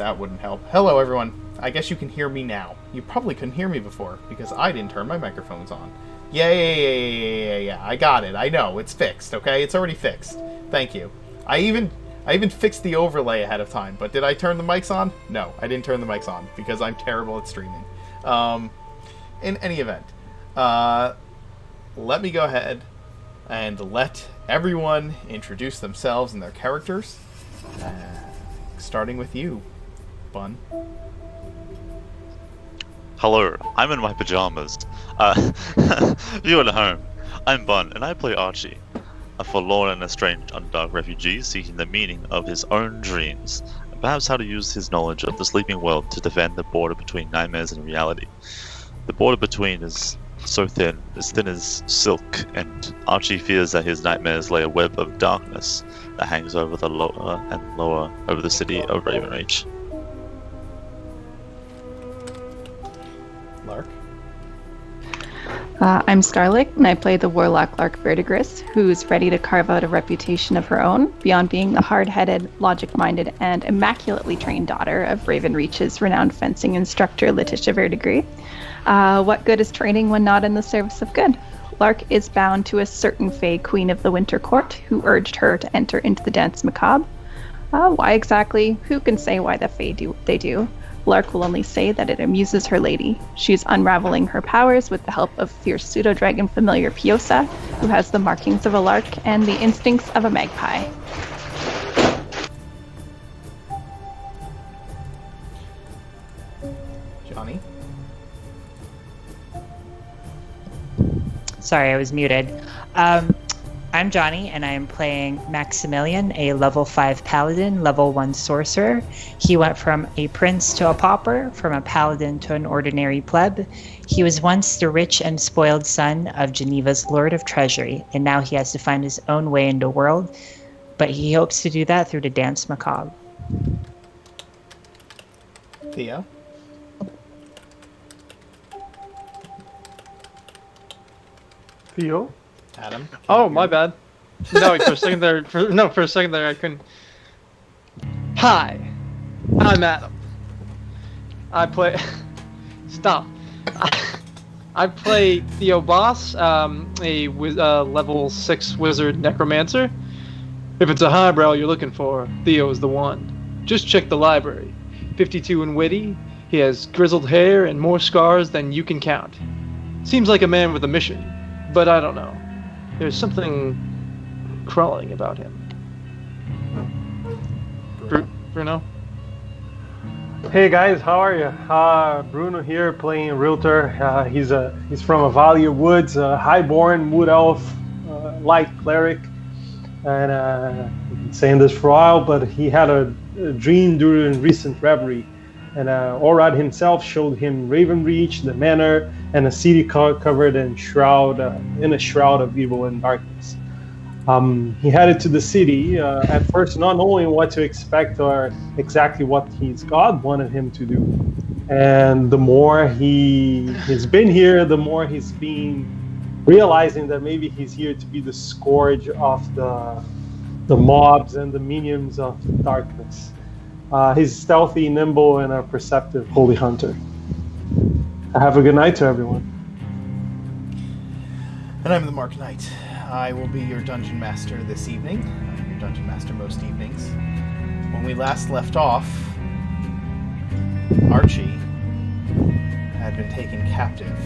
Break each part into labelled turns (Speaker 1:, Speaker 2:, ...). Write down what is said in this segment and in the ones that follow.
Speaker 1: that wouldn't help. Hello, everyone. I guess you can hear me now. You probably couldn't hear me before, because I didn't turn my microphones on. Yeah. I got it. I know. It's fixed, okay? It's already fixed. Thank you. I even fixed the overlay ahead of time, but did I turn the mics on? No, I didn't turn the mics on, because I'm terrible at streaming. In any event, let me go ahead and let everyone introduce themselves and their characters. Starting with you, Bun.
Speaker 2: Hello, I'm in my pajamas. You at home. I'm Bun, and I play Archie, a forlorn and estranged underdog refugee seeking the meaning of his own dreams, and perhaps how to use his knowledge of the sleeping world to defend the border between nightmares and reality. The border between is so thin as silk, and Archie fears that his nightmares lay a web of darkness that hangs over the lower and lower over the city of Ravenreach.
Speaker 1: Lark.
Speaker 3: I'm Scarlet, and I play the warlock Lark Verdigris, who's ready to carve out a reputation of her own, beyond being the hard-headed, logic-minded, and immaculately trained daughter of Ravenreach's renowned fencing instructor Letitia Verdigris. What good is training when not in the service of good? Lark is bound to a certain Fae Queen of the Winter Court, who urged her to enter into the Danse Macabre. Why exactly? Who can say why the Fae do what they do? Lark will only say that it amuses her lady. She's unraveling her powers with the help of fierce pseudo-dragon familiar Piosa, who has the markings of a lark and the instincts of a magpie.
Speaker 1: Johnny.
Speaker 4: Sorry, I was muted. I'm Johnny, and I am playing Maximilian, a level 5 paladin, level 1 sorcerer. He went from a prince to a pauper, from a paladin to an ordinary pleb. He was once the rich and spoiled son of Geneva's Lord of Treasury, and now he has to find his own way in the world, but he hopes to do that through the Danse Macabre.
Speaker 1: Theo.
Speaker 5: Theo?
Speaker 1: Adam.
Speaker 5: Oh, my bad. No, for a second there, I couldn't. Hi, I'm Adam. I play. Stop. I play Theo Boss, a level 6 wizard necromancer. If it's a highbrow you're looking for, Theo's the one. Just check the library. 52 and witty. He has grizzled hair and more scars than you can count. Seems like a man with a mission, but I don't know. There's something crawling about him. Bruno?
Speaker 6: Hey guys, how are you? Bruno here, playing Realtor. He's from a Valley of Woods, highborn wood elf, light cleric, and I've been saying this for a while, but he had a dream during recent reverie, and Orad himself showed him Ravenreach, the manor, and a city covered in a shroud of evil and darkness. He headed to the city, at first not knowing what to expect or exactly what his god wanted him to do. And the more he's been here, the more he's been realizing that maybe he's here to be the scourge of the mobs and the minions of darkness. He's stealthy, nimble, and a perceptive holy hunter. Have a good night to everyone.
Speaker 1: And I'm the Mark Knight. I will be your dungeon master this evening. I'm your dungeon master most evenings. When we last left off, Archie had been taken captive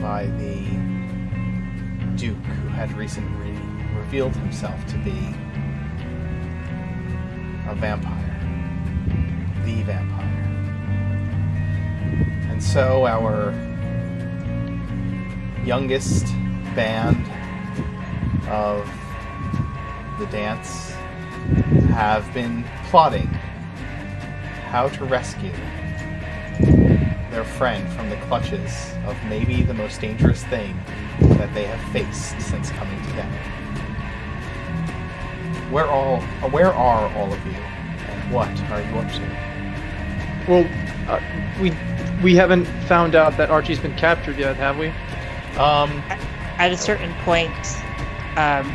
Speaker 1: by the Duke, who had recently revealed himself to be a vampire. The vampire. And so our youngest band of the dance have been plotting how to rescue their friend from the clutches of maybe the most dangerous thing that they have faced since coming together. Where are all of you, and what are you up to?
Speaker 5: Well, we haven't found out that Archie's been captured yet, have we?
Speaker 4: At a certain point,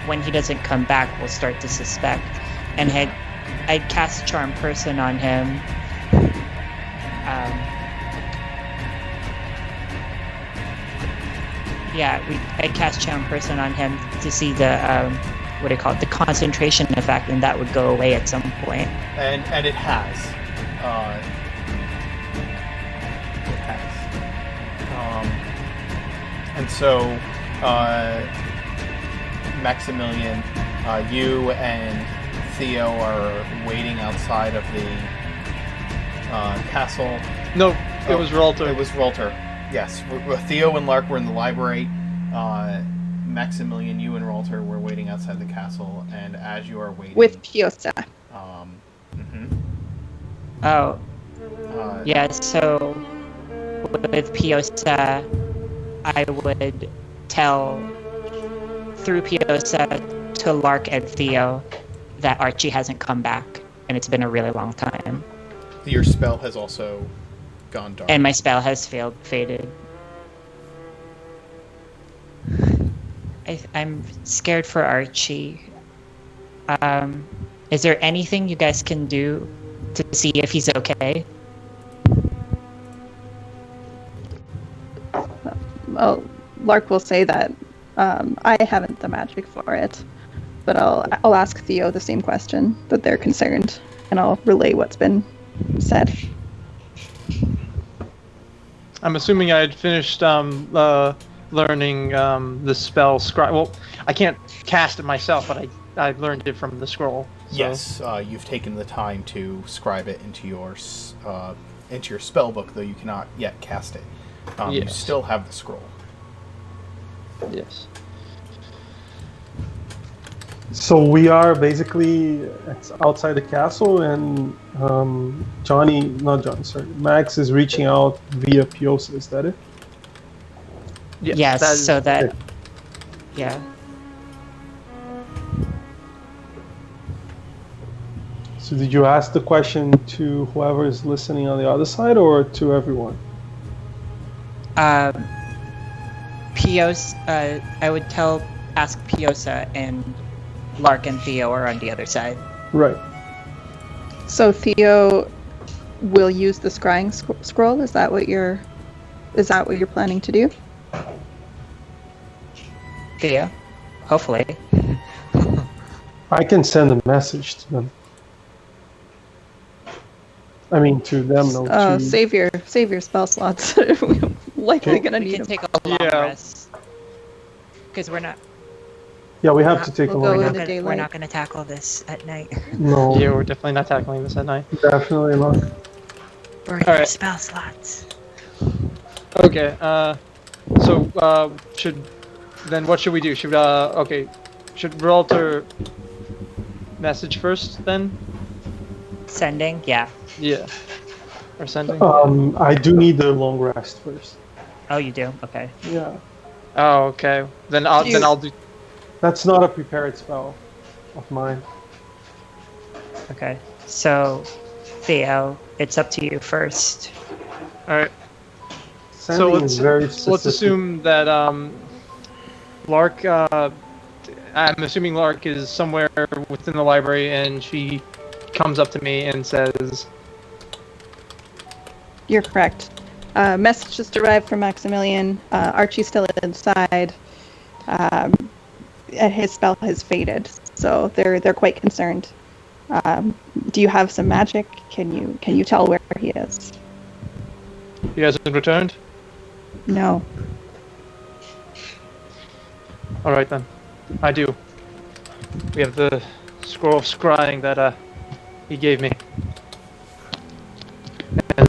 Speaker 4: when he doesn't come back, we'll start to suspect. And I'd cast Charm Person on him I cast Charm Person on him to see the what do you call it, the concentration effect, and that would go away at some point.
Speaker 1: And it has. It has. And so, Maximilian, you and Theo are waiting outside of the castle.
Speaker 5: No, it was Ralter.
Speaker 1: It was Ralter. Yes, Theo and Lark were in the library. Maximilian, you and Ralter were waiting outside the castle, and as you are waiting...
Speaker 3: With Piosa.
Speaker 4: Oh. So with Piosa, I would tell through Piosa to Lark and Theo that Archie hasn't come back, and it's been a really long time.
Speaker 1: Your spell has also gone dark.
Speaker 4: And my spell has faded. I'm scared for Archie. Is there anything you guys can do to see if he's okay?
Speaker 3: Well, Lark will say that I haven't the magic for it, but I'll ask Theo the same question, that they're concerned, and I'll relay what's been said.
Speaker 5: I'm assuming I had finished learning the spell scry. Well, I can't cast it myself, but I learned it from the scroll. So.
Speaker 1: Yes, you've taken the time to scribe it into your spell book, though you cannot yet cast it.
Speaker 5: Yes.
Speaker 1: You still have the scroll.
Speaker 5: Yes.
Speaker 6: So we are basically outside the castle, and Max is reaching out via Piosa. Is that it?
Speaker 4: Yes, yeah.
Speaker 6: So did you ask the question to whoever is listening on the other side, or to everyone?
Speaker 4: Piosa, I would ask Piosa, and Lark and Theo are on the other side.
Speaker 6: Right.
Speaker 3: So Theo will use the scrying scroll. Is that what you're planning to do?
Speaker 4: Theo, hopefully.
Speaker 6: I can send a message to them. I mean, to them, no.
Speaker 3: Oh, save your spell slots. We're likely gonna
Speaker 4: We
Speaker 3: need
Speaker 4: can
Speaker 3: them.
Speaker 4: take a long rest. Because we're not.
Speaker 6: Yeah, we have to take
Speaker 3: We'll
Speaker 6: a
Speaker 3: go
Speaker 6: long
Speaker 3: in
Speaker 6: rest.
Speaker 3: the
Speaker 4: We're
Speaker 3: daylight.
Speaker 4: not going to tackle this at night.
Speaker 6: No,
Speaker 5: Yeah, we're definitely not tackling this at night.
Speaker 6: definitely not.
Speaker 4: Burn
Speaker 5: All
Speaker 4: your
Speaker 5: right.
Speaker 4: spell slots.
Speaker 5: Okay. So what should we do? Should Ralter message first then?
Speaker 4: Sending? Yeah.
Speaker 5: Yeah. Or sending?
Speaker 6: I do need the long rest first.
Speaker 4: Oh, you do? Okay.
Speaker 6: Yeah,
Speaker 5: Oh, okay. Then I'll do.
Speaker 6: that's not a prepared spell of mine.
Speaker 4: Okay. So, Theo, it's up to you first.
Speaker 5: All right.
Speaker 6: Sending is very
Speaker 5: let's
Speaker 6: specific.
Speaker 5: assume that Lark. I'm assuming Lark is somewhere within the library, and she comes up to me and says,
Speaker 3: You're correct. Message just arrived from Maximilian. Archie's still inside. His spell has faded, so they're quite concerned. Do you have some magic? Can you tell where he is?
Speaker 5: "He hasn't returned."
Speaker 3: No.
Speaker 5: All right then, I do. We have the scroll of scrying that he gave me, and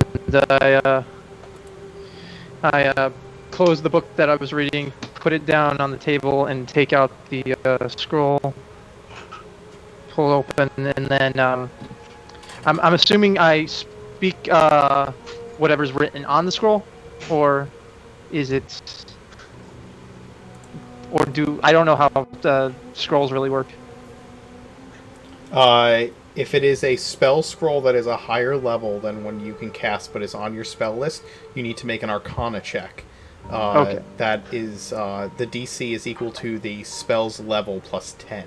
Speaker 5: I close the book that I was reading, put it down on the table, and take out the scroll, pull open, and then I'm assuming I speak whatever's written on the scroll, or is it? Or I don't know how scrolls really work.
Speaker 1: If it is a spell scroll that is a higher level than one you can cast but is on your spell list, you need to make an Arcana check.
Speaker 5: Okay.
Speaker 1: That is, the DC is equal to the spell's level plus 10.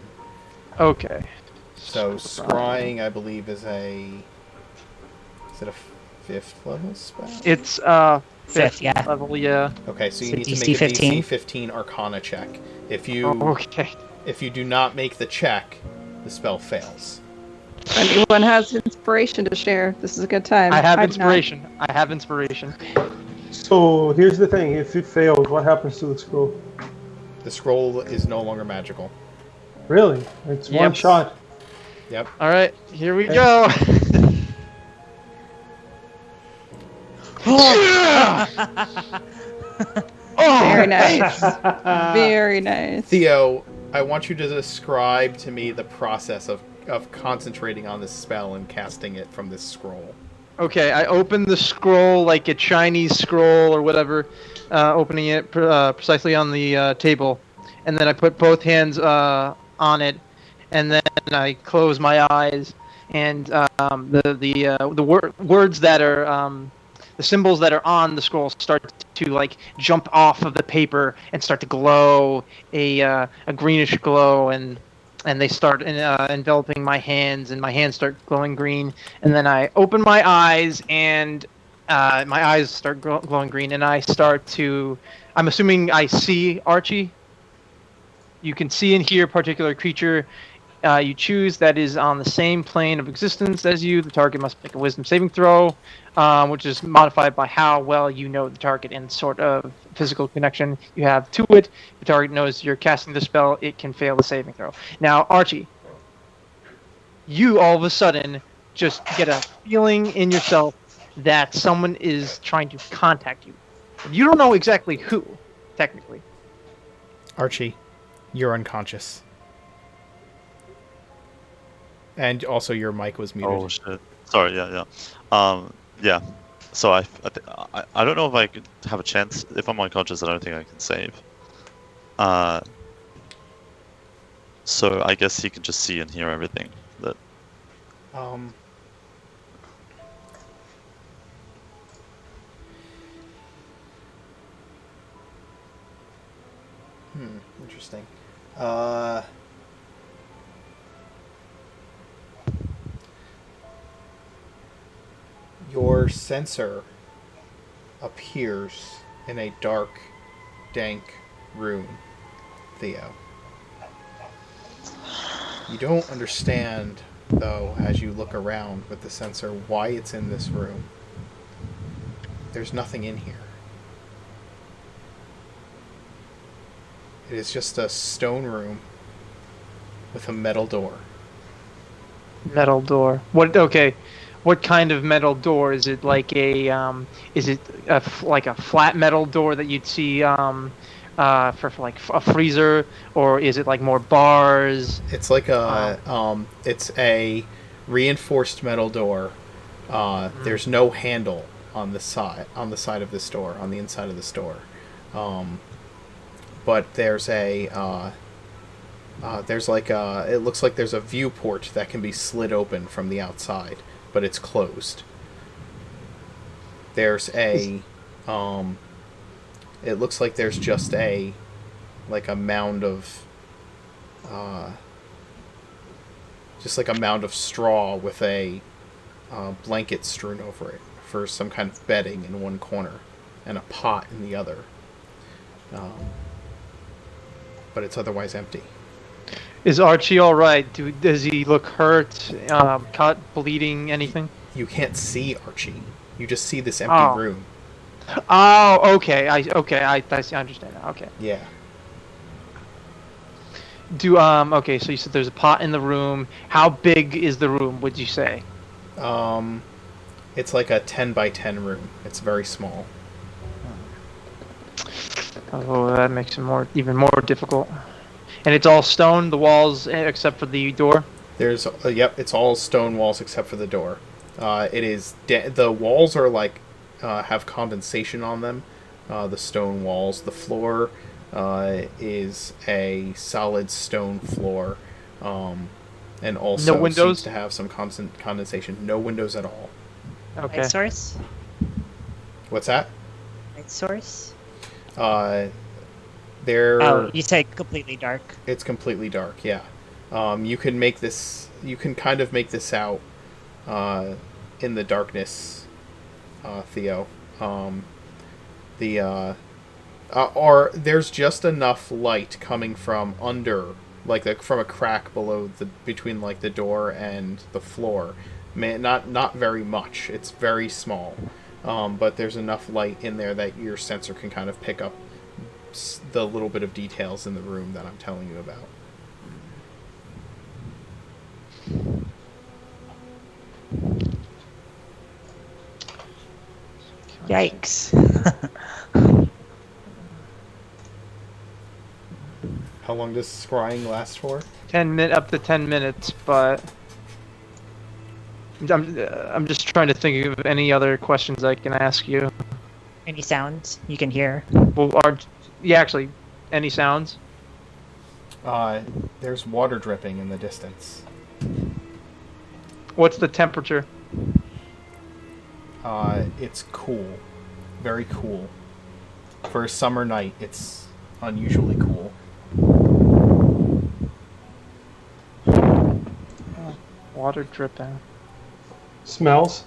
Speaker 5: Okay.
Speaker 1: So scrying, I believe, is a 5th level spell?
Speaker 5: It's
Speaker 4: Fifth, yeah.
Speaker 5: level, yeah.
Speaker 1: Okay, so you
Speaker 4: So
Speaker 1: need to
Speaker 4: DC
Speaker 1: make a
Speaker 4: 15.
Speaker 1: DC 15 Arcana check. If you
Speaker 5: Okay.
Speaker 1: if you do not make the check, the spell fails.
Speaker 3: Anyone has inspiration to share? This is a good time.
Speaker 5: I have
Speaker 3: do not.
Speaker 5: inspiration. I have inspiration.
Speaker 6: So here's the thing: if it fails, what happens to the scroll?
Speaker 1: The scroll is no longer magical.
Speaker 6: Really? It's one
Speaker 5: Yep.
Speaker 6: shot.
Speaker 1: Yep.
Speaker 5: All right, here we go.
Speaker 3: Very nice. Very nice.
Speaker 1: Theo, I want you to describe to me the process of concentrating on this spell and casting it from this scroll.
Speaker 5: Okay, I open the scroll like a Chinese scroll or whatever, opening it precisely on the table, and then I put both hands on it, and then I close my eyes, and words that are the symbols that are on the scroll start to like jump off of the paper and start to glow a greenish glow, and they start enveloping my hands, and my hands start glowing green, and then I open my eyes, and my eyes start glowing green, and I start to, I'm assuming I see Archie. You can see and hear a particular creature you choose that is on the same plane of existence as you. The target must make a wisdom saving throw, which is modified by how well you know the target and sort of physical connection you have to it. If the target knows you're casting the spell, it can fail the saving throw. Now, Archie, you all of a sudden just get a feeling in yourself that someone is trying to contact you. You don't know exactly who, technically.
Speaker 1: Archie, you're unconscious. And also your mic was muted.
Speaker 2: Oh shit! Sorry. Yeah. Yeah. So I don't know if I could have a chance. If I'm unconscious, I don't think I can save. So I guess he can just see and hear everything. That.
Speaker 1: Interesting. Your sensor appears in a dark, dank room, Theo. You don't understand, though, as you look around with the sensor, why it's in this room. There's nothing in here. It is just a stone room with a metal door.
Speaker 5: Metal door. What? Okay. What kind of metal door is it? Like a like a flat metal door that you'd see for like a freezer, or is it like more bars?
Speaker 1: It's like it's a reinforced metal door. There's no handle on the side of this door, on the inside of this door. But there's it looks like there's a viewport that can be slid open from the outside, but it's closed. There's it looks like there's just a mound of straw with a blanket strewn over it for some kind of bedding in one corner and a pot in the other. But it's otherwise empty.
Speaker 5: Is Archie all right? Does he look hurt? Cut, bleeding, anything?
Speaker 1: You can't see Archie. You just see this empty room.
Speaker 5: Oh, okay. I understand now. Okay.
Speaker 1: Yeah.
Speaker 5: Okay, so you said there's a pot in the room. How big is the room, would you say?
Speaker 1: It's like a 10 by 10 room. It's very small.
Speaker 5: Oh, that makes it even more difficult. And it's all stone, the walls, except for the door?
Speaker 1: There's it's all stone walls except for the door. The walls are have condensation on them. The stone walls. The floor is a solid stone floor, and also
Speaker 5: no windows?
Speaker 1: seems to have some condensation. No windows at all.
Speaker 5: Okay.
Speaker 4: Light source?
Speaker 1: What's that?
Speaker 4: Light source?
Speaker 1: There.
Speaker 4: You say completely dark.
Speaker 1: It's completely dark. Yeah. You can make this. You can kind of make this out in the darkness. Theo. Or there's just enough light coming from under, from a crack below between like the door and the floor. Not very much. It's very small, but there's enough light in there that your sensor can kind of pick up the little bit of details in the room that I'm telling you about.
Speaker 4: Yikes.
Speaker 1: How long does scrying last for?
Speaker 5: Up to 10 minutes, but I'm just trying to think of any other questions I can ask you.
Speaker 4: Any sounds you can hear?
Speaker 5: Well, actually, any sounds?
Speaker 1: There's water dripping in the distance.
Speaker 5: What's the temperature?
Speaker 1: It's cool. Very cool. For a summer night, it's unusually cool.
Speaker 5: Water dripping.
Speaker 6: Smells.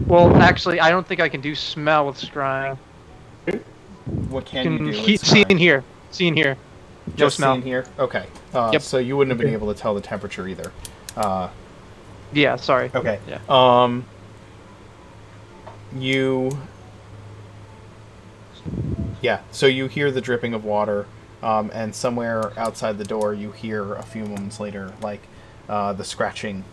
Speaker 5: Well, actually, I don't think I can do smell with scrying.
Speaker 1: What can you do? With
Speaker 5: See
Speaker 1: scrying?
Speaker 5: in here. See in here. No
Speaker 1: Just
Speaker 5: smell.
Speaker 1: see in here? Okay.
Speaker 5: Yep.
Speaker 1: So you wouldn't have been able to tell the temperature either.
Speaker 5: Yeah, sorry.
Speaker 1: Okay.
Speaker 5: Yeah.
Speaker 1: So you hear the dripping of water, and somewhere outside the door you hear a few moments later, the scratching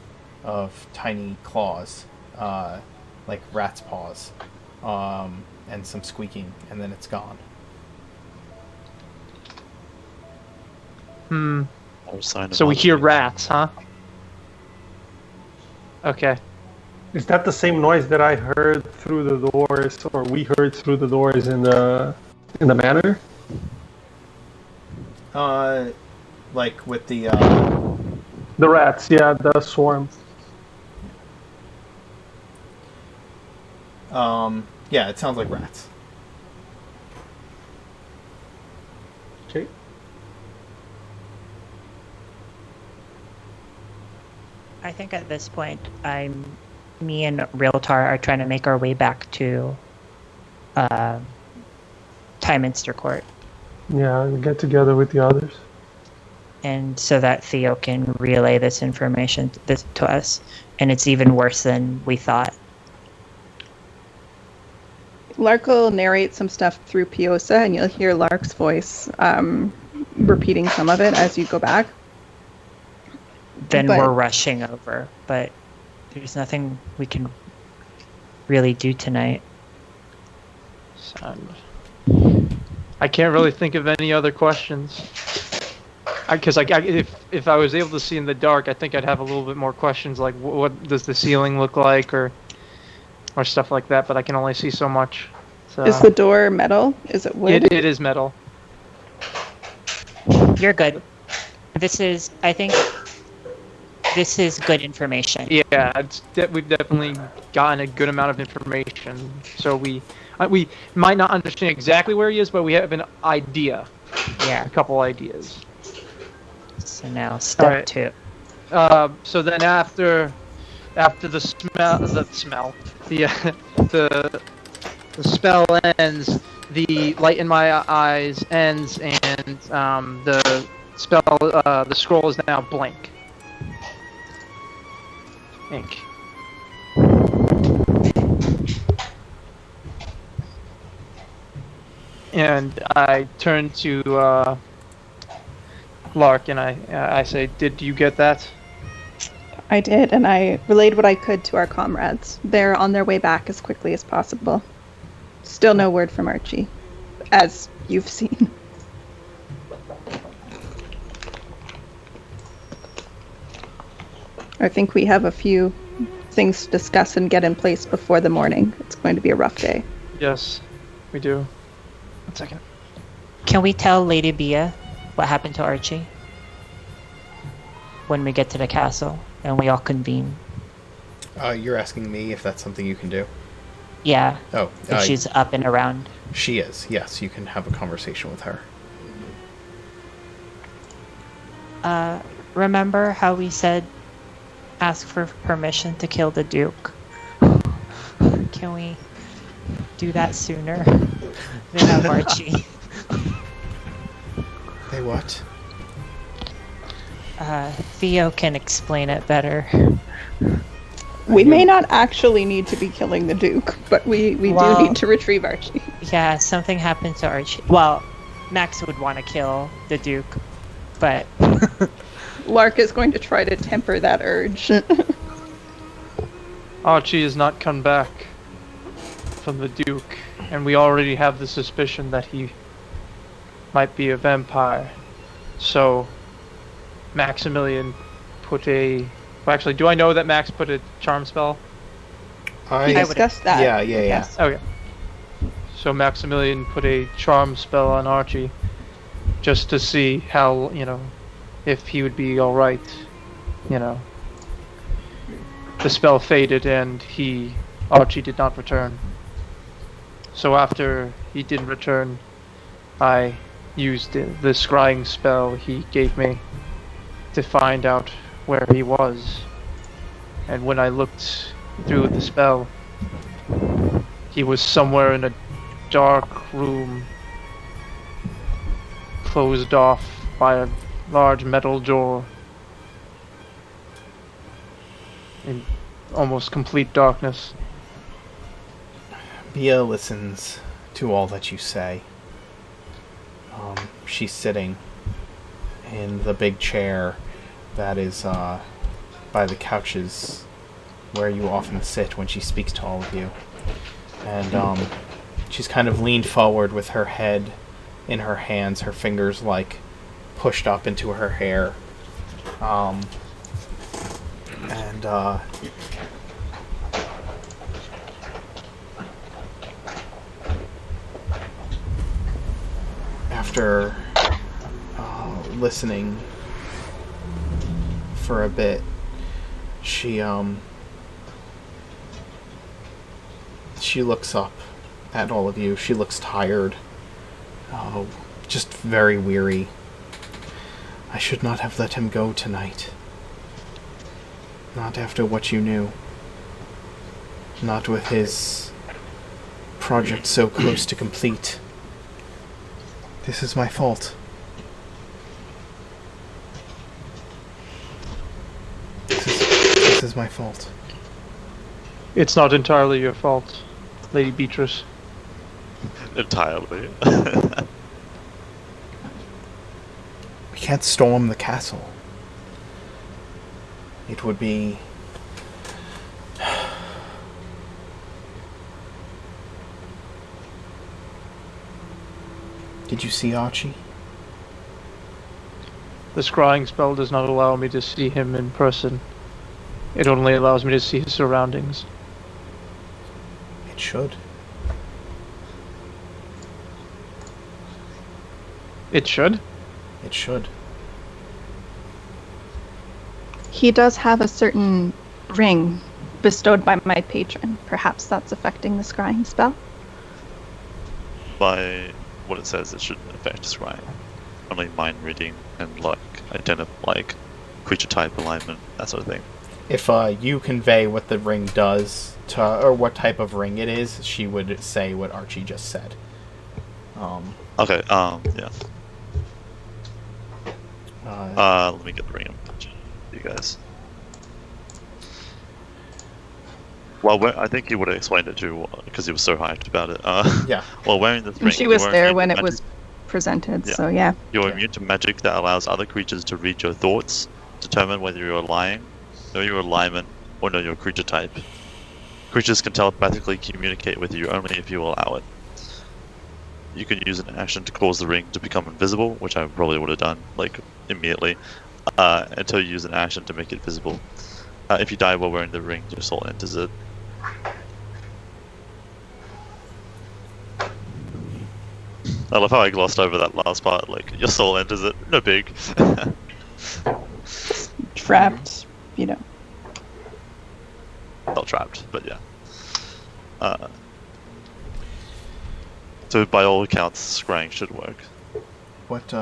Speaker 1: of tiny claws, like rat's paws, and some squeaking, and then it's gone.
Speaker 5: No
Speaker 2: sign of
Speaker 5: So we hear
Speaker 2: Archie.
Speaker 5: rats, huh? Okay.
Speaker 6: Is that the same noise that I heard through the doors, or we heard through the doors in the manor?
Speaker 1: Like with the
Speaker 6: The rats, yeah, the swarm.
Speaker 1: yeah, it sounds like rats.
Speaker 6: Okay.
Speaker 4: I think at this point, me and Realtar are trying to make our way back to Tyminster Court,
Speaker 6: Yeah, we get together with the others.
Speaker 4: and so that Theo can relay this information to us. And it's even worse than we thought.
Speaker 3: Lark will narrate some stuff through Piosa, and you'll hear Lark's voice repeating some of it as you go back.
Speaker 4: Then
Speaker 3: But-
Speaker 4: we're rushing over, but there's nothing we can really do tonight.
Speaker 5: Sound. I can't really think of any other questions. Because if I was able to see in the dark, I think I'd have a little bit more questions, like what does the ceiling look like, or stuff like that. But I can only see so much. So
Speaker 3: Is the door metal? Is it wood?
Speaker 5: it is metal.
Speaker 4: You're good. I think this is good information.
Speaker 5: Yeah, we've definitely gotten a good amount of information. So we might not understand exactly where he is, but we have an idea,
Speaker 4: Yeah.
Speaker 5: a couple ideas.
Speaker 4: So now step
Speaker 5: Alright.
Speaker 4: 2.
Speaker 5: So then after the spell ends, the light in my eyes ends, and the scroll is now blank. Ink. And I turn to Lark and I say, "Did you get that?"
Speaker 3: I did, and I relayed what I could to our comrades. They're on their way back as quickly as possible. Still no word from Archie, as you've seen. I think we have a few things to discuss and get in place before the morning. It's going to be a rough day.
Speaker 5: Yes, we do. 1 second.
Speaker 4: Can we tell Lady Bia what happened to Archie? When we get to the castle and we all convene.
Speaker 1: You're asking me if that's something you can do?
Speaker 4: Yeah.
Speaker 1: Oh,
Speaker 4: If she's up and around.
Speaker 1: she is. Yes, you can have a conversation with her.
Speaker 4: Remember how we said ask for permission to kill the Duke. Can we do that sooner than have Archie?
Speaker 1: Hey, what?
Speaker 4: Theo can explain it better.
Speaker 3: We may not actually need to be killing the Duke, but we
Speaker 4: Well-
Speaker 3: do need to retrieve Archie.
Speaker 4: Yeah, something happened to Archie. Well, Max would want to kill the Duke, but
Speaker 3: Lark is going to try to temper that urge.
Speaker 5: Archie has not come back from the Duke, and we already have the suspicion that he might be a vampire. So, Maximilian put a... Well, actually, do I know that Max put a charm spell?
Speaker 3: We discussed that.
Speaker 1: Yeah.
Speaker 3: Yes.
Speaker 5: Okay. So Maximilian put a charm spell on Archie, just to see how, if he would be alright, The spell faded and Archie did not return. So after he didn't return, I used the scrying spell he gave me to find out where he was. And when I looked through the spell, he was somewhere in a dark room, closed off by a large metal door, in almost complete darkness.
Speaker 1: Bia listens to all that you say. She's sitting in the big chair that is by the couches where you often sit when she speaks to all of you. And she's kind of leaned forward with her head in her hands, her fingers like pushed up into her hair. After listening for a bit, she looks up at all of you. She looks tired, just very weary. I should not have let him go tonight. Not after what you knew. Not with his project so close to complete. This is my fault. This is my fault.
Speaker 5: It's not entirely your fault, Lady Beatrice.
Speaker 2: Entirely.
Speaker 1: We can't storm the castle. It would be... Did you see Archie?
Speaker 5: The scrying spell does not allow me to see him in person. It only allows me to see his surroundings.
Speaker 1: It should.
Speaker 5: It should?
Speaker 1: It should.
Speaker 3: He does have a certain ring bestowed by my patron. Perhaps that's affecting the scrying spell.
Speaker 2: By what it says, it shouldn't affect scrying. Only mind reading and like creature type alignment, that sort of thing.
Speaker 1: If you convey what the ring does to, or what type of ring it is, she would say what Archie just said.
Speaker 2: Okay, yeah. Let me get the ring and put you guys. Well, I think he would have explained it too, because he was so hyped about it.
Speaker 1: Yeah.
Speaker 2: While wearing this ring,
Speaker 3: And she was
Speaker 2: you are
Speaker 3: there
Speaker 2: immune
Speaker 3: when
Speaker 2: to
Speaker 3: it was
Speaker 2: magic-
Speaker 3: presented,
Speaker 2: Yeah.
Speaker 3: so yeah.
Speaker 2: You're immune to magic that allows other creatures to read your thoughts, determine whether you're lying, know your alignment, or know your creature type. Creatures can telepathically communicate with you only if you allow it. You can use an action to cause the ring to become invisible, which I probably would have done, like, immediately, until you use an action to make it visible. If you die while wearing the ring, your soul enters it. I love how I glossed over that last part, like, your soul enters it, no big.
Speaker 3: Trapped,
Speaker 2: Not trapped, but yeah. So by all accounts, scrying should work.
Speaker 1: What,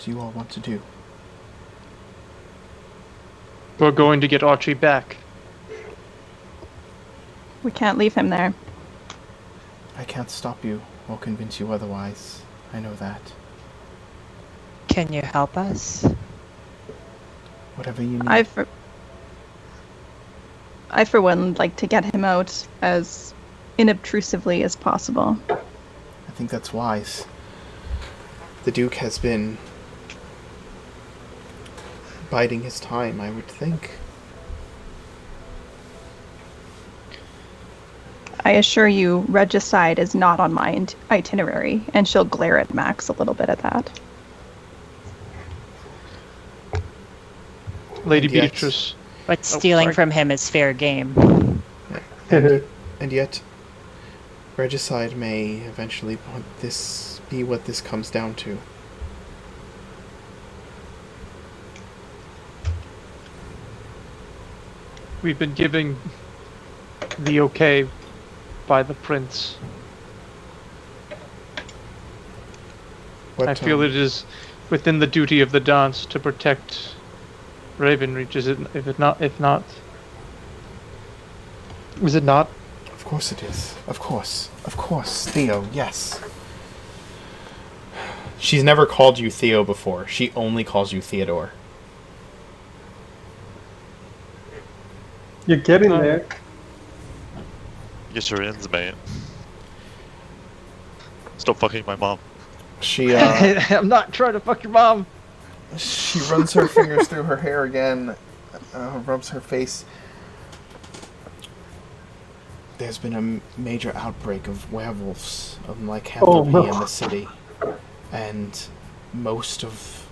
Speaker 1: do you all want to do?
Speaker 5: We're going to get Archie back.
Speaker 3: We can't leave him there.
Speaker 1: I can't stop you or convince you otherwise. I know that.
Speaker 4: Can you help us?
Speaker 1: Whatever you need.
Speaker 3: I, for one, would like to get him out as inobtrusively as possible.
Speaker 1: I think that's wise. The Duke has been biding his time, I would think.
Speaker 3: I assure you, regicide is not on my itinerary, and she'll glare at Max a little bit at that.
Speaker 5: Lady
Speaker 1: And yet-
Speaker 5: Beatrice.
Speaker 4: But stealing
Speaker 5: sorry.
Speaker 4: from him is fair game.
Speaker 1: And yet, regicide may eventually be what this comes down to.
Speaker 5: We've been giving the okay by the prince.
Speaker 1: What,
Speaker 5: I feel it is within the duty of the Danse to protect Ravenreach. Is it? If not, is it not?
Speaker 1: Of course it is. Of course, Theo. Yes. She's never called you Theo before. She only calls you Theodore.
Speaker 6: You're getting there.
Speaker 2: Get your ends, mate. Stop fucking my mom.
Speaker 1: She
Speaker 5: I'm not trying to fuck your mom.
Speaker 1: she runs her fingers through her hair again, rubs her face. There's been a major outbreak of werewolves of lycanthropy
Speaker 6: no.
Speaker 1: in the city, and most of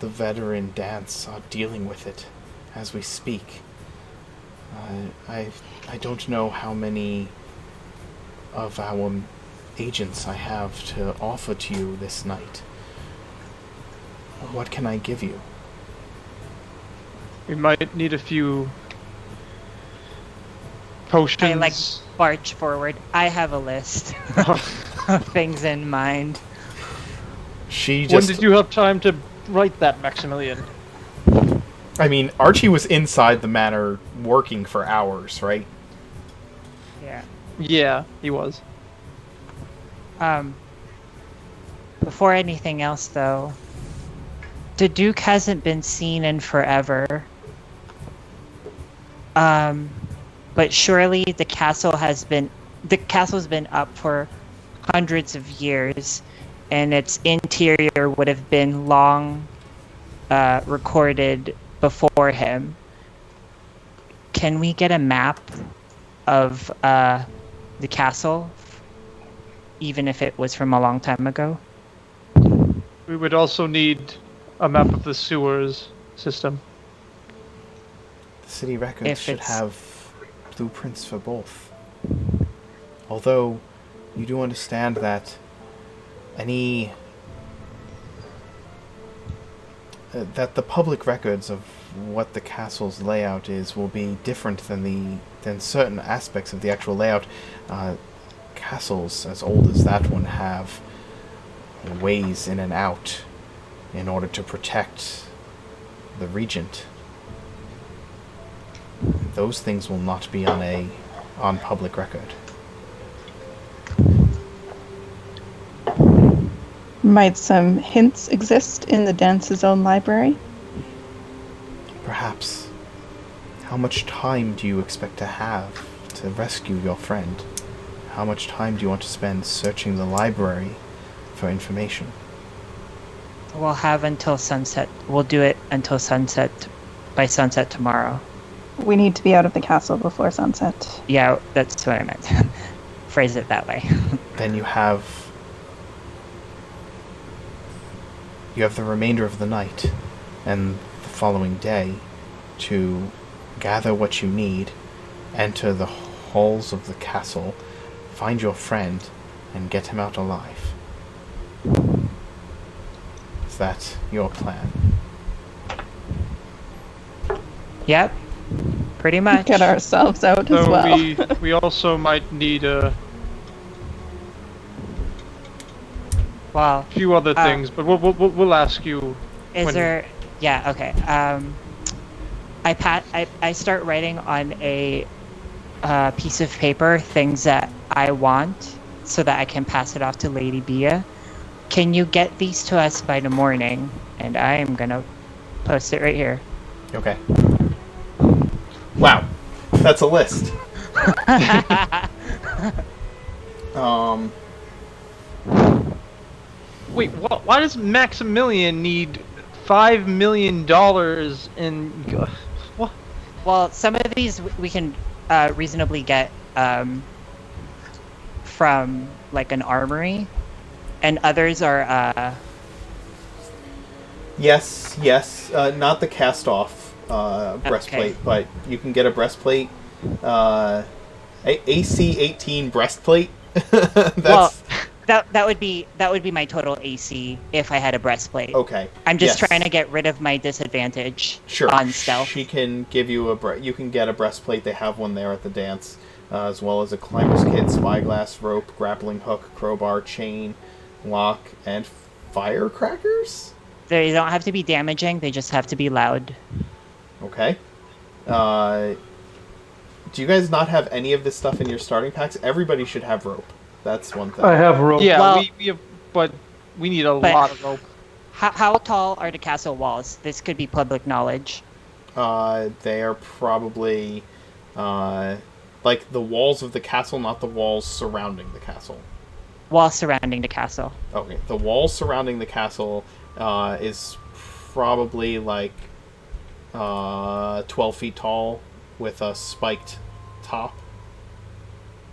Speaker 1: the veteran Danse are dealing with it as we speak. I don't know how many of our agents I have to offer to you this night. What can I give you?
Speaker 5: We might need a few potions.
Speaker 4: I like barge forward. I have a list of things in mind.
Speaker 1: She
Speaker 5: When
Speaker 1: just...
Speaker 5: did you have time to write that, Maximilian?
Speaker 1: I mean, Archie was inside the manor working for hours, right?
Speaker 4: Yeah.
Speaker 5: Yeah, he was.
Speaker 4: Before anything else, though, the Duke hasn't been seen in forever. But surely the castle's been up for hundreds of years, and its interior would have been long recorded before him. Can we get a map of the castle, even if it was from a long time ago?
Speaker 5: We would also need a map of the sewers system.
Speaker 1: The city records
Speaker 4: If
Speaker 1: should
Speaker 4: it's-
Speaker 1: have blueprints for both. Although, you do understand that that the public records of what the castle's layout is will be different than certain aspects of the actual layout. Castles as old as that one have ways in and out in order to protect the regent. Those things will not be on public record.
Speaker 3: Might some hints exist in the Dance's own library?
Speaker 1: Perhaps. How much time do you expect to have to rescue your friend? How much time do you want to spend searching the library for information?
Speaker 4: We'll have until sunset. We'll do it until sunset, by sunset tomorrow.
Speaker 3: We need to be out of the castle before sunset.
Speaker 4: Yeah, that's what I meant. Phrase it that way.
Speaker 1: Then you have the remainder of the night and the following day to gather what you need, enter the halls of the castle, find your friend, and get him out alive. Is that your plan?
Speaker 4: Yep. Pretty much.
Speaker 3: Get ourselves out as
Speaker 5: So
Speaker 3: well.
Speaker 5: we also might need a
Speaker 4: Well,
Speaker 5: few other things, but we'll ask you
Speaker 4: Is
Speaker 1: When-
Speaker 4: there? Yeah. Okay. I start writing on a piece of paper things that I want, so that I can pass it off to Lady Bia. Can you get these to us by the morning? And I am gonna post it right here.
Speaker 1: Okay. Wow, that's a list. Um,
Speaker 5: Wait, why does Maximilian need $5 million in? What?
Speaker 4: Well, some of these we can reasonably get from like an armory, and others are
Speaker 1: yes. Not the cast-off breastplate, but you can get a breastplate. AC 18 breastplate. That's
Speaker 4: well, that would be my total AC if I had a breastplate.
Speaker 1: okay.
Speaker 4: I'm just
Speaker 1: Yes.
Speaker 4: trying to get rid of my disadvantage
Speaker 1: Sure.
Speaker 4: on stealth.
Speaker 1: She can give you you can get a breastplate. They have one there at the dance, as well as a climber's kit, spyglass, rope, grappling hook, crowbar, chain, lock, and firecrackers.
Speaker 4: They don't have to be damaging. They just have to be loud.
Speaker 1: Okay. Do you guys not have any of this stuff in your starting packs? Everybody should have rope. That's one thing.
Speaker 6: I have rope.
Speaker 5: Yeah,
Speaker 4: Well-
Speaker 5: we have, but we need a
Speaker 4: But-
Speaker 5: lot of rope.
Speaker 4: How tall are the castle walls? This could be public knowledge.
Speaker 1: They are probably like the walls of the castle, not the walls surrounding the castle.
Speaker 4: Wall surrounding the castle.
Speaker 1: Okay, the walls surrounding the castle is probably like 12 feet tall with a spiked top.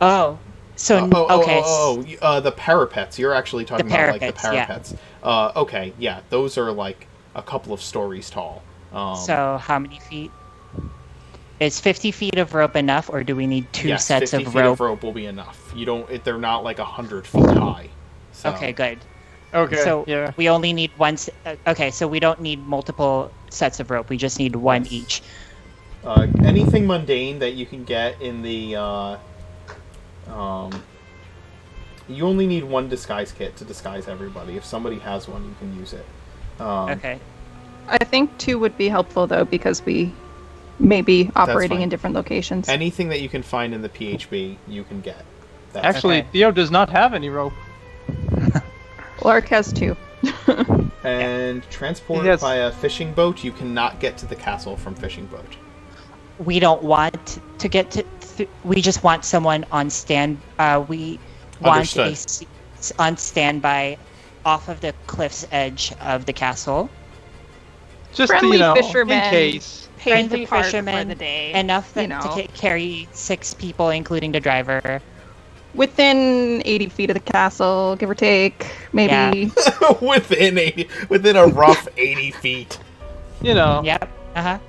Speaker 4: Oh, so okay.
Speaker 1: The parapets. You're actually talking about like the
Speaker 4: parapets, yeah.
Speaker 1: parapets. Okay, yeah, those are like a couple of stories tall.
Speaker 4: So how many feet? Is 50 feet of rope enough, or do we need two
Speaker 1: yes,
Speaker 4: sets
Speaker 1: 50
Speaker 4: of
Speaker 1: feet
Speaker 4: rope?
Speaker 1: of rope will be enough. You don't. They're not like 100 feet high. So.
Speaker 4: Okay, good.
Speaker 5: Okay.
Speaker 4: So
Speaker 5: yeah.
Speaker 4: we only need one. Okay, so we don't need multiple sets of rope. We just need one
Speaker 1: Yes.
Speaker 4: each.
Speaker 1: Anything mundane that you can get in the you only need one disguise kit to disguise everybody. If somebody has one, you can use it.
Speaker 4: Okay.
Speaker 3: I think 2 would be helpful though, because we may be operating
Speaker 1: fine.
Speaker 3: in different locations.
Speaker 1: Anything that you can find in the PHB, you can get. That's
Speaker 5: Actually,
Speaker 4: Okay.
Speaker 5: Theo does not have any rope.
Speaker 3: Lark has 2.
Speaker 1: And transport
Speaker 5: Yes.
Speaker 1: via fishing boat, you cannot get to the castle from fishing boat.
Speaker 4: We don't want to get to. We just want someone on stand. We want
Speaker 1: Understood.
Speaker 4: on standby, off of the cliff's edge of the castle.
Speaker 5: Just
Speaker 3: Friendly
Speaker 5: in
Speaker 3: fishermen.
Speaker 5: case.
Speaker 3: Paid
Speaker 4: Friendly
Speaker 3: the part for
Speaker 4: fishermen,
Speaker 3: the day.
Speaker 4: Enough
Speaker 3: you
Speaker 4: that
Speaker 3: know.
Speaker 4: to carry 6 people, including the driver.
Speaker 3: Within 80 feet of the castle, give or take. Maybe.
Speaker 1: within a rough 80 feet.
Speaker 5: You know.
Speaker 4: Yep.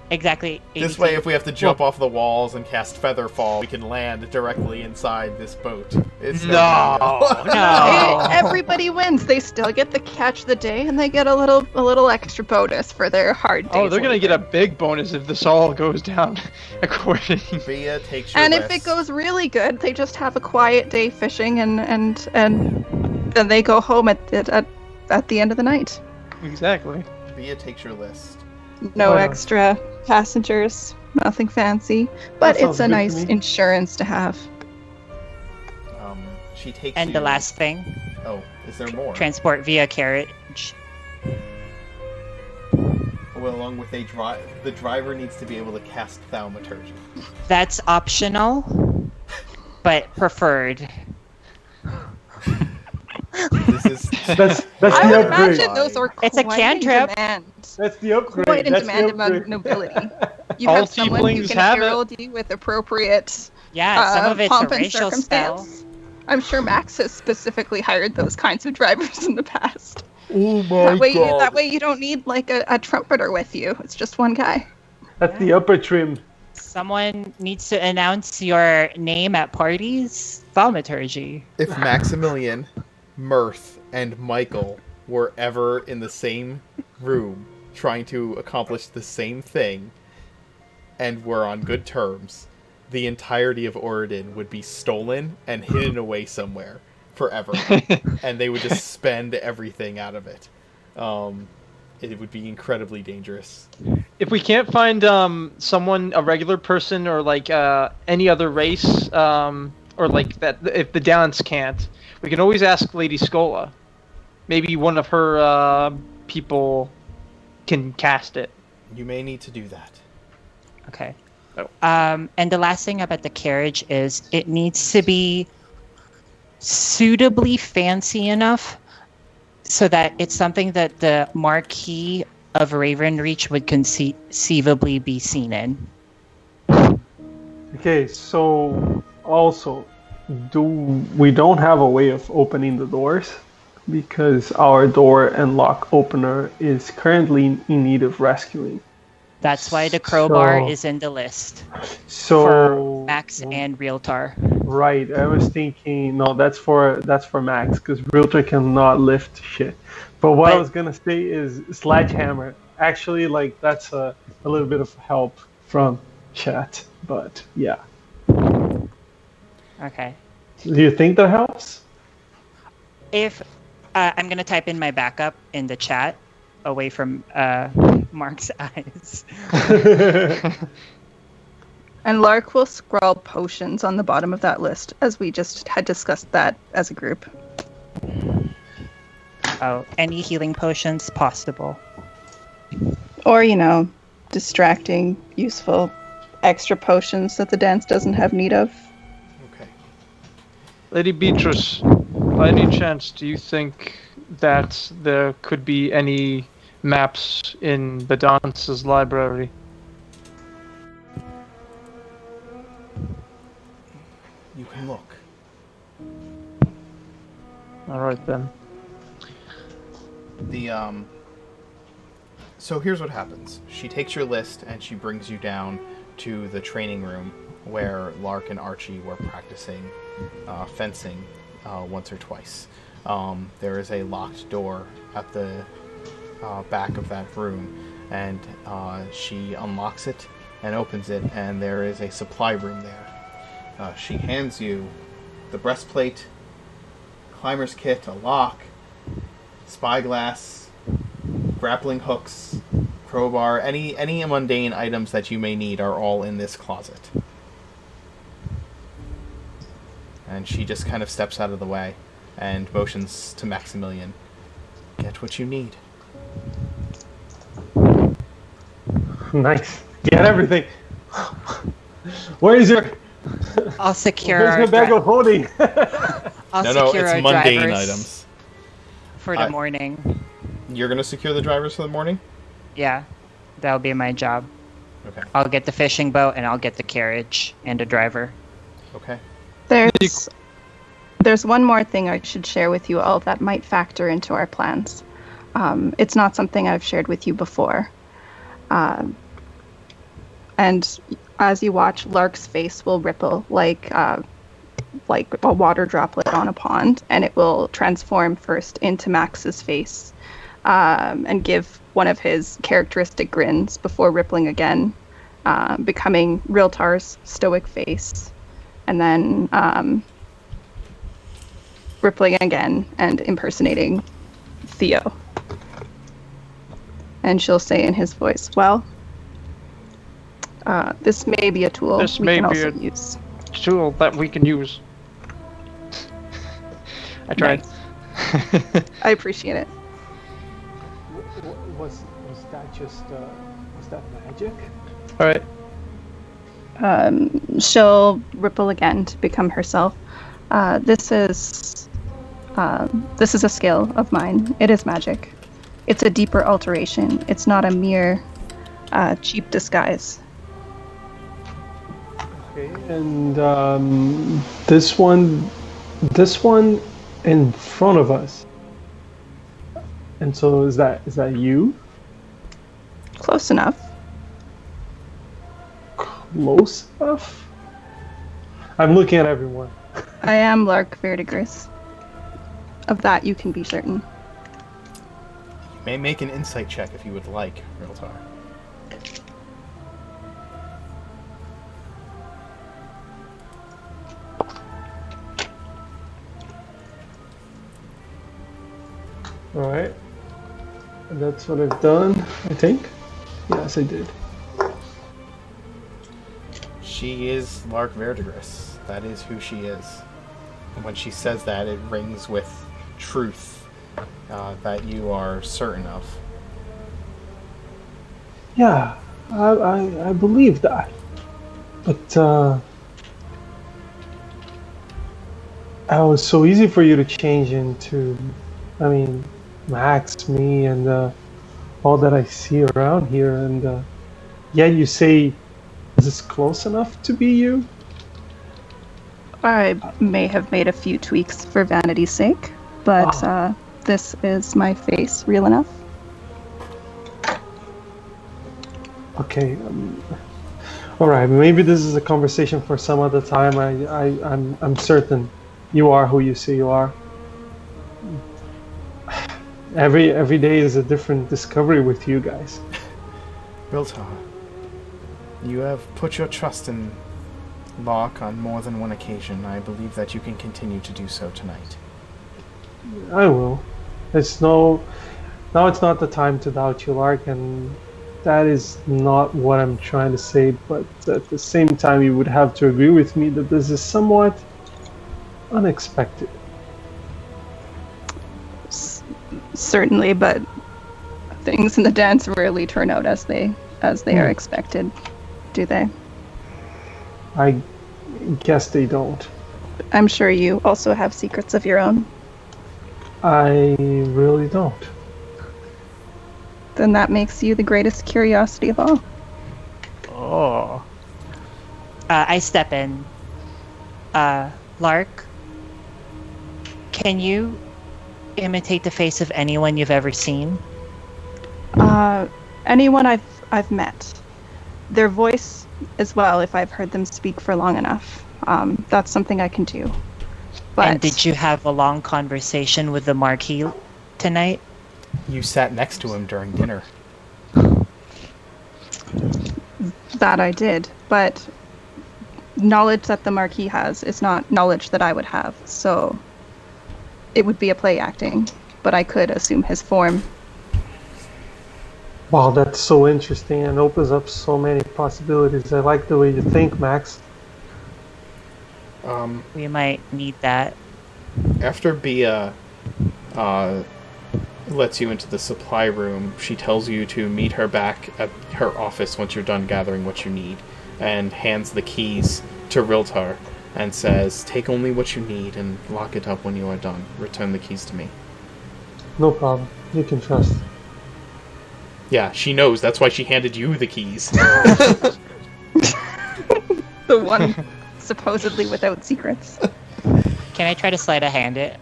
Speaker 4: Exactly. 80
Speaker 1: This way,
Speaker 4: feet.
Speaker 1: if we have to jump off the walls and cast Featherfall, we can land directly inside this boat. It's
Speaker 5: No.
Speaker 4: No.
Speaker 3: Everybody wins. They still get the catch of the day, and they get a little extra bonus for their hard days.
Speaker 5: Oh, they're gonna
Speaker 3: later.
Speaker 5: get a big bonus if this all goes down according.
Speaker 1: Bia takes your
Speaker 3: And
Speaker 1: list.
Speaker 3: if it goes really good, they just have a quiet day fishing, and then they go home at the end of the night.
Speaker 5: Exactly.
Speaker 1: Bia takes your list.
Speaker 3: No
Speaker 6: Wow.
Speaker 3: extra passengers, nothing fancy, but
Speaker 6: That sounds
Speaker 3: it's a
Speaker 6: good to
Speaker 3: nice
Speaker 6: me.
Speaker 3: insurance to have.
Speaker 1: She takes
Speaker 4: And
Speaker 1: you...
Speaker 4: the last thing,
Speaker 1: Oh, is there more?
Speaker 4: transport via carriage.
Speaker 1: Well, along with the driver needs to be able to cast thaumaturgy.
Speaker 4: That's optional, but preferred.
Speaker 1: This is
Speaker 6: That's
Speaker 3: I
Speaker 6: the
Speaker 3: would
Speaker 6: upgrade.
Speaker 3: imagine those are
Speaker 4: It's a
Speaker 3: quite
Speaker 4: cantrip.
Speaker 3: in demand.
Speaker 6: That's the upgrade.
Speaker 3: Quite in
Speaker 6: That's
Speaker 3: demand
Speaker 6: the
Speaker 3: among
Speaker 6: upgrade.
Speaker 3: nobility. You
Speaker 5: All
Speaker 3: have someone who
Speaker 5: tieflings
Speaker 3: can
Speaker 5: have it.
Speaker 3: herald you with appropriate
Speaker 4: Yeah, some of it's a
Speaker 3: pomp and
Speaker 4: racial spell.
Speaker 3: circumstance. I'm sure Max has specifically hired those kinds of drivers in the past.
Speaker 1: Oh my
Speaker 3: That way you don't need like a trumpeter with you. It's just one guy.
Speaker 6: That's the upper trim.
Speaker 4: Someone needs to announce your name at parties. Thaumaturgy.
Speaker 1: If Maximilian, Mirth, and Michael were ever in the same room trying to accomplish the same thing and were on good terms, the entirety of Oregon would be stolen and hidden away somewhere forever. And they would just spend everything out of it. it would be incredibly dangerous.
Speaker 5: If we can't find someone, a regular person, or like any other race, or like that, if the Danse can't, we can always ask Lady Scola. Maybe one of her people can cast it.
Speaker 1: You may need to do that.
Speaker 4: Okay.
Speaker 5: Oh.
Speaker 4: And the last thing about the carriage is it needs to be suitably fancy enough so that it's something that the Marquis of Ravenreach would conceivably be seen in.
Speaker 6: Okay, so also, we don't have a way of opening the doors because our door and lock opener is currently in need of rescuing.
Speaker 4: That's why the crowbar
Speaker 6: So-
Speaker 4: is in the list
Speaker 6: So
Speaker 4: for Max and Realtar.
Speaker 6: right, I was thinking no, that's for Max because Realtor cannot lift shit. But what I
Speaker 4: But-
Speaker 6: was gonna say is sledgehammer. Actually, like that's a little bit of help from chat, but yeah.
Speaker 4: Okay.
Speaker 6: Do you think that helps?
Speaker 4: If I'm gonna type in my backup in the chat, away from Mark's eyes.
Speaker 3: And Lark will scroll potions on the bottom of that list, as we just had discussed that as a group.
Speaker 4: Oh, any healing potions possible?
Speaker 3: Or, you know, distracting, useful, extra potions that the dance doesn't have need of.
Speaker 1: Okay.
Speaker 5: Lady Beatrice, by any chance, do you think that there could be any maps in the Dance's library?
Speaker 1: You can look.
Speaker 5: Alright then.
Speaker 1: So here's what happens. She takes your list and she brings you down to the training room where Lark and Archie were practicing fencing once or twice. There is a locked door at the back of that room, and she unlocks it and opens it, and there is a supply room there. She hands you the breastplate, climber's kit, a lock, spyglass, grappling hooks, crowbar, any mundane items that you may need are all in this closet. And she just kind of steps out of the way and motions to Maximilian. Get what you need.
Speaker 6: Nice. Get everything. Where is your?
Speaker 4: I'll secure
Speaker 6: Where's
Speaker 4: our
Speaker 6: your bag of holding?
Speaker 4: I'll
Speaker 1: No,
Speaker 4: secure
Speaker 1: it's
Speaker 4: our
Speaker 1: mundane
Speaker 4: drivers
Speaker 1: items.
Speaker 4: for the morning.
Speaker 1: You're gonna secure the drivers for the morning?
Speaker 4: Yeah, that'll be my job.
Speaker 1: Okay.
Speaker 4: I'll get the fishing boat and I'll get the carriage and a driver.
Speaker 1: Okay.
Speaker 3: There's one more thing I should share with you all that might factor into our plans. It's not something I've shared with you before. And as you watch, Lark's face will ripple like a water droplet on a pond, and it will transform first into Max's face and give one of his characteristic grins before rippling again, becoming Realtar's stoic face, and then rippling again and impersonating Theo. And she'll say in his voice, well, this may be a tool
Speaker 5: This
Speaker 3: we
Speaker 5: may
Speaker 3: can
Speaker 5: be
Speaker 3: also
Speaker 5: a-
Speaker 3: use.
Speaker 5: Tool that we can use. I tried.
Speaker 3: I appreciate it.
Speaker 6: Was that just was that magic?
Speaker 5: Alright.
Speaker 3: She'll ripple again to become herself. This is a skill of mine. It is magic. It's a deeper alteration. It's not a mere cheap disguise.
Speaker 6: Okay, and this one in front of us. And so is that you?
Speaker 3: Close enough.
Speaker 6: Close enough? I'm looking at everyone.
Speaker 3: I am Lark Verdigris. Of that you can be certain.
Speaker 1: You may make an insight check if you would like, Realtar.
Speaker 6: All right. That's what I've done, I think. Yes, I did.
Speaker 1: She is Lark Verdigris. That is who she is. And when she says that, it rings with truth that you are certain of.
Speaker 6: Yeah, I believe that. But it was so easy for you to change into, I mean, Max, me, and all that I see around here, and yet you say, is this close enough to be you?
Speaker 3: I may have made a few tweaks for vanity's sake, but this is my face, real enough.
Speaker 6: Okay. All right. Maybe this is a conversation for some other time. I'm certain you are who you say you are. Every day is a different discovery with you guys.
Speaker 1: Riltar, you have put your trust in Lark on more than one occasion. I believe that you can continue to do so tonight.
Speaker 6: I will. Now it's not the time to doubt you, Lark, and that is not what I'm trying to say, but at the same time you would have to agree with me that this is somewhat unexpected.
Speaker 3: Certainly, but things in the dance rarely turn out as they are expected, do they?
Speaker 6: I guess they don't.
Speaker 3: I'm sure you also have secrets of your own.
Speaker 6: I really don't.
Speaker 3: Then that makes you the greatest curiosity of all.
Speaker 4: Oh. I step in. Lark, can you imitate the face of anyone you've ever seen?
Speaker 3: Anyone I've met. Their voice as well, if I've heard them speak for long enough. That's something I can do. But
Speaker 4: And did you have a long conversation with the Marquis tonight?
Speaker 1: You sat next to him during dinner.
Speaker 3: that I did, but knowledge that the Marquis has is not knowledge that I would have, so it would be a play acting, but I could assume his form.
Speaker 6: Wow, that's so interesting and opens up so many possibilities. I like the way you think, Max.
Speaker 4: We might need that.
Speaker 1: After Bia lets you into the supply room, she tells you to meet her back at her office once you're done gathering what you need, and hands the keys to Riltar and says, "Take only what you need and lock it up when you are done. Return the keys to me."
Speaker 6: No problem. You can trust.
Speaker 1: Yeah, she knows. That's why she handed you the keys.
Speaker 3: The one supposedly without secrets.
Speaker 4: Can I try to sleight of hand it?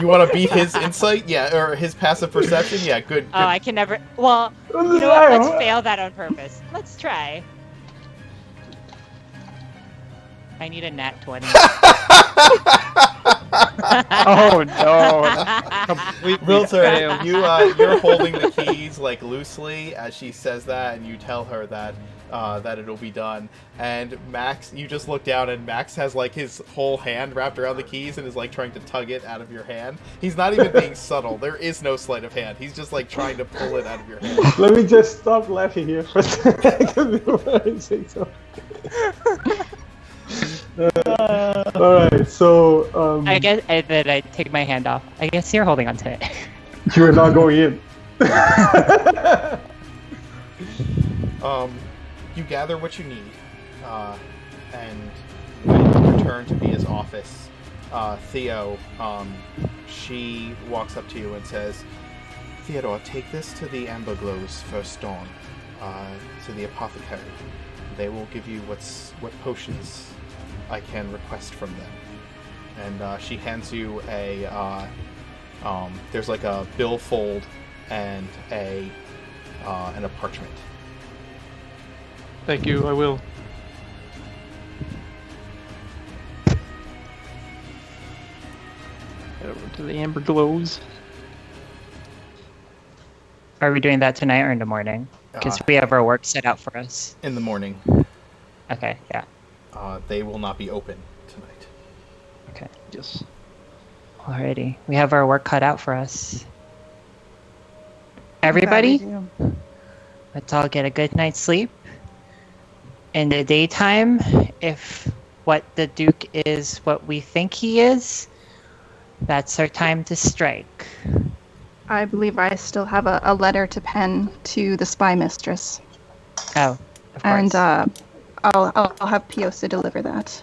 Speaker 1: You want to beat his insight? Yeah, or his passive perception? Yeah, good.
Speaker 4: Oh, I can never. Well, you know what? Let's fail that on purpose. Let's try. I need a nat 20.
Speaker 5: Oh no! Completely
Speaker 1: Riltar,
Speaker 5: failed.
Speaker 1: you're holding the keys like loosely as she says that, and you tell her that that it'll be done. And Max, you just look down, and Max has like his whole hand wrapped around the keys and is like trying to tug it out of your hand. He's not even being subtle. There is no sleight of hand. He's just like trying to pull it out of your hand.
Speaker 6: Let me just stop laughing here for a second before I say so. Alright, so
Speaker 4: I guess then I take my hand off. I guess you're holding on to it.
Speaker 6: you're not going in.
Speaker 1: You gather what you need, and when you return to Bia's office, Theo, she walks up to you and says, "Theodore, take this to the Amber Glow's first dawn, to the apothecary. They will give you what potions I can request from them." And she hands you a there's like a billfold and a parchment.
Speaker 5: Thank you. I will. Head over to the Amber Glows.
Speaker 4: Are we doing that tonight or in the morning? Because we have our work set out for us.
Speaker 1: In the morning.
Speaker 4: Okay, yeah.
Speaker 1: They will not be open tonight.
Speaker 4: Okay.
Speaker 5: Yes.
Speaker 4: Alrighty. We have our work cut out for us. Everybody, let's all get a good night's sleep. In the daytime, if what the Duke is what we think he is, that's our time to strike.
Speaker 3: I believe I still have a letter to pen to the spy mistress.
Speaker 4: Oh, of course.
Speaker 3: And I'll have Piosa deliver that.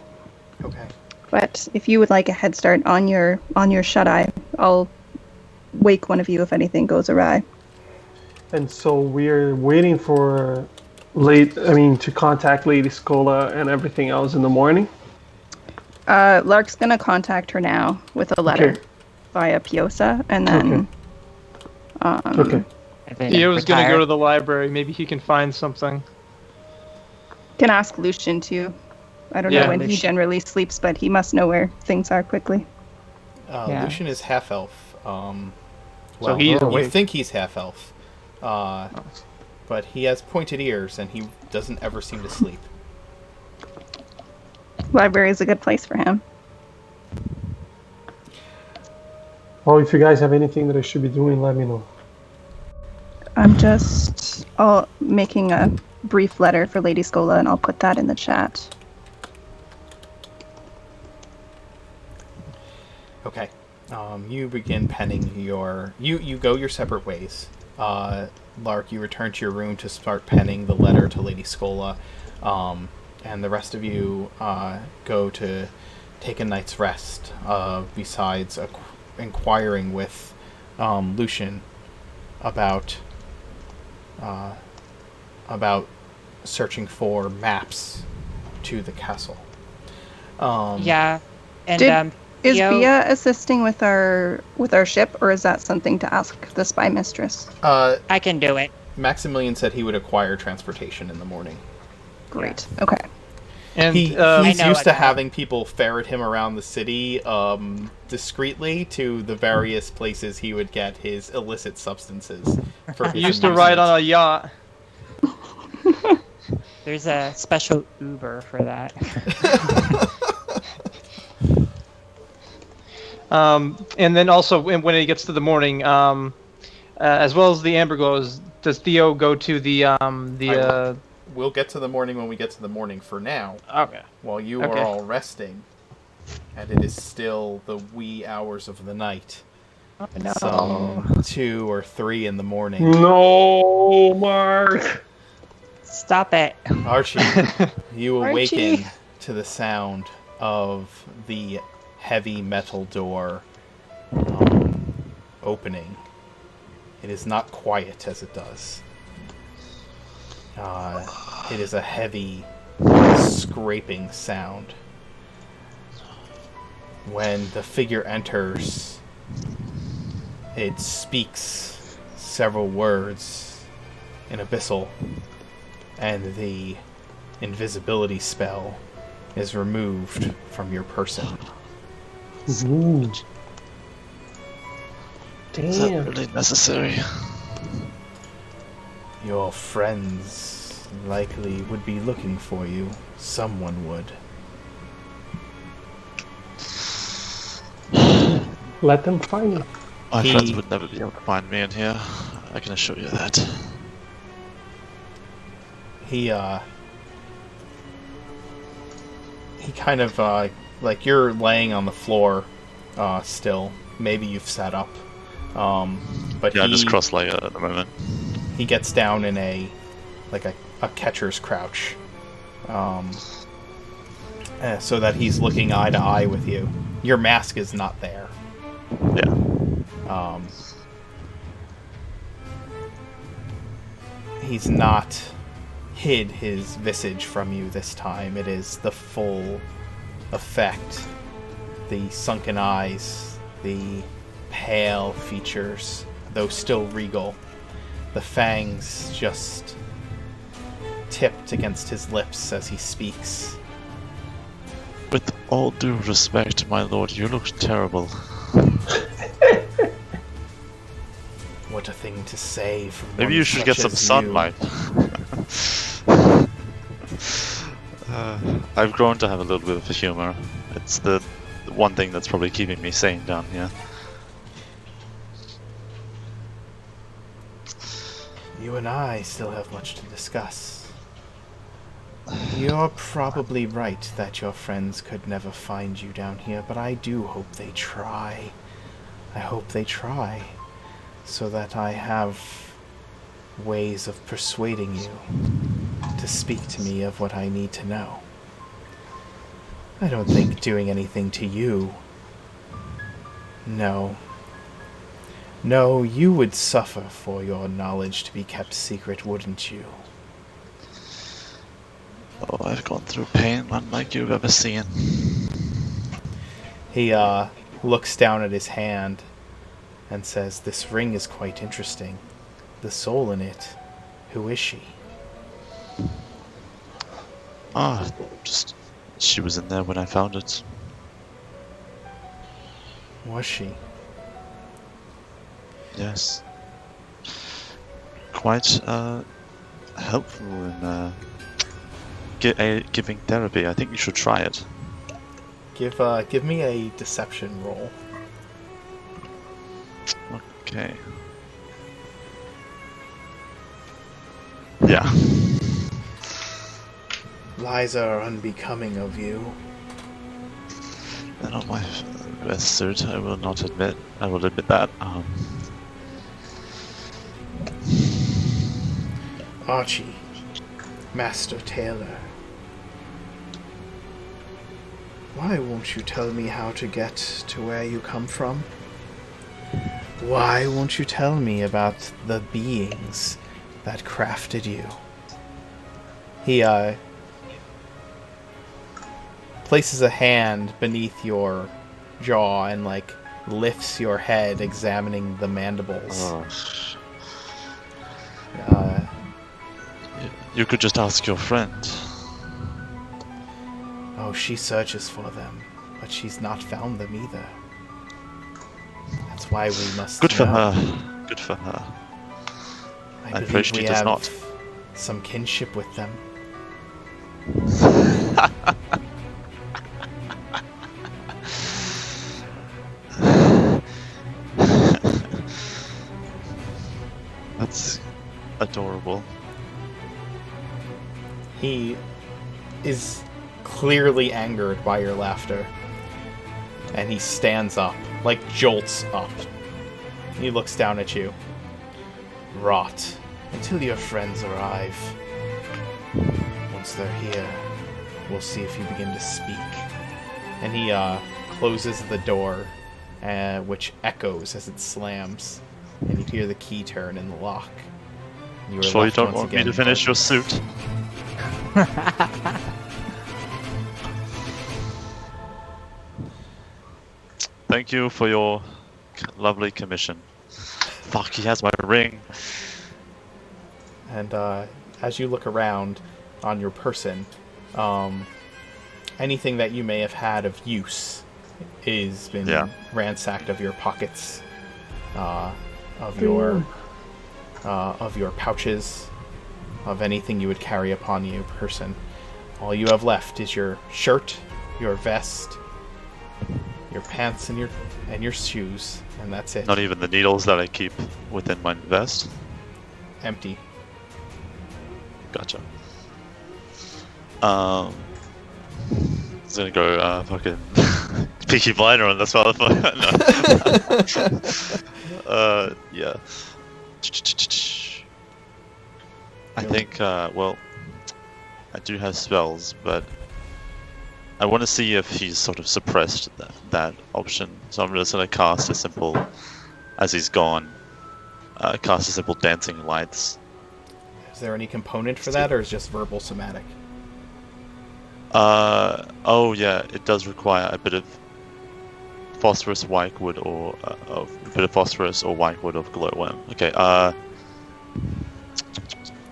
Speaker 1: Okay.
Speaker 3: But if you would like a head start on your shut-eye, I'll wake one of you if anything goes awry.
Speaker 6: And so we're waiting for to contact Lady Scola and everything else in the morning.
Speaker 3: Lark's gonna contact her now with a letter via Piosa, and then
Speaker 6: Okay.
Speaker 5: Theo's gonna go to the library. Maybe he can find something.
Speaker 3: can ask Lucian too. I don't know when he generally sleeps, but he must know where things are quickly.
Speaker 1: Lucian is half elf.
Speaker 5: So he's
Speaker 1: you
Speaker 5: awake.
Speaker 1: think he's half elf, but he has pointed ears and he doesn't ever seem to sleep.
Speaker 3: Library is a good place for him.
Speaker 6: Well, if you guys have anything that I should be doing, let me know.
Speaker 3: I'm just making a brief letter for Lady Scola, and I'll put that in the chat.
Speaker 1: Okay. You begin penning your... You go your separate ways. Lark, you return to your room to start penning the letter to Lady Scola. And the rest of you go to take a night's rest, besides inquiring with Lucian about searching for maps to the castle.
Speaker 4: Yeah, and
Speaker 3: Is
Speaker 4: Theo-
Speaker 3: Bia assisting with our ship, or is that something to ask the spy mistress?
Speaker 4: I can do it.
Speaker 1: Maximilian said he would acquire transportation in the morning.
Speaker 3: Great. Okay.
Speaker 5: And
Speaker 1: He's
Speaker 4: know
Speaker 1: used
Speaker 4: I
Speaker 1: to
Speaker 4: know.
Speaker 1: having people ferret him around the city discreetly to the various places he would get his illicit substances. For
Speaker 5: he used to ride on a yacht.
Speaker 4: There's a special Uber for that.
Speaker 5: And then also when it gets to the morning, as well as the amber glows, does Theo go to the
Speaker 1: We'll get to the morning when we get to the morning. For now,
Speaker 5: Okay.
Speaker 1: while you
Speaker 5: Okay.
Speaker 1: are all resting, and it is still the wee hours of the night,
Speaker 3: No.
Speaker 1: some 2 or 3 in the morning.
Speaker 6: No, Mark.
Speaker 4: Stop it.
Speaker 1: Archie, you awaken
Speaker 3: Archie.
Speaker 1: to the sound of the heavy metal door opening. It is not quiet as it does. It is a heavy, scraping sound. When the figure enters, it speaks several words in Abyssal, and the invisibility spell is removed from your person.
Speaker 6: Ooh.
Speaker 2: Is that
Speaker 6: Damn.
Speaker 2: really necessary?
Speaker 1: Your friends likely would be looking for you. Someone would.
Speaker 6: Let them find you.
Speaker 2: My friends would never be able to find me in here. I can assure you that.
Speaker 1: He kind of, like you're laying on the floor, still. Maybe you've sat up. But
Speaker 2: Yeah,
Speaker 1: he,
Speaker 2: just cross-legged at the moment.
Speaker 1: he gets down in a catcher's crouch. So that he's looking eye to eye with you. Your mask is not there.
Speaker 2: Yeah.
Speaker 1: He's not hid his visage from you this time. It is the full effect. The sunken eyes, the pale features, though still regal. The fangs just tipped against his lips as he speaks.
Speaker 2: With all due respect, my lord, you look terrible.
Speaker 1: What a thing to say from
Speaker 2: Maybe
Speaker 1: one
Speaker 2: you should
Speaker 1: such
Speaker 2: get some
Speaker 1: as
Speaker 2: sunlight. I've grown to have a little bit of humor. It's the the one thing that's probably keeping me sane down here.
Speaker 1: You and I still have much to discuss. You're probably right that your friends could never find you down here, but I do hope they try. I hope they try, so that I have ways of persuading you to speak to me of what I need to know. I don't think doing anything to you. No. No, you would suffer for your knowledge to be kept secret, wouldn't you?
Speaker 2: Oh, I've gone through pain unlike you've ever seen.
Speaker 1: He looks down at his hand and says, "This ring is quite interesting. The soul in it. Who is she?"
Speaker 2: Ah, just she was in there when I found it.
Speaker 1: Was she?
Speaker 2: Yes. Quite helpful in giving therapy. I think you should try it.
Speaker 1: Give me a deception roll.
Speaker 2: Okay. Yeah.
Speaker 1: Lies are unbecoming of you.
Speaker 2: They're not my best suit. I will not admit. I will admit that.
Speaker 1: Archie, Master Taylor. Why won't you tell me how to get to where you come from? Why won't you tell me about the beings that crafted you? He places a hand beneath your jaw and lifts your head, examining the mandibles.
Speaker 2: You could just ask your friend.
Speaker 1: Oh, she searches for them, but she's not found them either. That's why we must
Speaker 2: Good for
Speaker 1: know.
Speaker 2: her. Good for her.
Speaker 1: I
Speaker 2: I'm afraid
Speaker 1: believe
Speaker 2: she
Speaker 1: we
Speaker 2: does
Speaker 1: have
Speaker 2: not.
Speaker 1: some kinship with them.
Speaker 2: That's adorable.
Speaker 1: He is clearly angered by your laughter, and he stands up, jolts up. He looks down at you. Rot. Until your friends arrive. Once they're here, we'll see if you begin to speak. And he closes the door, which echoes as it slams, and you hear the key turn in the lock. You are
Speaker 2: Sure you
Speaker 1: left
Speaker 2: don't
Speaker 1: once
Speaker 2: want me
Speaker 1: again
Speaker 2: to finish your suit? Thank you for your lovely commission. Fuck, he has my ring.
Speaker 1: And as you look around on your person, anything that you may have had of use is been ransacked of your pockets, of your pouches, of anything you would carry upon you person. All you have left is your shirt, your vest, your pants, and your shoes, and that's it.
Speaker 2: Not even the needles that I keep within my vest.
Speaker 1: Empty.
Speaker 2: Gotcha. I was gonna go fucking Peaky Blinder on this motherfucker. No. Yeah. I think, well, I do have spells, but I want to see if he's sort of suppressed that option. So I'm just gonna cast a simple, as he's gone, cast a simple dancing lights.
Speaker 1: Is there any component for that, or is it just verbal somatic?
Speaker 2: Oh yeah, it does require a bit of phosphorus, white wood, or a bit of phosphorus or white wood of glowworm. Okay.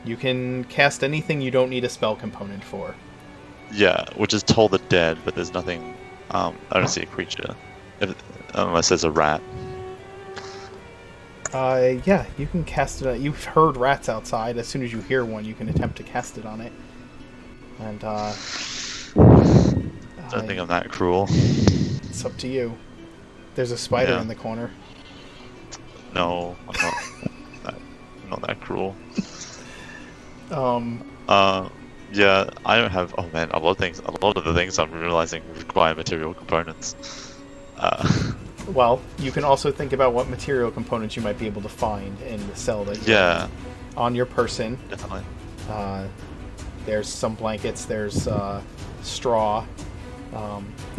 Speaker 1: You can cast anything you don't need a spell component for.
Speaker 2: Yeah, which is Toll the Dead, but there's nothing. I don't see a creature, unless there's a rat.
Speaker 1: Yeah, you can cast it. You've heard rats outside. As soon as you hear one, you can attempt to cast it on it. And
Speaker 2: Don't think I'm that cruel.
Speaker 1: It's up to you. There's a spider
Speaker 2: Yeah.
Speaker 1: in the corner.
Speaker 2: No, I'm not that cruel. Yeah, I don't have. Oh man, a lot of the things I'm realizing require material components.
Speaker 1: Well, you can also think about what material components you might be able to find in the cell that you're
Speaker 2: Yeah,
Speaker 1: in. On your person.
Speaker 2: definitely.
Speaker 1: There's some blankets. There's straw.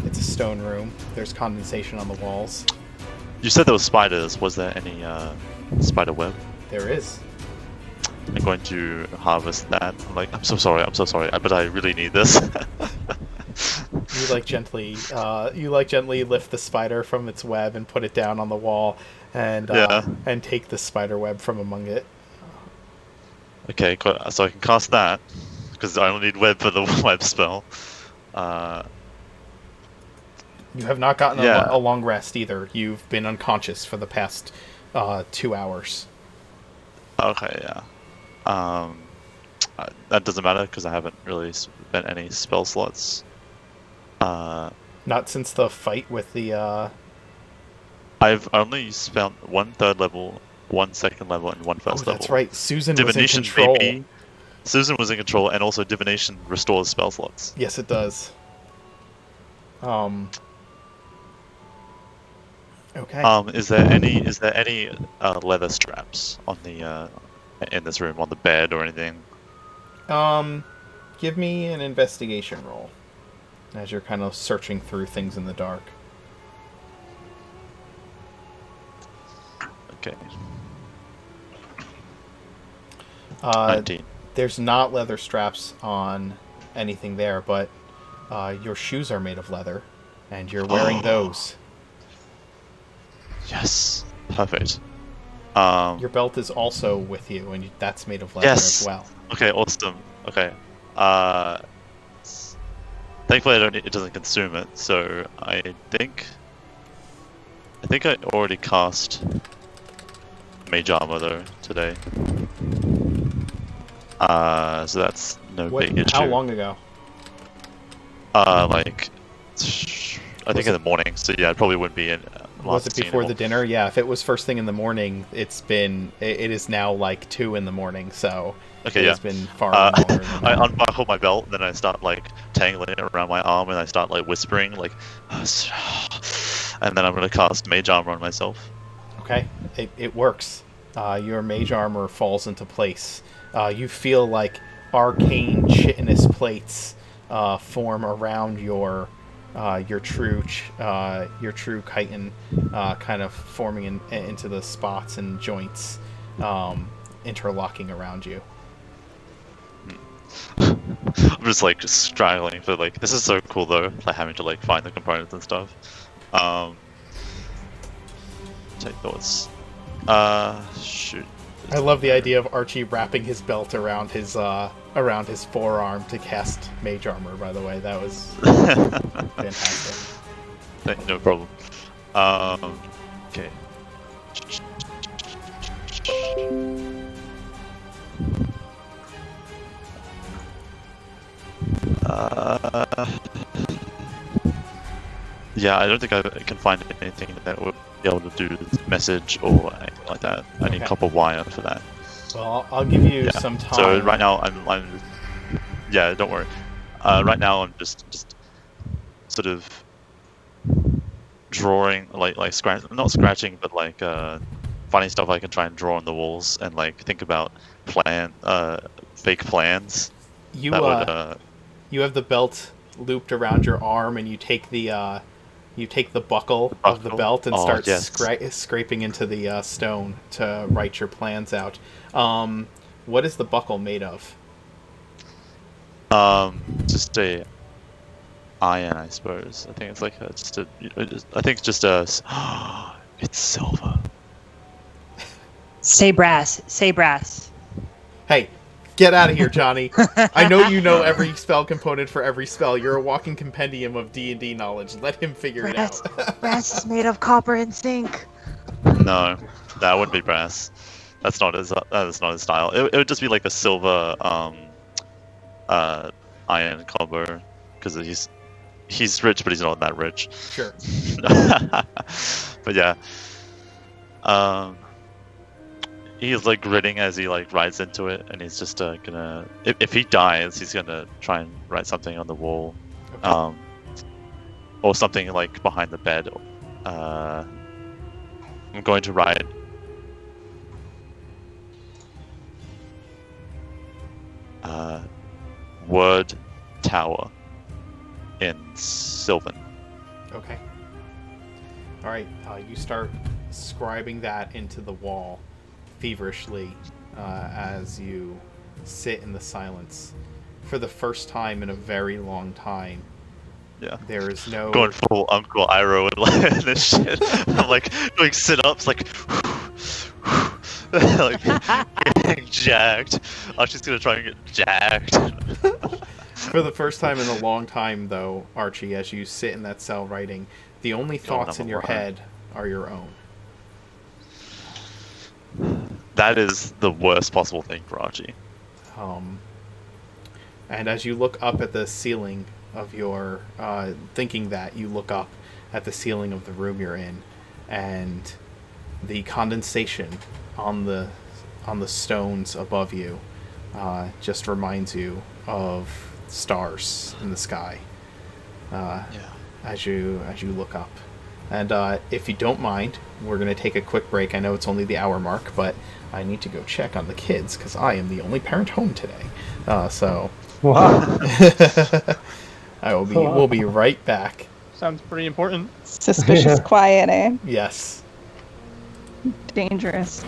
Speaker 1: It's a stone room. There's condensation on the walls.
Speaker 2: You said there were spiders. Was there any spider web?
Speaker 1: There is.
Speaker 2: I'm going to harvest that. I'm so sorry, but I really need this.
Speaker 1: You gently lift the spider from its web and put it down on the wall, and and take the spider web from among it.
Speaker 2: Okay, so I can cast that because I only need web for the web spell.
Speaker 1: You have not gotten
Speaker 2: Yeah.
Speaker 1: a long rest either. You've been unconscious for the past 2 hours.
Speaker 2: Okay, yeah. That doesn't matter because I haven't really spent any spell slots.
Speaker 1: Not since the fight with the.
Speaker 2: I've only spent 1 3rd level, 1 2nd level, and 1 first level.
Speaker 1: That's right. Susan
Speaker 2: Divination
Speaker 1: was in control.
Speaker 2: maybe. Susan was in control, and also divination restores spell slots.
Speaker 1: Yes, it does. Okay.
Speaker 2: Is there any leather straps on the in this room on the bed or anything?
Speaker 1: Give me an investigation roll as you're kind of searching through things in the dark.
Speaker 2: Okay. 19.
Speaker 1: There's not leather straps on anything there, but your shoes are made of leather, and you're wearing those.
Speaker 2: Yes. Perfect.
Speaker 1: Your belt is also with you, and that's made of leather
Speaker 2: Yes.
Speaker 1: as well.
Speaker 2: Okay, awesome. Okay. Thankfully it doesn't consume it, so I think I already cast Mage Armor though today. So that's no big issue.
Speaker 1: How long ago?
Speaker 2: I think in the morning, so yeah, it probably wouldn't be in
Speaker 1: Was it before the dinner? Yeah, if it was first thing in the morning, it is now 2 in the morning, so
Speaker 2: Okay,
Speaker 1: it
Speaker 2: yeah.
Speaker 1: has been far longer than
Speaker 2: I
Speaker 1: that.
Speaker 2: unbuckle my belt, then I start tangling it around my arm, and I start whispering and then I'm gonna cast Mage Armor on myself.
Speaker 1: Okay, it works. Your mage armor falls into place. You feel arcane chitinous plates form around your true chitin, kind of forming into the spots and joints, interlocking around you.
Speaker 2: I'm just straggling for this is so cool though, having to find the components and stuff. Take thoughts. Shoot.
Speaker 1: I love the idea of Archie wrapping his belt around his forearm to cast mage armor. By the way, that was fantastic.
Speaker 2: No problem. Okay. Yeah, I don't think I can find anything that would be able to do message or anything like that. I need
Speaker 1: Okay.
Speaker 2: copper wire for that.
Speaker 1: Well, I'll give you
Speaker 2: Yeah.
Speaker 1: some time.
Speaker 2: So right now I'm yeah, don't worry. Right now I'm just sort of drawing not scratching, but finding stuff I can try and draw on the walls and think about fake plans.
Speaker 1: you
Speaker 2: that would
Speaker 1: you have the belt looped around your arm, and you take the buckle of the belt and start
Speaker 2: yes.
Speaker 1: scraping into the stone to write your plans out. What is the buckle made of?
Speaker 2: Just a iron, I suppose. I think it's I think it's just a. It's silver.
Speaker 4: Say brass. Say brass.
Speaker 1: Hey, get out of here, Johnny. I know you know every spell component for every spell. You're a walking compendium of D&D knowledge. Let him figure it out.
Speaker 7: Brass is made of copper and zinc.
Speaker 2: No, that wouldn't be brass. That's not his style. It would just be a silver iron combo, because he's rich, but he's not that rich.
Speaker 1: Sure.
Speaker 2: But yeah, he's like grinning as he like rides into it, and he's just gonna. If he dies, he's gonna try and write something on the wall,
Speaker 1: Okay.
Speaker 2: or something like behind the bed. I'm going to write. Word tower in Sylvan.
Speaker 1: Okay. All right. You start scribing that into the wall feverishly as you sit in the silence. For the first time in a very long time,
Speaker 2: Yeah.
Speaker 1: there is no.
Speaker 2: Going full Uncle Iroh and this shit. I'm like doing sit-ups, like, like getting jacked. Archie's gonna try and get jacked.
Speaker 1: For the first time in a long time, though, Archie, as you sit in that cell writing, the only thoughts in your head are your own.
Speaker 2: That is the worst possible thing for Archie.
Speaker 1: And as you look up at the ceiling of your, thinking that, you look up at the ceiling of the room you're in, and the condensation on the stones above you just reminds you of stars in the sky. As you look up. And if you don't mind, we're going to take a quick break. I know it's only the hour mark, but I need to go check on the kids because I am the only parent home today. So
Speaker 6: Wow.
Speaker 1: we'll be right back.
Speaker 5: Sounds pretty important.
Speaker 3: Suspicious quiet, eh?
Speaker 1: Yes.
Speaker 3: Dangerous.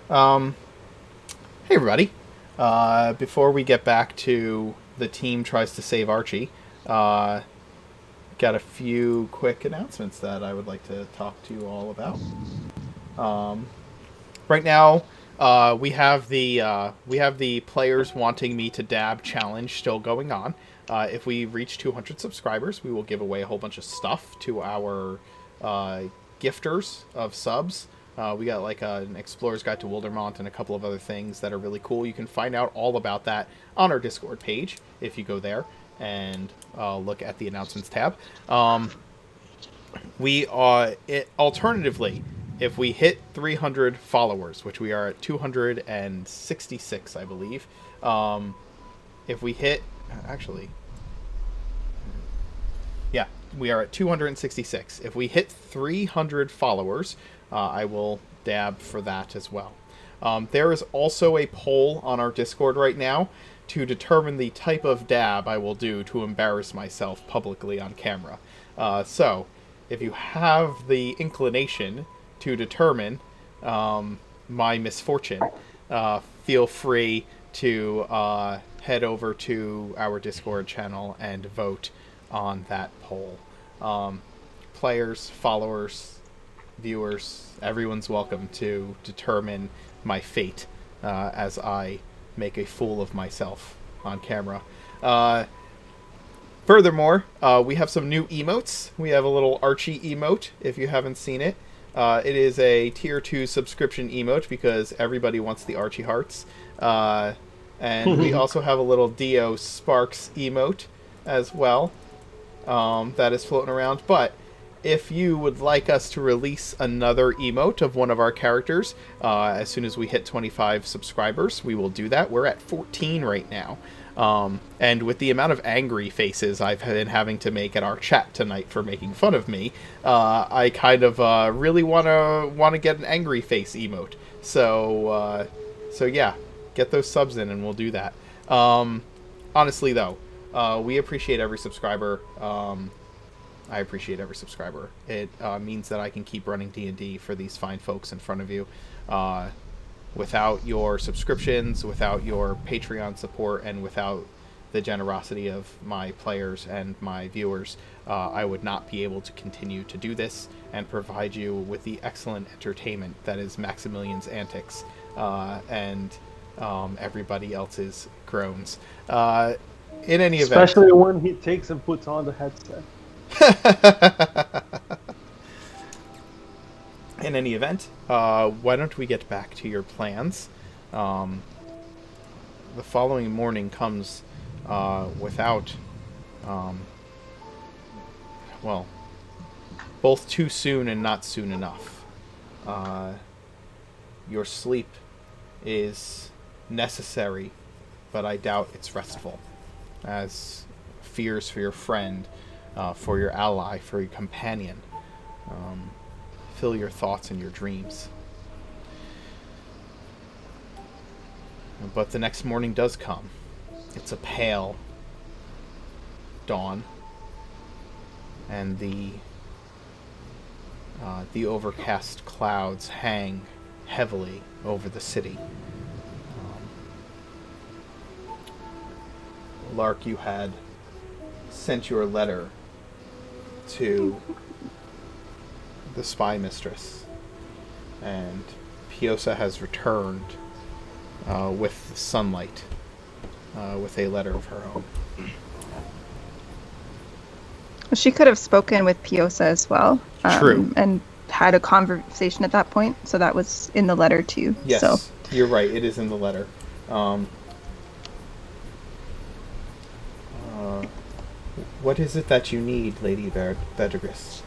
Speaker 1: Hey, everybody. Before we get back to the team tries to save Archie, got a few quick announcements that I would like to talk to you all about. Right now, we have the players wanting me to dab challenge still going on. If we reach 200 subscribers, we will give away a whole bunch of stuff to our gifters of subs. We got like an Explorer's Guide to Wildermont and a couple of other things that are really cool. You can find out all about that on our Discord page if you go there and look at the announcements tab. Alternatively, if we hit 300 followers, which we are at 266, I believe. If we hit, we are at 266. If we hit 300 followers, I will dab for that as well. There is also a poll on our Discord right now to determine the type of dab I will do to embarrass myself publicly on camera. So, if you have the inclination to determine my misfortune, feel free to head over to our Discord channel and vote on that poll. Players, followers, viewers, everyone's welcome to determine my fate as I make a fool of myself on camera. Furthermore, we have some new emotes. We have a little Archie emote, if you haven't seen it. It is a tier 2 subscription emote because everybody wants the Archie hearts. And we also have a little Dio Sparks emote as well that is floating around. But if you would like us to release another emote of one of our characters, as soon as we hit 25 subscribers, we will do that. We're at 14 right now. And with the amount of angry faces I've been having to make at our chat tonight for making fun of me, I kind of really want to get an angry face emote. So yeah, get those subs in and we'll do that. Honestly, though, we appreciate every subscriber. I appreciate every subscriber. It means that I can keep running D&D for these fine folks in front of you. Without your subscriptions, without your Patreon support, and without the generosity of my players and my viewers, I would not be able to continue to do this and provide you with the excellent entertainment that is Maximilian's antics and everybody else's groans. In any event...
Speaker 6: Especially when he takes and puts on the headset.
Speaker 1: In any event, why don't we get back to your plans? The following morning comes without, both too soon and not soon enough. Your sleep is necessary, but I doubt it's restful, as fears for your friend, for your ally, for your companion, fill your thoughts and your dreams. But the next morning does come. It's a pale dawn, and the overcast clouds hang heavily over the city. Lark, you had sent your letter to the spy mistress, and Piosa has returned with the sunlight, with a letter of her own.
Speaker 3: She could have spoken with Piosa as well.
Speaker 1: True.
Speaker 3: And had a conversation at that point, so that was in the letter too.
Speaker 1: Yes,
Speaker 3: so.
Speaker 1: You're right, it is in the letter. What is it that you need, Lady Vedegris?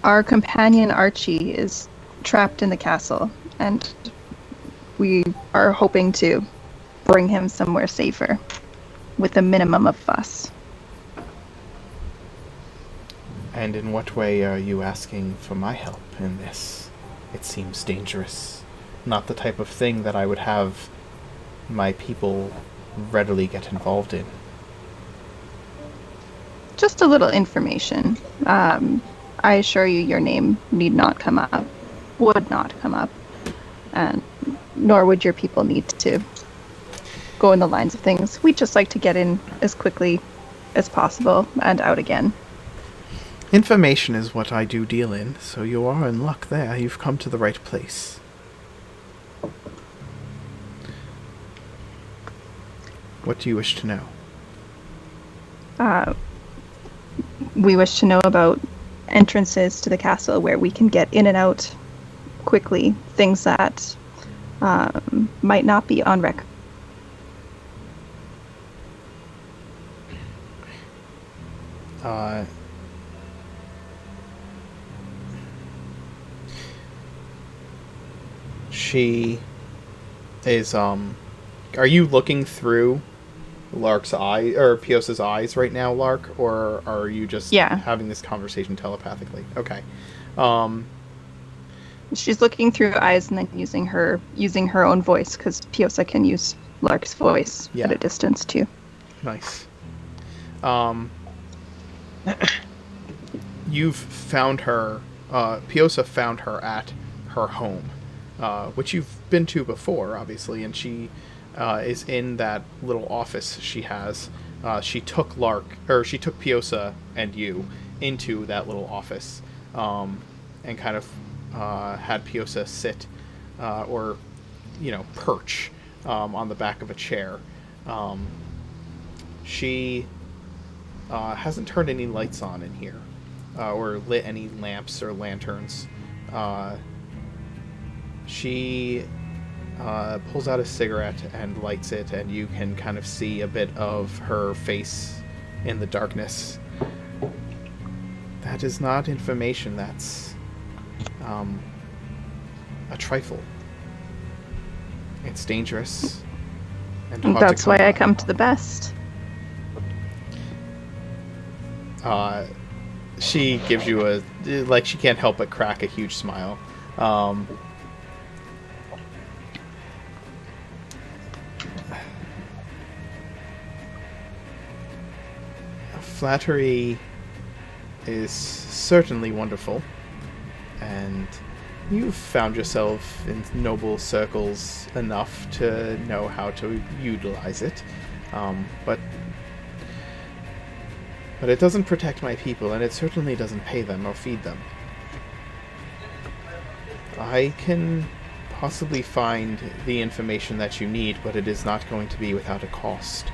Speaker 3: Our companion Archie is trapped in the castle, and we are hoping to bring him somewhere safer with a minimum of fuss.
Speaker 1: And in what way are you asking for my help in this? It seems dangerous. Not the type of thing that I would have my people readily get involved in.
Speaker 3: Just a little information. I assure you your name need not come up, would not come up, and nor would your people need to go in the lines of things. We'd just like to get in as quickly as possible and out again.
Speaker 1: Information is what I do deal in, so you are in luck there. You've come to the right place. What do you wish to know?
Speaker 3: We wish to know about entrances to the castle where we can get in and out quickly. Things that might not be on record.
Speaker 1: She is, are you looking through Lark's eye, or Piosa's eyes right now, Lark? Or are you just having this conversation telepathically? Okay.
Speaker 3: She's looking through eyes and then using her own voice, because Piosa can use Lark's voice at a distance too.
Speaker 1: Nice. You've found her, Piosa found her at her home, which you've been to before, obviously, and she is in that little office she has. She took Piosa and you into that little office, and kind of had Piosa sit, or, perch on the back of a chair. She hasn't turned any lights on in here, or lit any lamps or lanterns. She pulls out a cigarette and lights it, and you can kind of see a bit of her face in the darkness. That is not information. That's a trifle. It's dangerous. And hard
Speaker 3: That's
Speaker 1: to come
Speaker 3: why I
Speaker 1: by.
Speaker 3: come to the best.
Speaker 1: She gives you she can't help but crack a huge smile. Flattery is certainly wonderful, and you've found yourself in noble circles enough to know how to utilize it. But it doesn't protect my people, and it certainly doesn't pay them or feed them. I can possibly find the information that you need, but it is not going to be without a cost.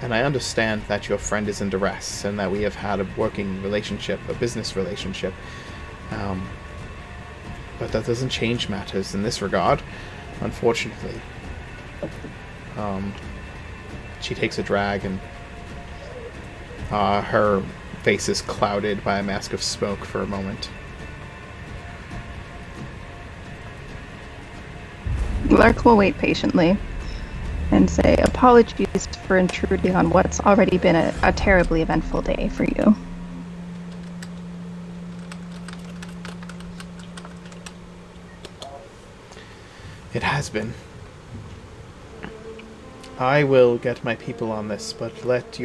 Speaker 1: And I understand that your friend is in duress, and that we have had a working relationship, a business relationship. But that doesn't change matters in this regard, unfortunately. She takes a drag, and her face is clouded by a mask of smoke for a moment.
Speaker 3: Lark will wait patiently and say, apologies for intruding on what's already been a terribly eventful day for you.
Speaker 1: It has been. I will get my people on this, but it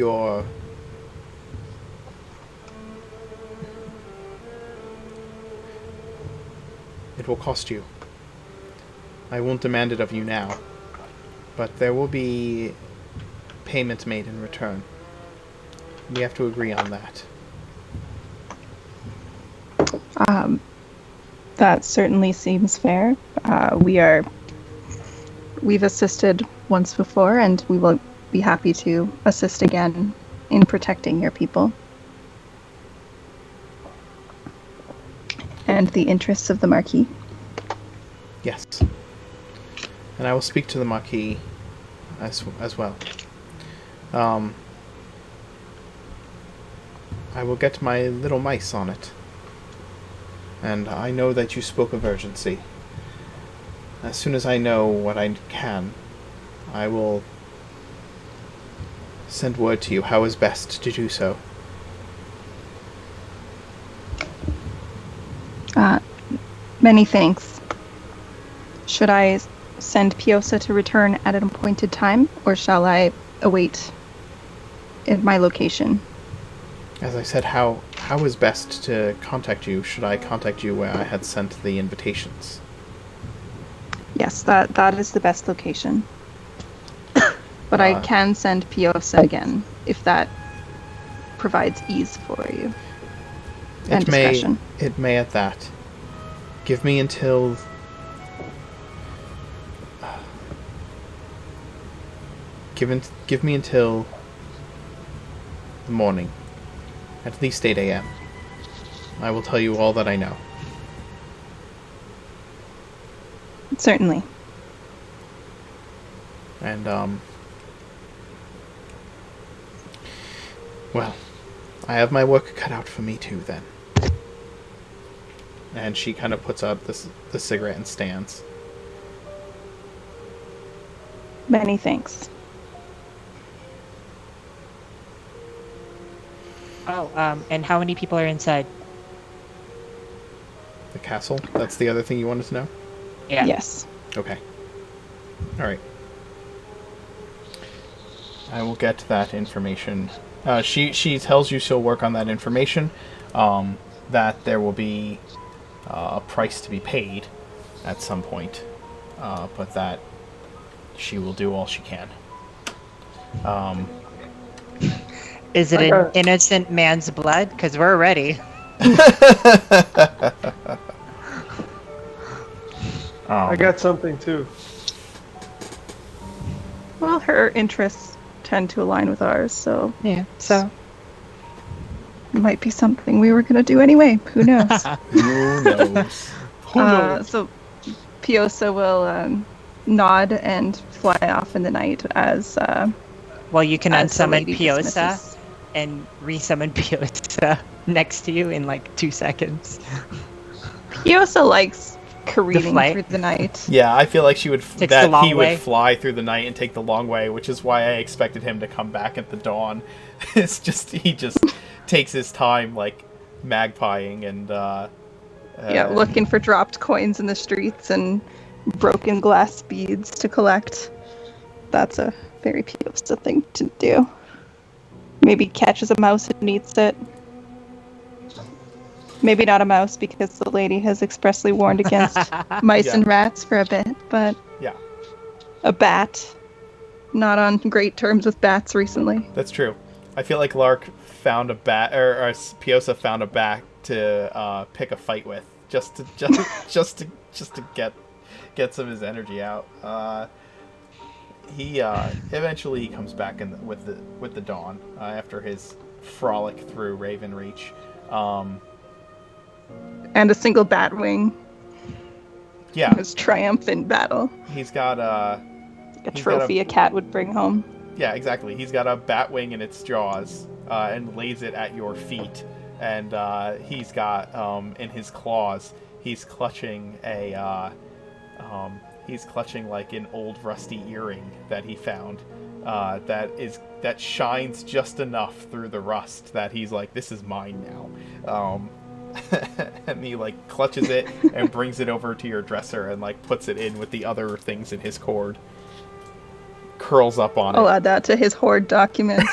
Speaker 1: will cost you. I won't demand it of you now, but there will be payment made in return. We have to agree on that.
Speaker 3: That certainly seems fair. We've assisted once before, and we will be happy to assist again in protecting your people and the interests of the Marquis.
Speaker 1: Yes. And I will speak to the Marquis as well. I will get my little mice on it. And I know that you spoke of urgency. As soon as I know what I can, I will send word to you how is best to do so.
Speaker 3: Many thanks. Should I send Piosa to return at an appointed time, or shall I await at my location?
Speaker 1: As I said, how how is best to contact you? Should I contact you where I had sent the invitations?
Speaker 3: Yes, that is the best location. But I can send Piosa again if that provides ease for you and discretion.
Speaker 1: It may at that. Give me until give me until the morning, at least 8 a.m. I will tell you all that I know.
Speaker 3: Certainly.
Speaker 1: And well, I have my work cut out for me too then. And she kind of puts out the cigarette and stands.
Speaker 3: Many thanks.
Speaker 4: Oh, and how many people are inside?
Speaker 1: The castle? That's the other thing you wanted to know?
Speaker 4: Yeah.
Speaker 3: Yes.
Speaker 1: Okay. Alright. I will get that information. She tells you she'll work on that information. That there will be a price to be paid at some point. But that she will do all she can.
Speaker 4: Is it an innocent man's blood? Because we're ready.
Speaker 6: I got something too.
Speaker 3: Well, her interests tend to align with ours, so
Speaker 4: Yeah. So.
Speaker 3: it might be something we were going to do anyway. Who knows?
Speaker 1: Who knows?
Speaker 6: Who knows?
Speaker 3: So Piosa will nod and fly off in the night as
Speaker 4: Well, you can
Speaker 3: as the
Speaker 4: unsummon
Speaker 3: lady
Speaker 4: Piosa
Speaker 3: dismisses.
Speaker 4: and resummon Piosa next to you in like 2 seconds.
Speaker 3: Piosa likes careening
Speaker 4: flight.
Speaker 3: through the night.
Speaker 1: Yeah, I feel like she would
Speaker 4: Takes the long
Speaker 1: he
Speaker 4: way.
Speaker 1: would fly through the night and take the long way, which is why I expected him to come back at the dawn. It's just he just takes his time, like magpieing and
Speaker 3: Looking for dropped coins in the streets and broken glass beads to collect. That's a very Piosa thing to do. Maybe catches a mouse and eats it. Maybe not a mouse, because the lady has expressly warned against mice
Speaker 1: Yeah.
Speaker 3: and rats for a bit, but
Speaker 1: yeah,
Speaker 3: a bat. Not on great terms with bats recently.
Speaker 1: that's true. I feel like Lark found a bat, or Piosa found a bat to pick a fight with, just to get some of his energy out. He eventually he comes back with the dawn after his frolic through Ravenreach.
Speaker 3: And a single bat wing.
Speaker 1: Yeah,
Speaker 3: His triumphant battle.
Speaker 1: he's got
Speaker 3: A
Speaker 1: He's got
Speaker 3: trophy a cat would bring home.
Speaker 1: yeah, exactly. He's got a bat wing in its jaws and lays it at your feet, and he's got in his claws he's clutching like an old rusty earring that he found that shines just enough through the rust that he's like, this is mine now. And he like clutches it and brings it over to your dresser and like puts it in with the other things in his cord. Curls up on
Speaker 3: I'll
Speaker 1: it.
Speaker 3: add that to his hoard document.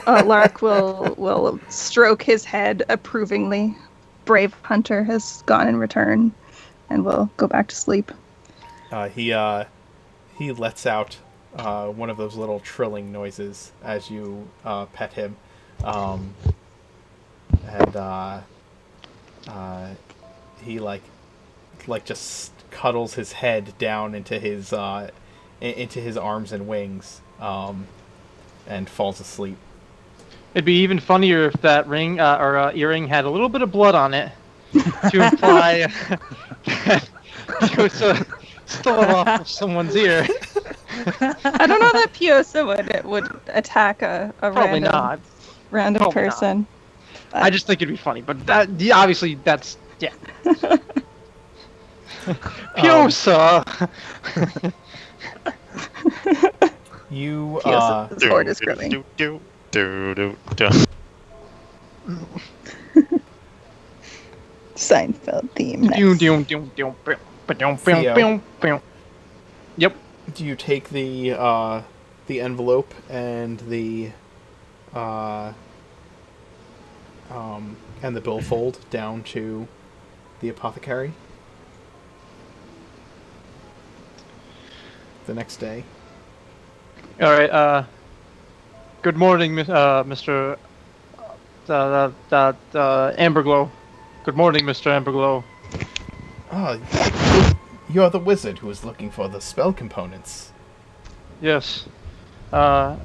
Speaker 3: Lark will stroke his head approvingly. Brave hunter has gone in return, and will go back to sleep.
Speaker 1: He lets out one of those little trilling noises as you pet him, and he like just cuddles his head down into his arms and wings, and falls asleep.
Speaker 5: It'd be even funnier if that ring or earring had a little bit of blood on it to imply that it was stole it off of someone's ear.
Speaker 3: I don't know that Piosa would attack a
Speaker 5: Probably not.
Speaker 3: random
Speaker 5: Probably not.
Speaker 3: person.
Speaker 5: I just think it'd be funny, but yeah, obviously that's yeah. Piosa.
Speaker 1: You
Speaker 3: Piosa's hoard is growing. Seinfeld theme. Nice.
Speaker 5: Yep.
Speaker 1: do you take the envelope and the and the billfold down to the apothecary. The next day.
Speaker 5: All right. Good morning, Mr. Amberglow. Good morning, Mr. Amberglow.
Speaker 1: Oh, you're the wizard who was looking for the spell components.
Speaker 5: Yes. I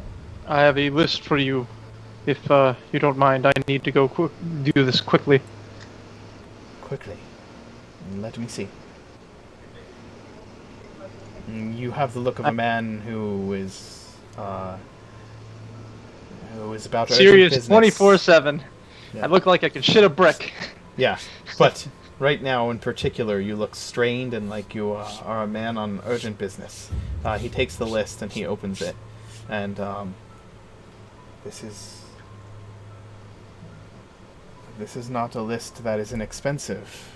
Speaker 5: have a list for you. If you don't mind, I need to go do this quickly.
Speaker 1: Quickly. Let me see. You have the look of a man who is about urgent
Speaker 5: Serious
Speaker 1: business.
Speaker 5: 24/7.
Speaker 1: Yeah.
Speaker 5: I look like I could shit a brick.
Speaker 1: Yeah, but right now in particular, you look strained and like you are a man on urgent business. He takes the list and he opens it, and this is not a list that is inexpensive.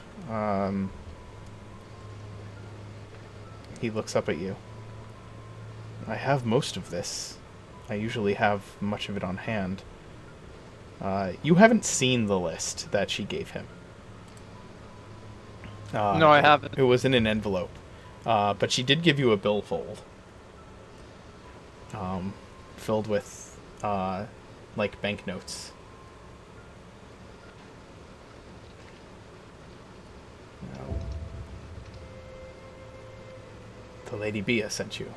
Speaker 1: He looks up at you. I have most of this. I usually have much of it on hand. You haven't seen the list that she gave him.
Speaker 5: No, I haven't.
Speaker 1: It was in an envelope. But she did give you a billfold. Filled with, like, banknotes. The Lady Bia sent you.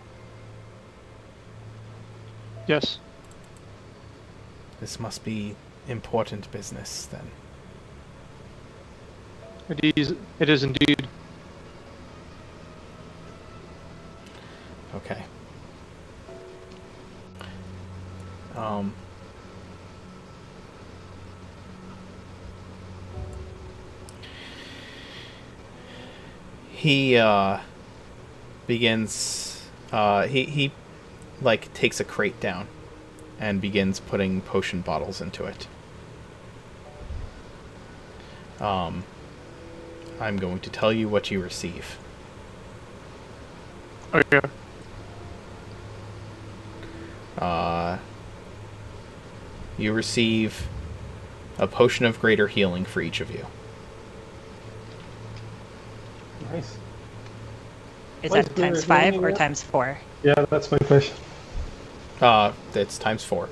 Speaker 5: Yes.
Speaker 1: This must be important business, then.
Speaker 5: It is indeed.
Speaker 1: Okay. He begins. He like takes a crate down and begins putting potion bottles into it. I'm going to tell you what you receive.
Speaker 5: Okay.
Speaker 1: You receive a potion of greater healing for each of you.
Speaker 6: Nice.
Speaker 4: Is
Speaker 6: What's
Speaker 4: that
Speaker 6: the
Speaker 4: times 5
Speaker 6: remaining
Speaker 4: or
Speaker 6: one?
Speaker 4: times 4?
Speaker 6: Yeah, that's my question.
Speaker 1: That's times 4.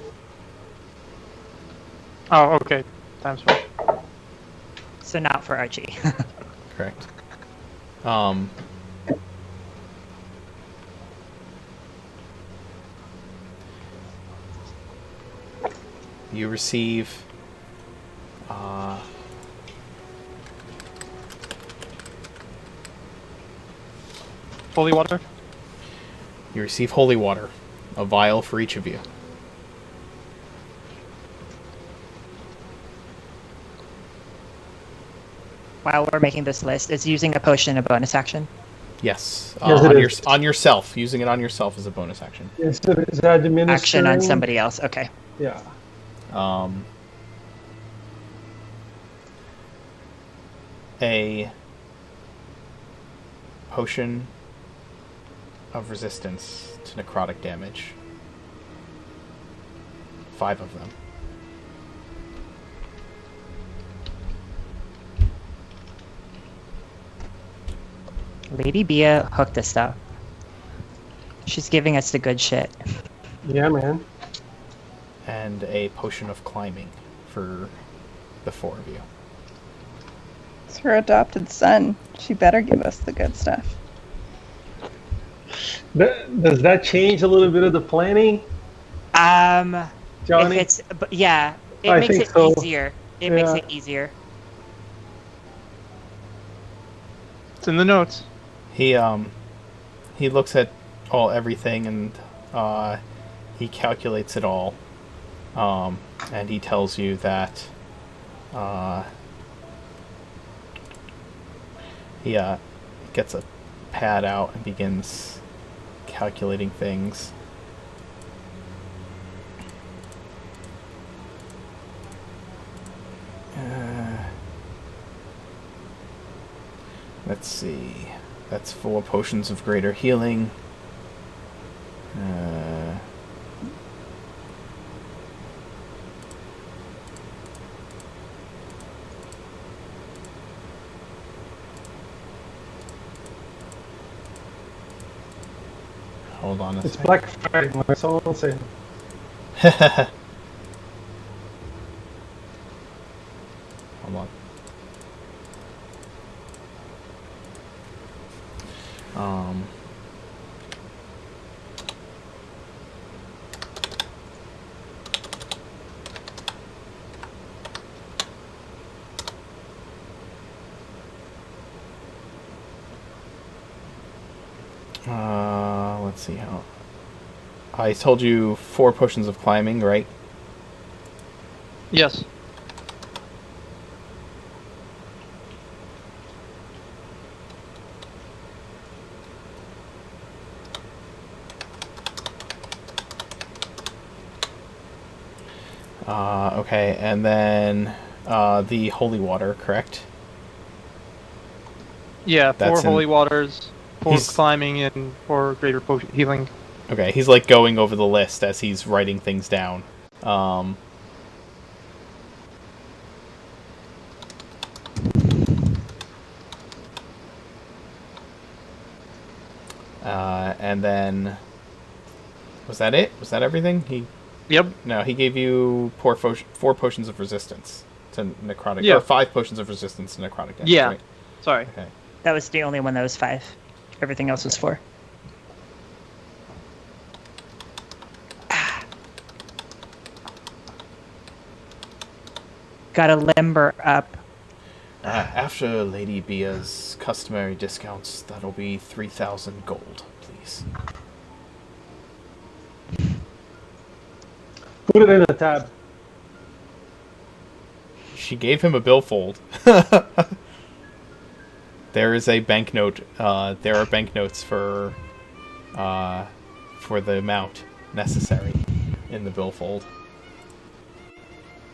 Speaker 5: Oh, okay. Times 4.
Speaker 4: So not for Archie.
Speaker 1: Correct. You receive
Speaker 5: Holy water.
Speaker 1: you receive holy water, a vial for each of you.
Speaker 4: While we're making this list, is using a potion a bonus action?
Speaker 1: Yes,
Speaker 6: Yes, it is.
Speaker 1: on yourself. Using it on yourself is a bonus action.
Speaker 6: Is that administering?
Speaker 4: Action on somebody else. Okay.
Speaker 6: Yeah.
Speaker 1: A potion of resistance to necrotic damage. 5 of them.
Speaker 4: Lady Bia hooked us up. She's giving us the good shit.
Speaker 6: Yeah, man.
Speaker 1: And a potion of climbing for the 4 of you.
Speaker 3: It's her adopted son. She better give us the good stuff.
Speaker 6: Does that change a little bit of the planning,
Speaker 4: If
Speaker 6: Johnny?
Speaker 4: it's, yeah, it
Speaker 6: I
Speaker 4: makes
Speaker 6: think
Speaker 4: it
Speaker 6: so.
Speaker 4: easier. It makes
Speaker 6: Yeah.
Speaker 4: it easier.
Speaker 5: It's in the notes.
Speaker 1: He looks at everything and he calculates it all. And he tells you that he gets a pad out and begins calculating things. Let's see. That's 4 potions of greater healing. Hold on a
Speaker 6: It's
Speaker 1: second.
Speaker 6: Black Friday, that's all I'll say.
Speaker 1: Hold on. Let's see how. I told you 4 potions of climbing, right?
Speaker 5: Yes.
Speaker 1: Okay, and then the holy water, correct?
Speaker 5: Yeah, 4
Speaker 1: That's in-
Speaker 5: holy waters, 4
Speaker 1: He's-
Speaker 5: climbing, and 4 greater potion healing.
Speaker 1: Okay, he's like going over the list as he's writing things down. And then was that it? Was that everything?
Speaker 5: Yep.
Speaker 1: No, he gave you 4 potions of resistance to necrotic,
Speaker 5: Yeah.
Speaker 1: or 5 potions of resistance to necrotic damage.
Speaker 5: Yeah.
Speaker 1: Right?
Speaker 5: Sorry.
Speaker 1: Okay.
Speaker 4: That was the only one that was 5. Everything else was 4. Gotta limber up.
Speaker 1: After Lady Bia's customary discounts, that'll be 3,000 gold, please.
Speaker 6: Put it in a tab.
Speaker 1: She gave him a billfold. There is a banknote. There are banknotes for the amount necessary in the billfold.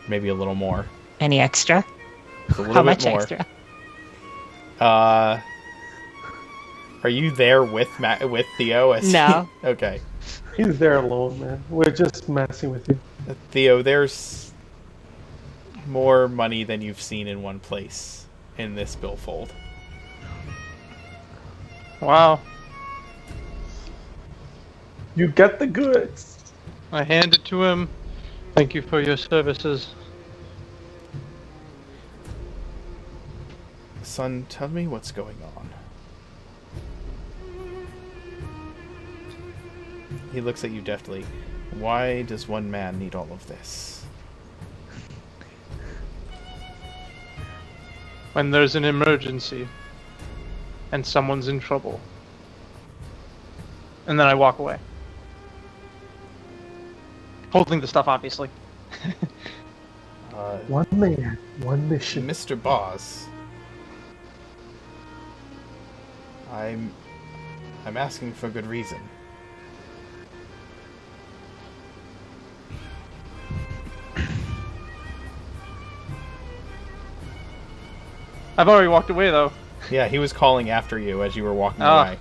Speaker 1: Maybe a little more.
Speaker 4: Any extra?
Speaker 1: It's a little
Speaker 4: How
Speaker 1: bit
Speaker 4: much
Speaker 1: more.
Speaker 4: extra?
Speaker 1: Are you there with Theo?
Speaker 4: No.
Speaker 1: Okay.
Speaker 6: He's there alone, man. We're just messing with you.
Speaker 1: Theo, there's more money than you've seen in one place in this billfold.
Speaker 5: Wow.
Speaker 6: You get the goods.
Speaker 5: I hand it to him. Thank you for your services.
Speaker 1: Son, tell me what's going on. He looks at you deftly. Why does one man need all of this?
Speaker 5: When there's an emergency and someone's in trouble. And then I walk away. Holding the stuff, obviously.
Speaker 6: One man, one mission.
Speaker 1: Mr. Boss, I'm asking for good reason.
Speaker 5: I've already walked away, though.
Speaker 1: Yeah, he was calling after you as you were walking
Speaker 5: Ah.
Speaker 1: away.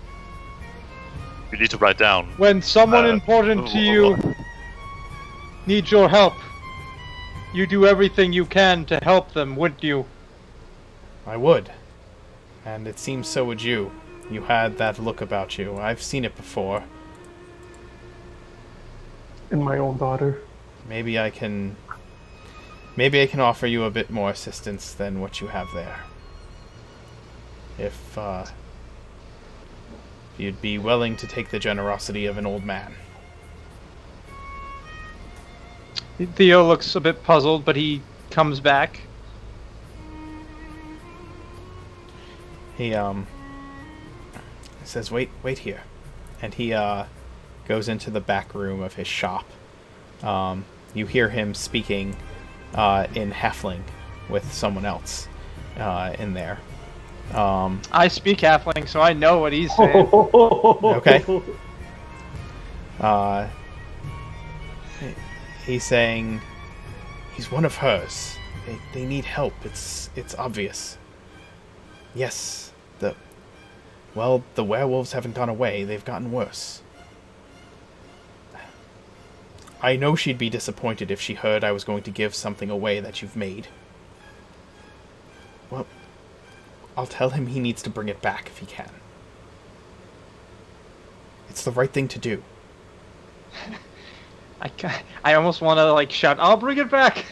Speaker 2: You need to write down.
Speaker 5: When someone
Speaker 2: Uh,
Speaker 5: important to you needs your help, you do everything you can to help them, wouldn't you?
Speaker 1: I would. And it seems so would you. You had that look about you. I've seen it before.
Speaker 6: And my own daughter.
Speaker 1: Maybe I can offer you a bit more assistance than what you have there. If you'd be willing to take the generosity of an old man.
Speaker 5: Theo looks a bit puzzled, but he comes back.
Speaker 1: He says, wait here. And he goes into the back room of his shop. You hear him speaking in Halfling with someone else in there.
Speaker 5: I speak Halfling, so I know what he's saying.
Speaker 1: Okay. He's saying he's one of hers. They need help. It's obvious. Yes, the werewolves haven't gone away. They've gotten worse. I know she'd be disappointed if she heard I was going to give something away that you've made. Well, I'll tell him he needs to bring it back if he can. It's It's the right thing to do.
Speaker 5: I almost want to like shout, "I'll bring it back."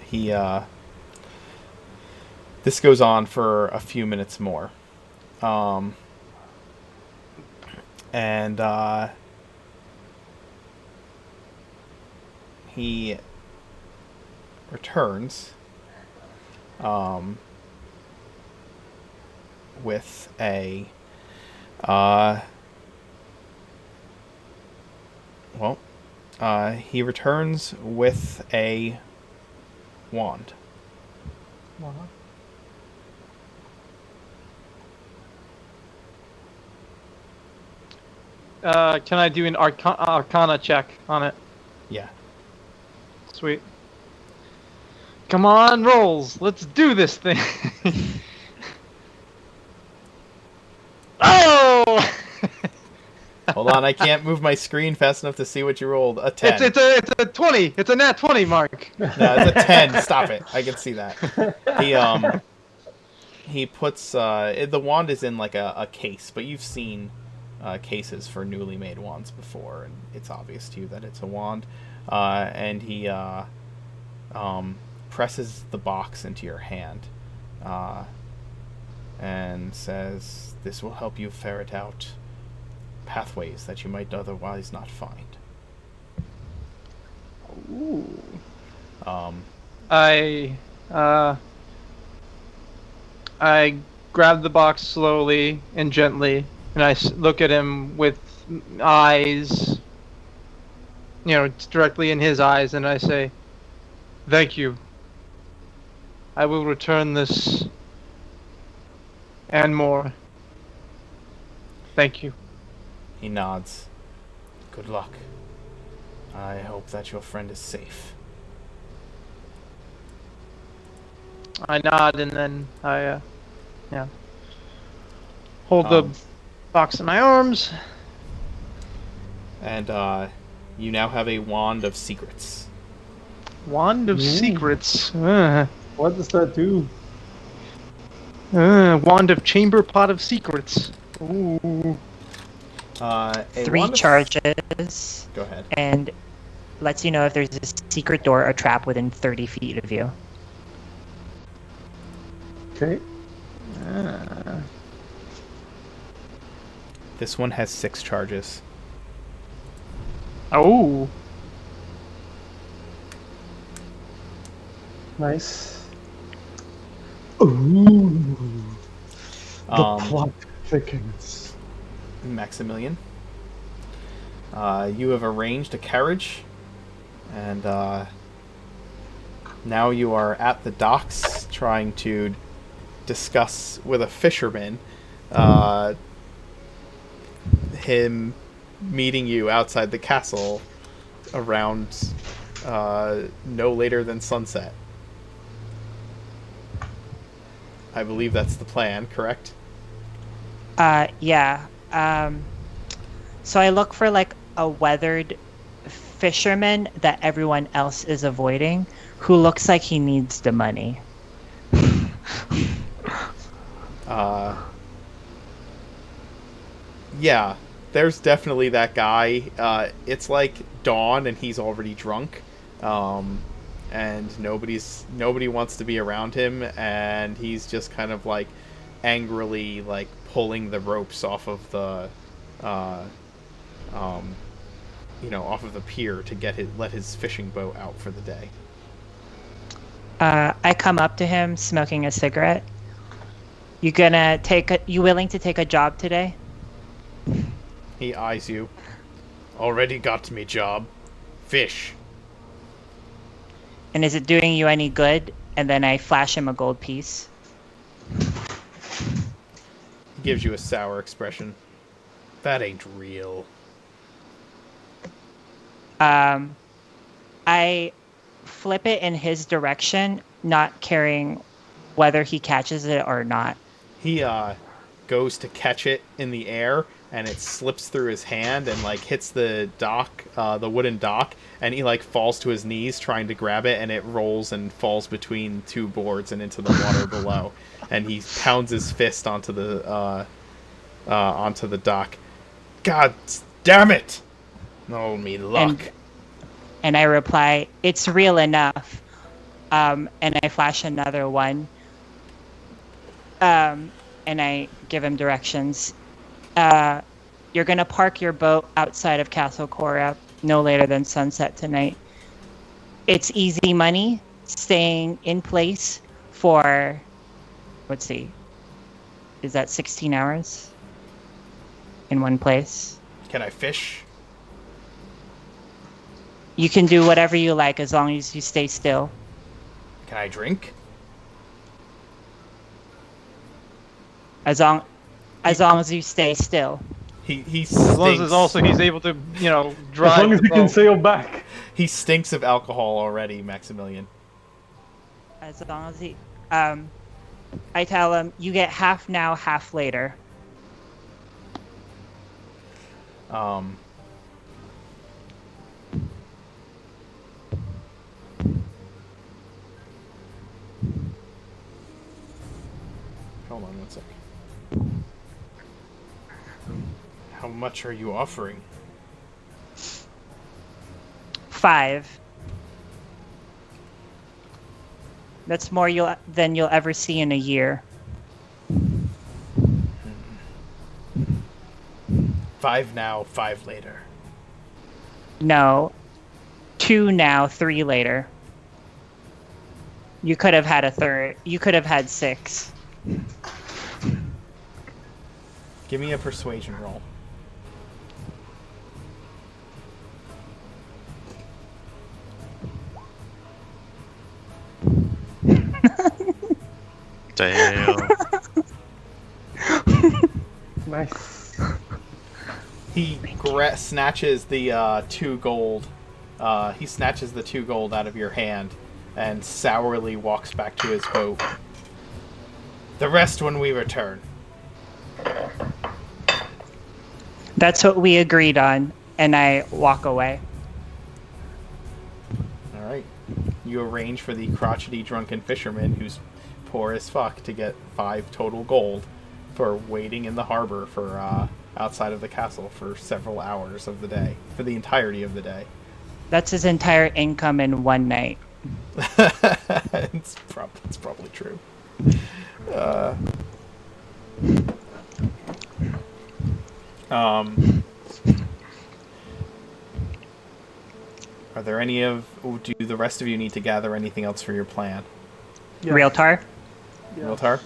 Speaker 1: He this goes on for a few minutes more. And he returns with a he returns with a wand.
Speaker 5: Can I do an Arcana check on it?
Speaker 1: Yeah.
Speaker 5: Sweet. Come on, rolls. Let's do this thing. Oh!
Speaker 1: Hold on, I can't move my screen fast enough to see what you rolled. A 10.
Speaker 5: It's a 20. It's a nat 20, Mark.
Speaker 1: No, it's a 10. Stop it. I can see that. He puts the wand is in like a case, but you've seen cases for newly made wands before, and it's obvious to you that it's a wand. And he presses the box into your hand and says, "This will help you ferret out pathways that you might otherwise not find."
Speaker 5: Ooh. I grab the box slowly and gently, and I look at him with eyes, directly in his eyes, and I say, "Thank you. I will return this and more. Thank you."
Speaker 1: He nods. "Good luck. I hope that your friend is safe."
Speaker 5: I nod, and then I hold the box in my arms.
Speaker 1: And you now have a wand of secrets.
Speaker 5: Wand of Secrets.
Speaker 6: What does that do?
Speaker 5: Wand of Chamber Pot of Secrets.
Speaker 6: Ooh.
Speaker 4: 3 charges.
Speaker 1: Go ahead.
Speaker 4: And lets you know if there's a secret door or trap within 30 feet of you.
Speaker 6: Okay.
Speaker 1: This one has 6 charges.
Speaker 5: Oh.
Speaker 6: Nice. Ooh. The plot thickens.
Speaker 1: Maximilian, you have arranged a carriage, and now you are at the docks trying to discuss with a fisherman him meeting you outside the castle around no later than sunset. I believe that's the plan, correct?
Speaker 4: Yeah. So I look for like a weathered fisherman that everyone else is avoiding, who looks like he needs the money.
Speaker 1: Yeah, there's definitely that guy. It's like dawn and he's already drunk. And nobody wants to be around him, and he's just kind of like angrily like pulling the ropes off of the off of the pier to let his fishing boat out for the day.
Speaker 4: I come up to him smoking a cigarette. You willing to take a job today?
Speaker 1: He eyes you. Already got me job. Fish.
Speaker 4: And is it doing you any good? And then I flash him a gold piece.
Speaker 1: He gives you a sour expression. That ain't real.
Speaker 4: I flip it in his direction, not caring whether he catches it or not.
Speaker 1: He goes to catch it in the air, and it slips through his hand and like hits the dock, the wooden dock, and he like falls to his knees trying to grab it, and it rolls and falls between two boards and into the water below, and he pounds his fist onto the dock. God damn it! Oh, me luck.
Speaker 4: And I reply, "It's real enough." And I flash another one. And I give him directions. You're going to park your boat outside of Castle Cora no later than sunset tonight. It's easy money, staying in place for, let's see, is that 16 hours in one place?
Speaker 1: Can I fish?
Speaker 4: You can do whatever you like as long as you stay still.
Speaker 1: Can I drink?
Speaker 4: As long as you stay still.
Speaker 1: He stinks.
Speaker 5: As long as also he's able to, drive.
Speaker 6: As long as
Speaker 5: the
Speaker 6: he can
Speaker 5: boat.
Speaker 6: sail back.
Speaker 1: He stinks of alcohol already, Maximilian.
Speaker 4: As long as he, I tell him, you get half now, half later.
Speaker 1: Hold on one sec. How much are you offering?
Speaker 4: 5. That's more than you'll ever see in a year.
Speaker 1: 5 now, 5 later.
Speaker 4: No. 2 now, 3 later. You could have had a third. You could have had 6.
Speaker 1: Give me a persuasion roll.
Speaker 2: Damn.
Speaker 6: Nice.
Speaker 1: He snatches the 2 gold. He snatches the 2 gold out of your hand and sourly walks back to his boat. The rest when we return.
Speaker 4: That's what we agreed on, and I walk away.
Speaker 1: All right. You arrange for the crotchety drunken fisherman who's poor as fuck to get 5 total gold for waiting in the harbor for outside of the castle for several hours of the day, for the entirety of the day.
Speaker 4: That's his entire income in one night.
Speaker 1: It's probably true. Are there do the rest of you need to gather anything else for your plan?
Speaker 6: Yeah.
Speaker 4: Realtar?
Speaker 6: Yeah.
Speaker 1: Realtar?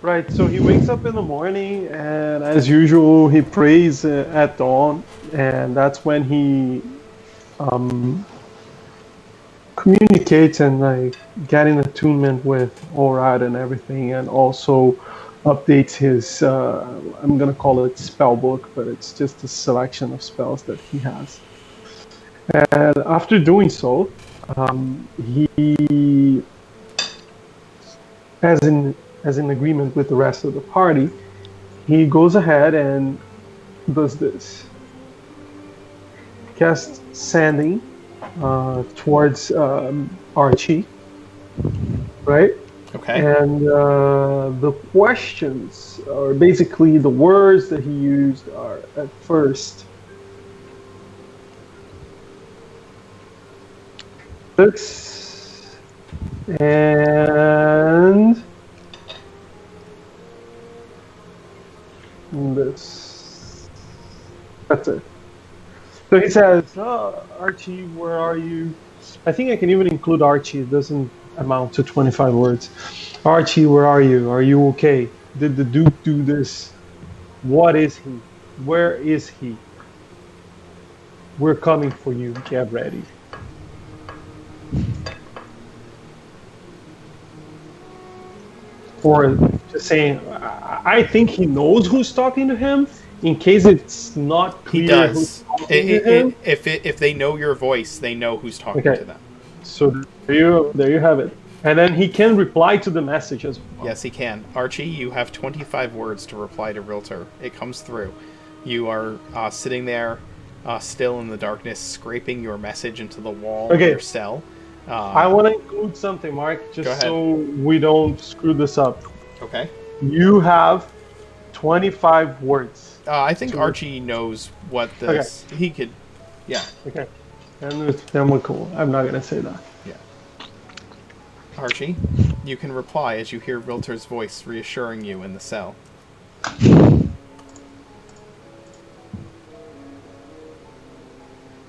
Speaker 6: Right, so he wakes up in the morning, and as usual, he prays at dawn, and that's when he communicates and like get in attunement with Orad and everything, and also updates his I'm gonna call it spell book, but it's just a selection of spells that he has. And after doing so, he, as in agreement with the rest of the party, he goes ahead and does this. Cast Sanding towards Archie, right?
Speaker 1: Okay.
Speaker 6: And the questions, or basically the words that he used, are at first this and this. That's it. So he says, Archie, where are you? I think I can even include Archie. It doesn't amount to 25 words. Archie, where are you? Are you okay? Did the Duke do this? What is he? Where is he? We're coming for you. Get ready. Or just saying, I think he knows who's talking to him. In case it's not clear
Speaker 1: He does.
Speaker 6: who's talking to him.
Speaker 1: If they know your voice, they know who's talking
Speaker 6: Okay.
Speaker 1: to them.
Speaker 6: So there you have it. And then he can reply to the message as well.
Speaker 1: Yes, he can. Archie, you have 25 words to reply to Realtor. It comes through. You are sitting there, still in the darkness, scraping your message into the wall of your cell.
Speaker 6: I want to include something, Mark, just so we don't screw this up.
Speaker 1: Okay.
Speaker 6: You have 25 words.
Speaker 1: I think Archie knows what this... He could... Yeah.
Speaker 6: Okay. And then we're cool. I'm not going to say that.
Speaker 1: Yeah. Archie, you can reply as you hear Realtor's voice reassuring you in the cell.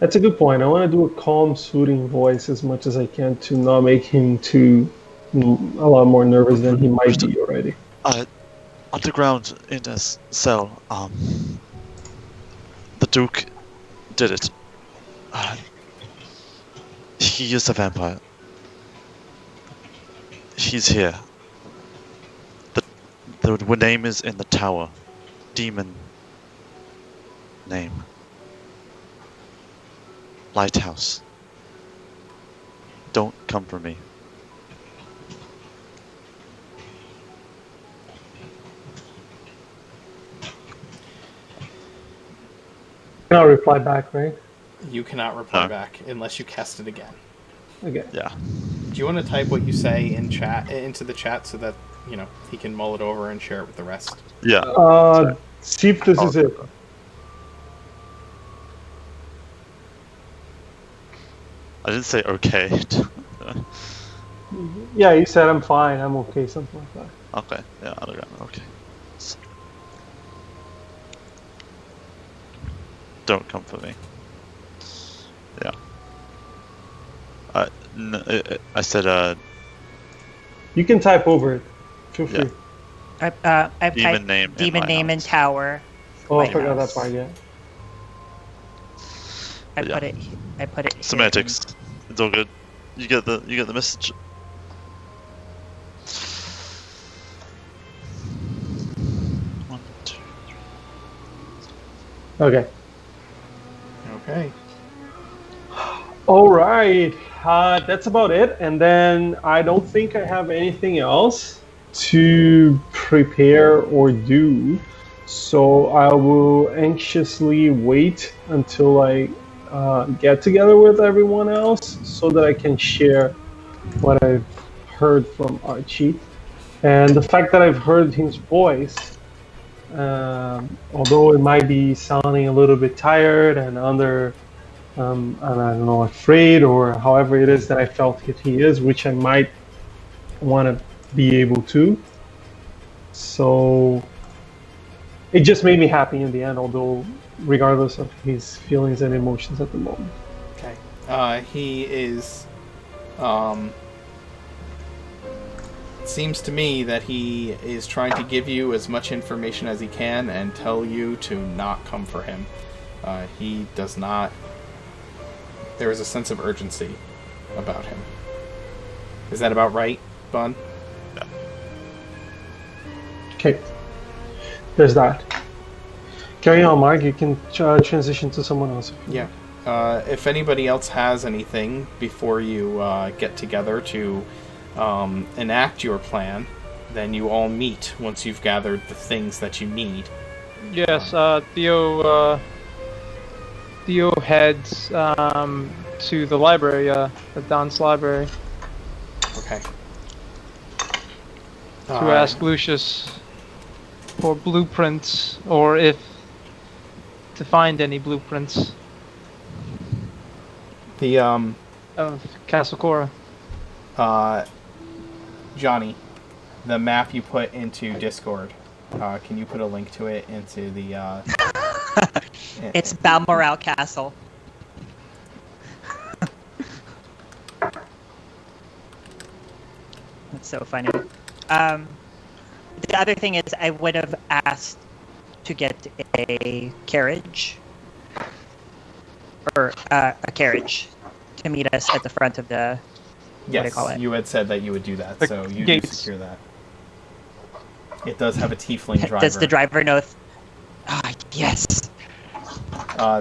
Speaker 6: That's a good point. I want to do a calm, soothing voice as much as I can to not make him a lot more nervous than he might be already.
Speaker 2: Underground in this cell, the Duke did it. He is a vampire. He's here. The name is in the tower. Demon name. Lighthouse. Don't come for me.
Speaker 6: I'll reply back, right?
Speaker 1: You cannot reply back unless you cast it again.
Speaker 6: Okay.
Speaker 2: Yeah.
Speaker 1: Do you want to type what you say in chat into the chat so that he can mull it over and share it with the rest?
Speaker 2: Yeah.
Speaker 6: See if this is it.
Speaker 2: I didn't say okay.
Speaker 6: Yeah, you said I'm fine, I'm okay, something like that.
Speaker 2: Okay. Yeah. Underground. Okay. Don't come for me. Yeah. I said
Speaker 6: You can type over it. Feel free.
Speaker 4: I've
Speaker 2: demon
Speaker 4: typed
Speaker 2: name.
Speaker 4: demon name and tower.
Speaker 6: Oh, I forgot that part. Yeah.
Speaker 4: I put it.
Speaker 2: Semantics. It's all good. You get the message. One, two, three.
Speaker 6: Okay.
Speaker 1: Okay.
Speaker 6: All right. That's about it. And then I don't think I have anything else to prepare or do. So I will anxiously wait until I get together with everyone else so that I can share what I've heard from Archie. And the fact that I've heard his voice, although it might be sounding a little bit tired and I don't know, afraid, or however it is that I felt he is, which I might want to be able to. So it just made me happy in the end, although regardless of his feelings and emotions at the moment.
Speaker 1: Okay. He is... It seems to me that he is trying to give you as much information as he can and tell you to not come for him. He does not... There is a sense of urgency about him. Is that about right, Bun?
Speaker 2: Yeah.
Speaker 6: Okay. There's that. Carry on, Mark. You can transition to someone else.
Speaker 1: Yeah. If anybody else has anything before you get together to enact your plan, then you all meet once you've gathered the things that you need.
Speaker 5: Yes, Theo heads to the library, the Danse library,
Speaker 1: Okay.
Speaker 5: to ask Lucius for blueprints, or if to find any blueprints
Speaker 1: The
Speaker 5: of Castle Cora.
Speaker 1: Johnny, the map you put into Discord. Can you put a link to it into the?
Speaker 4: It's Balmoral Castle. That's so funny. The other thing is, I would have asked to get a carriage, or a carriage, to meet us at the front of the. What do you
Speaker 1: Yes,
Speaker 4: call it?
Speaker 1: you had said that you would do that,
Speaker 5: The
Speaker 1: so you do
Speaker 5: gates.
Speaker 1: secure that. It does have a tiefling driver.
Speaker 4: Does the driver know? Ah, yes.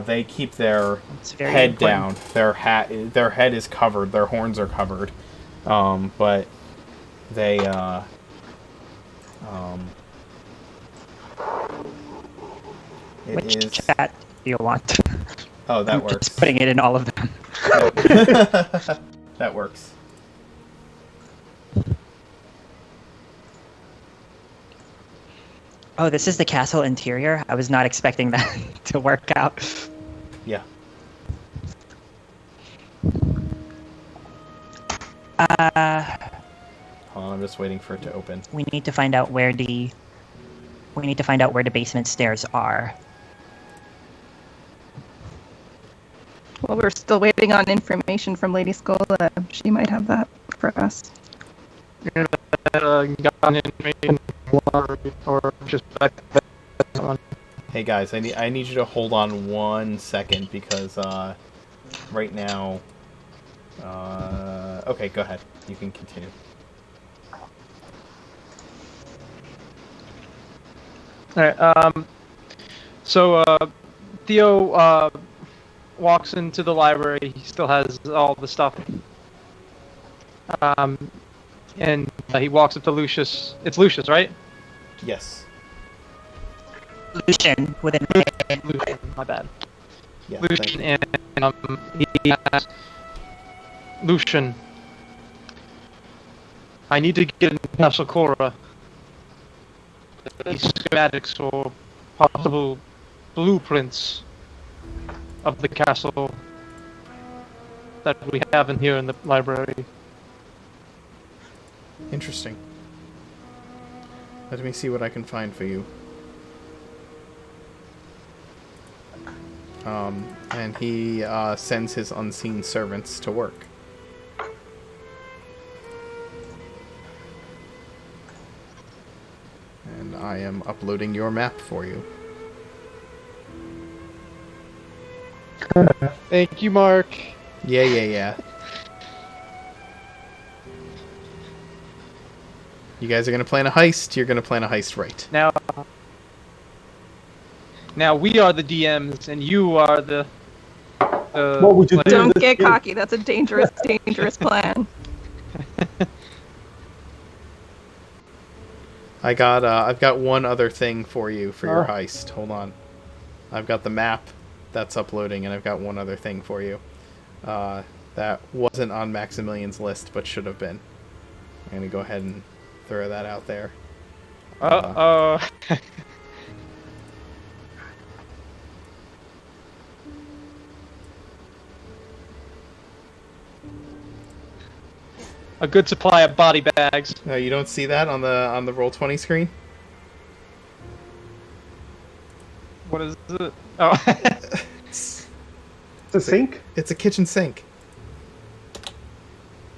Speaker 1: They keep their
Speaker 4: It's very
Speaker 1: head
Speaker 4: important.
Speaker 1: down. Their head is covered. Their horns are covered. But They,
Speaker 4: Which
Speaker 1: is...
Speaker 4: chat do you want?
Speaker 1: Oh, that
Speaker 4: I'm
Speaker 1: works.
Speaker 4: just putting it in all of them.
Speaker 1: That works.
Speaker 4: Oh, this is the castle interior? I was not expecting that to work out.
Speaker 1: Yeah. Hold on, I'm just waiting for it to open.
Speaker 4: We need to find out where the basement stairs are.
Speaker 3: Well, we're still waiting on information from Lady Scola. She might have that for us.
Speaker 5: Gotten information or just back on.
Speaker 1: Hey guys, I need you to hold on 1 second because right now. Okay, go ahead. You can continue.
Speaker 5: All right. So Theo walks into the library. He still has all the stuff. And he walks up to Lucius. It's Lucius, right?
Speaker 1: Yes.
Speaker 4: Lucian with an A.
Speaker 5: Lucian, my bad.
Speaker 1: Yeah.
Speaker 5: Lucian, and he asks, Lucian, I need to get in Castle Cora. These schematics or possible blueprints of the castle that we have in here in the library.
Speaker 1: Interesting. Let me see what I can find for you. And he sends his unseen servants to work. And I am uploading your map for you.
Speaker 5: Thank you, Mark.
Speaker 1: Yeah. You guys are gonna plan a heist. You're gonna plan a heist right.
Speaker 5: Now we are the DMs, and you are the.
Speaker 6: What would you do?
Speaker 3: Don't
Speaker 6: this
Speaker 3: get
Speaker 6: game?
Speaker 3: cocky. That's a dangerous, dangerous plan.
Speaker 1: I've got one other thing for you for your
Speaker 6: Oh.
Speaker 1: heist. Hold on. I've got the map that's uploading, and I've got one other thing for you. That wasn't on Maximilian's list, but should have been. I'm gonna go ahead and throw that out there.
Speaker 5: A good supply of body bags.
Speaker 1: No, you don't see that on the Roll20 screen?
Speaker 5: What is it? Oh.
Speaker 1: It's
Speaker 6: It's a sink?
Speaker 1: a kitchen sink.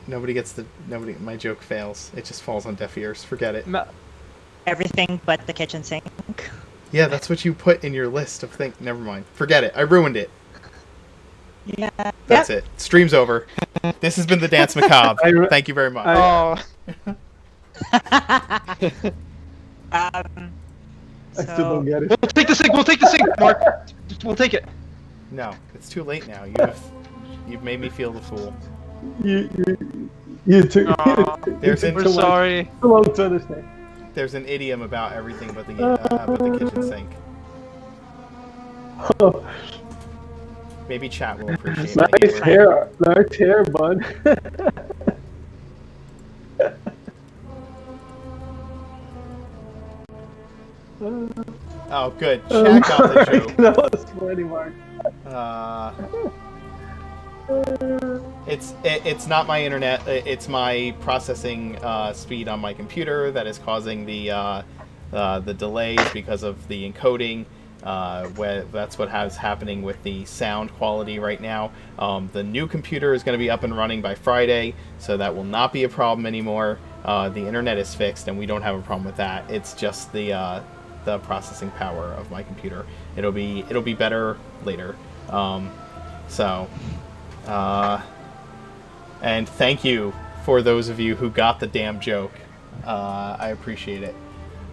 Speaker 1: My joke fails. It just falls on deaf ears. Forget it.
Speaker 4: Everything but the kitchen sink.
Speaker 1: Yeah, that's what you put in your list of things. Never mind. Forget it. I ruined it.
Speaker 4: Yeah.
Speaker 1: That's it. Stream's over. This has been the Danse Macabre. Thank you very much.
Speaker 5: Oh.
Speaker 6: I still don't get it.
Speaker 5: We'll take the sink. We'll take the sink, Mark. We'll take it.
Speaker 1: No, it's too late now. You've made me feel the fool.
Speaker 6: You took
Speaker 1: There's
Speaker 5: We're
Speaker 1: an,
Speaker 5: sorry.
Speaker 6: too long to understand.
Speaker 1: there's an idiom about everything but the kitchen sink. Maybe chat will appreciate my
Speaker 6: Nice
Speaker 1: humor.
Speaker 6: hair, bud.
Speaker 1: Oh, good. Chat got the joke.
Speaker 6: That was funny, Mark.
Speaker 1: It's not my internet. It's my processing speed on my computer that is causing the delays because of the encoding. That's what has happening with the sound quality right now. The new computer is going to be up and running by Friday, so that will not be a problem anymore. The internet is fixed, and we don't have a problem with that. It's just the processing power of my computer. It'll be better later. And thank you for those of you who got the damn joke. I appreciate it.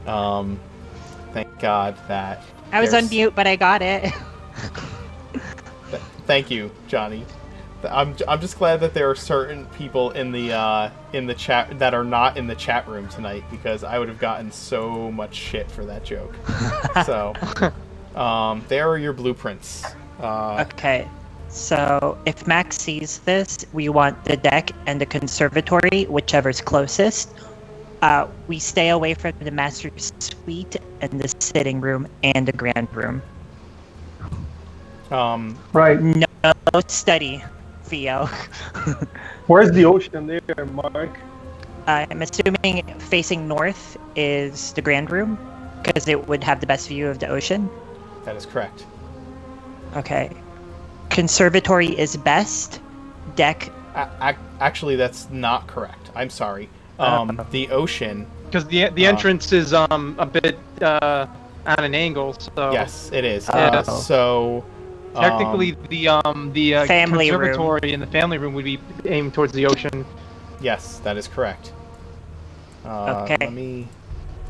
Speaker 1: Thank God that
Speaker 4: I was on mute, but I got it.
Speaker 1: Thank you, Johnny. I'm just glad that there are certain people in the chat that are not in the chat room tonight, because I would have gotten so much shit for that joke. So, there are your blueprints.
Speaker 4: Okay, so if Max sees this, we want the deck and the conservatory, whichever's closest. We stay away from the master suite and the sitting room and the grand room.
Speaker 6: Right.
Speaker 4: No study, Theo.
Speaker 6: Where's the ocean there, Mark?
Speaker 4: I'm assuming facing north is the grand room, because it would have the best view of the ocean.
Speaker 1: That is correct.
Speaker 4: Okay. Conservatory is best. Deck.
Speaker 1: Actually, that's not correct. I'm sorry. The ocean.
Speaker 5: Because the entrance is a bit at an angle, so
Speaker 1: Yes, it is.
Speaker 4: Oh.
Speaker 1: So
Speaker 5: technically the
Speaker 4: Family room.
Speaker 5: conservatory and the family room would be aimed towards the ocean.
Speaker 1: yes, that is correct.
Speaker 4: Okay.
Speaker 1: Let me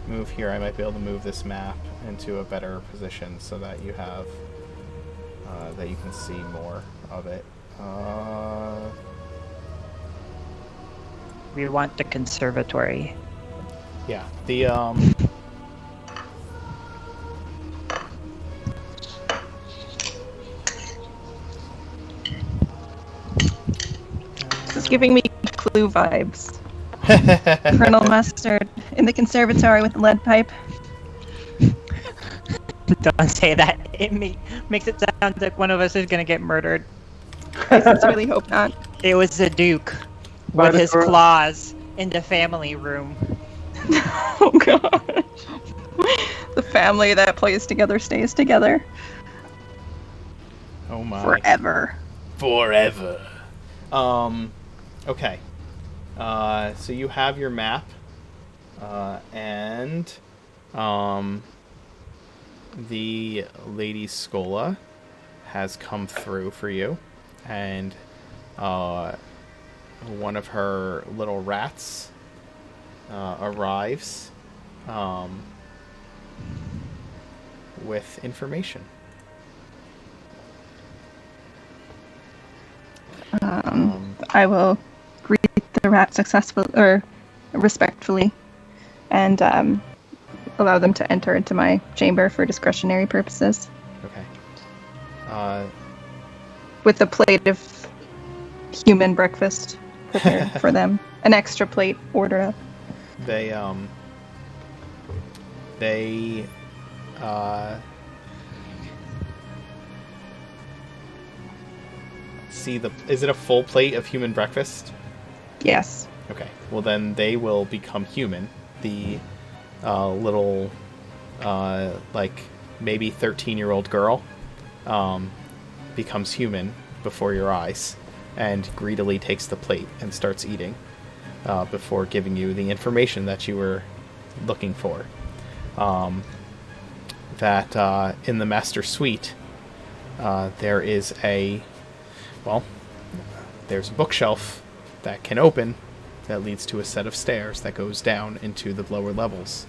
Speaker 1: move here. I might be able to move this map into a better position so that you have that you can see more of it.
Speaker 4: We want the conservatory.
Speaker 1: Yeah, the
Speaker 3: This is giving me Clue vibes. Colonel Mustard in the conservatory with the lead pipe.
Speaker 4: Don't say that. It makes it sound like one of us is gonna get murdered.
Speaker 3: I sincerely hope not.
Speaker 4: It was the Duke
Speaker 6: By
Speaker 4: with
Speaker 6: the
Speaker 4: his
Speaker 6: cor-
Speaker 4: claws in the family room.
Speaker 3: Oh god. The family that plays together stays together
Speaker 1: oh my.
Speaker 3: forever.
Speaker 1: Forever. Okay. So you have your map, and the Lady Scola has come through for you, and one of her little rats arrives with information.
Speaker 3: I will greet the rat respectfully, and allow them to enter into my chamber for discretionary purposes.
Speaker 1: Okay.
Speaker 3: With a plate of human breakfast prepared for them. An extra plate ordered up.
Speaker 1: They see is it a full plate of human breakfast?
Speaker 3: Yes.
Speaker 1: Okay. Well, then they will become human. The little like maybe 13-year-old girl becomes human before your eyes and greedily takes the plate and starts eating before giving you the information that you were looking for. That in the master suite there is there's a bookshelf that can open that leads to a set of stairs that goes down into the lower levels,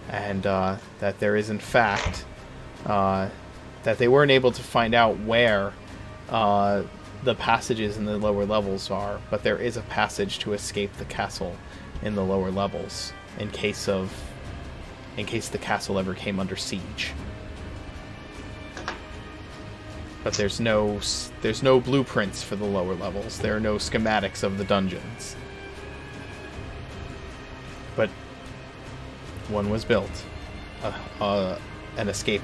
Speaker 1: and that there is in fact that they weren't able to find out where the passages in the lower levels are, but there is a passage to escape the castle in the lower levels in case the castle ever came under siege. But there's no blueprints for the lower levels. There are no schematics of the dungeons. But one was built. An escape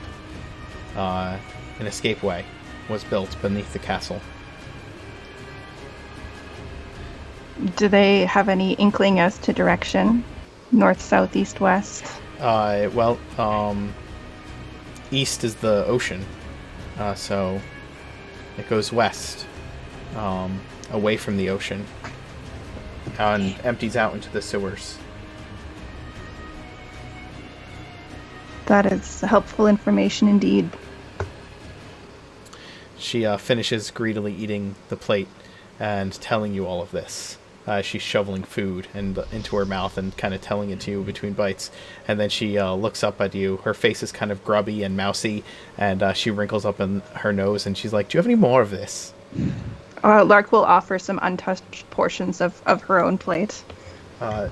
Speaker 1: way was built beneath the castle.
Speaker 3: Do they have any inkling as to direction? North, south, east, west?
Speaker 1: East is the ocean. So it goes west, away from the ocean, and empties out into the sewers.
Speaker 3: That is helpful information indeed.
Speaker 1: She finishes greedily eating the plate and telling you all of this. She's shoveling food into her mouth and kind of telling it to you between bites. And then she looks up at you. Her face is kind of grubby and mousy, and she wrinkles up in her nose, and she's like, "Do you have any more of this?"
Speaker 3: Lark will offer some untouched portions of her own plate.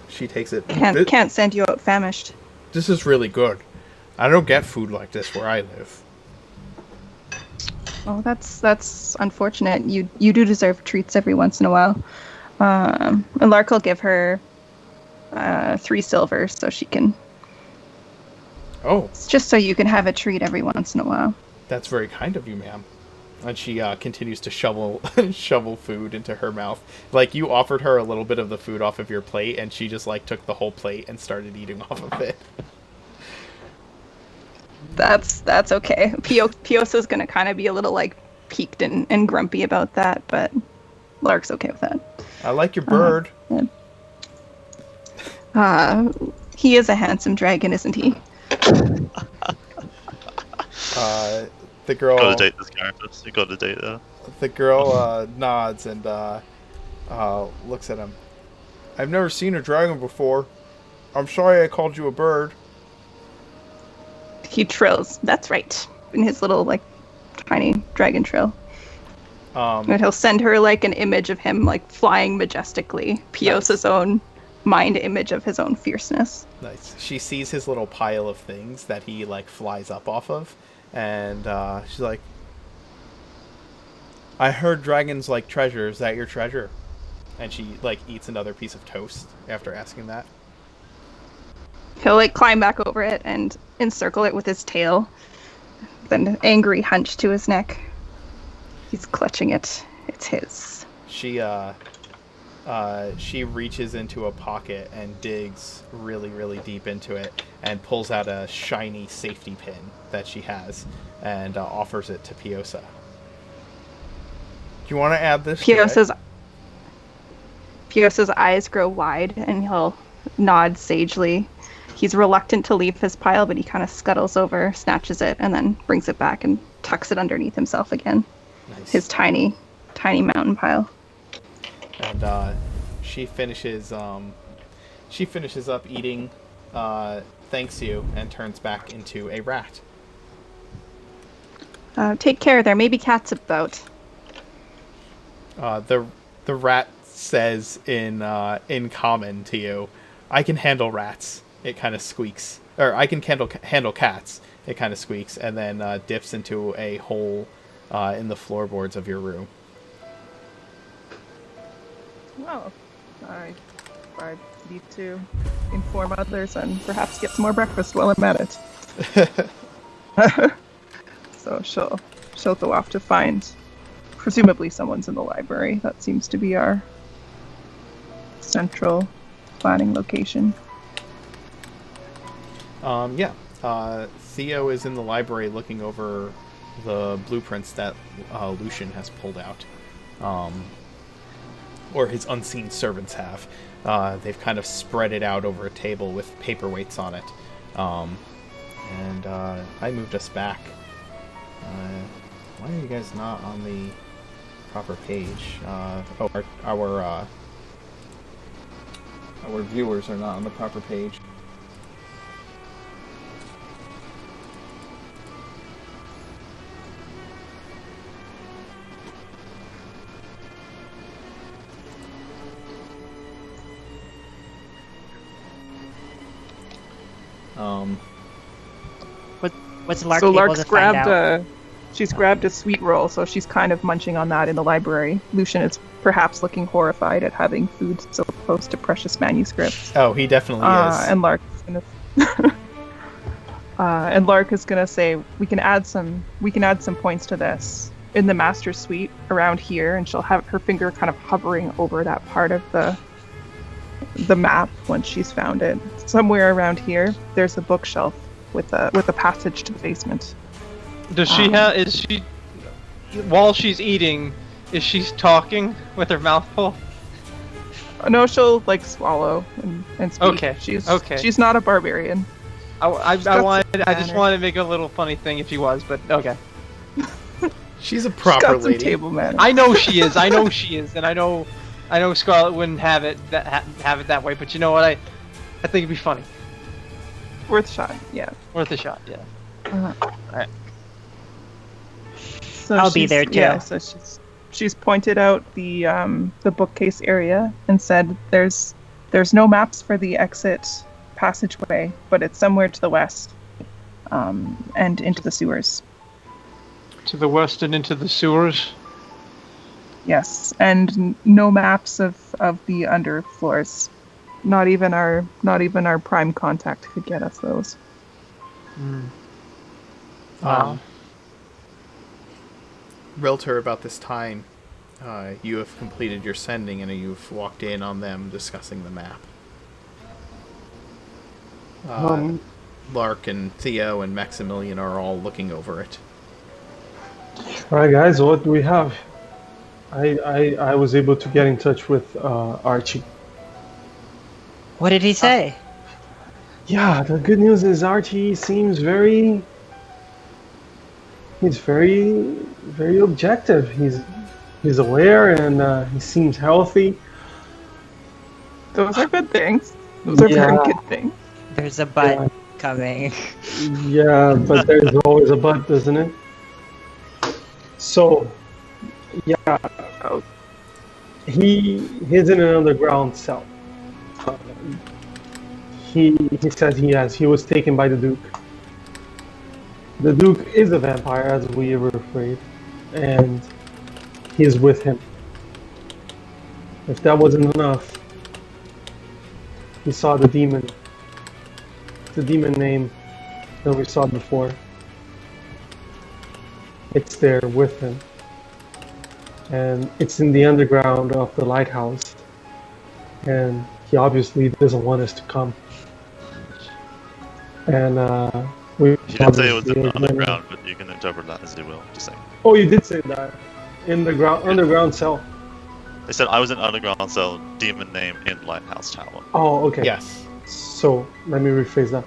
Speaker 1: She takes it.
Speaker 3: Can't send you out famished.
Speaker 1: This is really good. I don't get food like this where I live.
Speaker 3: Oh, that's unfortunate. You do deserve treats every once in a while. And Lark will give her 3 silver so she can.
Speaker 1: Oh.
Speaker 3: It's just so you can have a treat every once in a while.
Speaker 1: That's very kind of you, ma'am. And she continues to shovel food into her mouth. Like, you offered her a little bit of the food off of your plate, and she just, like, took the whole plate and started eating off of it.
Speaker 3: That's okay. Piosa's gonna kind of be a little, like, peaked and grumpy about that, but Lark's okay with that.
Speaker 1: I like your bird.
Speaker 3: He is a handsome dragon, isn't he?
Speaker 1: The girl.
Speaker 2: Got to date this character. You got to date her.
Speaker 1: The girl nods and looks at him. I've never seen a dragon before. I'm sorry I called you a bird.
Speaker 3: He trills. That's right. In his little, like, tiny dragon trill. And he'll send her, like, an image of him, like, flying majestically. Piosa's own mind image of his own fierceness.
Speaker 1: Nice. She sees his little pile of things that he, like, flies up off of. And she's like, I heard dragons like treasure. Is that your treasure? And she, like, eats another piece of toast after asking that.
Speaker 3: He'll, like, climb back over it and encircle it with his tail. Then an angry hunch to his neck. He's clutching it. It's his.
Speaker 1: She reaches into a pocket and digs really, really deep into it and pulls out a shiny safety pin that she has and offers it to Piosa. Do you want to add this?
Speaker 3: Piosa's eyes grow wide and he'll nod sagely. He's reluctant to leave his pile, but he kind of scuttles over, snatches it, and then brings it back and tucks it underneath himself again.
Speaker 1: Nice.
Speaker 3: His tiny mountain pile.
Speaker 1: And she finishes up eating, thanks you, and turns back into a rat.
Speaker 3: Take care. There may be cats about.
Speaker 1: The rat says in common to you, I can handle rats. It kind of squeaks. Or I can handle cats. It kind of squeaks, and then dips into a hole in the floorboards of your room.
Speaker 8: Well, I need to inform others and perhaps get some more breakfast while I'm at it. So she'll go off to find, presumably someone's in the library. That seems to be our central planning location.
Speaker 1: Theo is in the library looking over the blueprints that Lucian has pulled out. Or his unseen servants have. They've kind of spread it out over a table with paperweights on it. And I moved us back. Why are you guys not on the proper page? Our viewers are not on the proper page.
Speaker 4: What's Lark
Speaker 8: So
Speaker 4: able
Speaker 8: Lark's
Speaker 4: to find
Speaker 8: grabbed
Speaker 4: out?
Speaker 8: she's grabbed a sweet roll, so she's kind of munching on that in the library. Lucian is perhaps looking horrified at having food so close to precious manuscripts.
Speaker 1: Oh, he definitely is.
Speaker 8: And Lark is gonna and Lark is gonna say we can add some points to this in the master suite around here, and she'll have her finger kind of hovering over that part of the map once she's found it. Somewhere around here, there's a bookshelf with a passage to the basement.
Speaker 5: Does she have? Is she? While she's eating, is she talking with her mouth full?
Speaker 8: No, she'll like swallow and speak.
Speaker 5: Okay.
Speaker 8: She's not a barbarian.
Speaker 5: I just wanted to make a little funny thing if she was, but okay.
Speaker 1: She's a
Speaker 8: She's
Speaker 1: proper
Speaker 8: got some
Speaker 1: lady.
Speaker 8: table manners.
Speaker 5: I know she is, and I know Scarlet wouldn't have it that way, but you know what? I think it'd be funny.
Speaker 8: Worth a shot, yeah.
Speaker 5: Worth a shot, yeah.
Speaker 8: So
Speaker 4: I'll be there, too.
Speaker 8: Yeah, so she's she's pointed out the bookcase area and said there's no maps for the exit passageway, but it's somewhere to the west, and into the sewers.
Speaker 5: To the west and into the sewers.
Speaker 8: Yes, and no maps of the underfloors. Not even our prime contact could get us those.
Speaker 5: Wow.
Speaker 1: Realtor, about this time, you have completed your sending and you've walked in on them discussing the map. Lark and Theo and Maximilian are all looking over it.
Speaker 6: All right, guys, what do we have? I was able to get in touch with Archie.
Speaker 4: What did he say?
Speaker 6: Yeah, the good news is Archie seems very objective. He's aware and he seems healthy.
Speaker 8: Those are good things. Those are very good things.
Speaker 4: There's a butt coming.
Speaker 6: Yeah, but there's always a but, isn't it? So, yeah, he's in an underground cell. He says he was taken by the Duke. The Duke is a vampire, as we were afraid, and he is with him. If that wasn't enough, he saw the demon name that we saw before. It's there with him, and it's in the underground of the lighthouse, and he obviously doesn't want us to come. And we.
Speaker 2: He didn't say it was in the underground, but you can interpret that as you will. Just saying.
Speaker 6: Oh, you did say that. In the underground cell.
Speaker 2: They said I was in underground cell, demon name in lighthouse tower.
Speaker 6: Oh, okay.
Speaker 1: Yes.
Speaker 6: So let me rephrase that.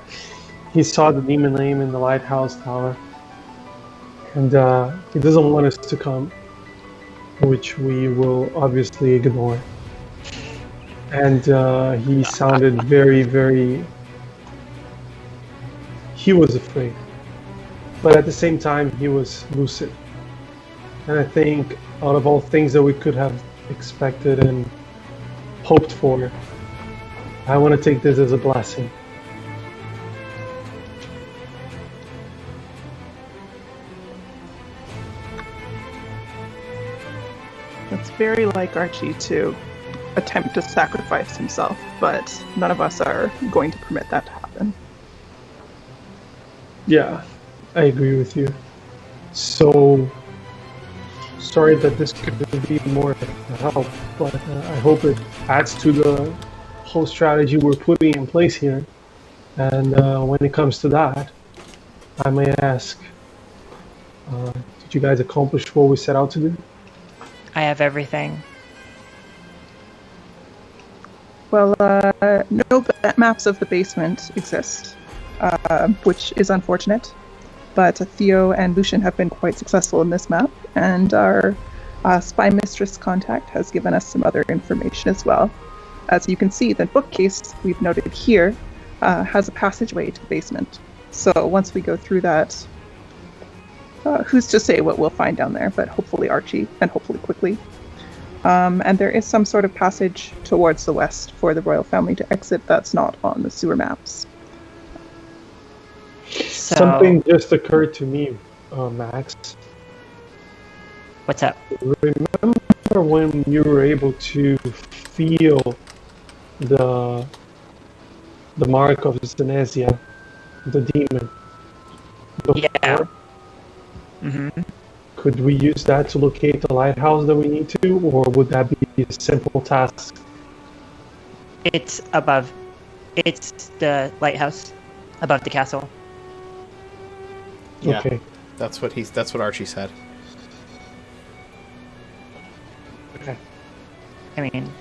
Speaker 6: He saw the demon name in the lighthouse tower, and he doesn't want us to come, which we will obviously ignore. And he sounded very, very. He was afraid, but at the same time he was lucid. And I think out of all things that we could have expected and hoped for, I want to take this as a blessing.
Speaker 8: It's very like Archie to attempt to sacrifice himself, but none of us are going to permit that to happen.
Speaker 6: Yeah, I agree with you. So, sorry that this could be more help, but I hope it adds to the whole strategy we're putting in place here. And when it comes to that, I may ask, did you guys accomplish what we set out to do?
Speaker 4: I have everything.
Speaker 8: Well, no maps of the basement exist, which is unfortunate. But Theo and Lucian have been quite successful in this map, and our spy mistress contact has given us some other information as well. As you can see, the bookcase we've noted here has a passageway to the basement. So once we go through that, who's to say what we'll find down there, but hopefully Archie, and hopefully quickly. And there is some sort of passage towards the west for the royal family to exit that's not on the sewer maps.
Speaker 4: So,
Speaker 6: Something just occurred to me, Max.
Speaker 4: what's up?
Speaker 6: Remember when you were able to feel the mark of Zenesia, the demon?
Speaker 4: Yeah. Mm-hmm.
Speaker 6: Could we use that to locate the lighthouse that we need to, or would that be a simple task?
Speaker 4: It's above. It's the lighthouse above the castle.
Speaker 1: Yeah.
Speaker 6: Okay.
Speaker 1: That's what Archie said.
Speaker 6: Okay.
Speaker 4: I mean,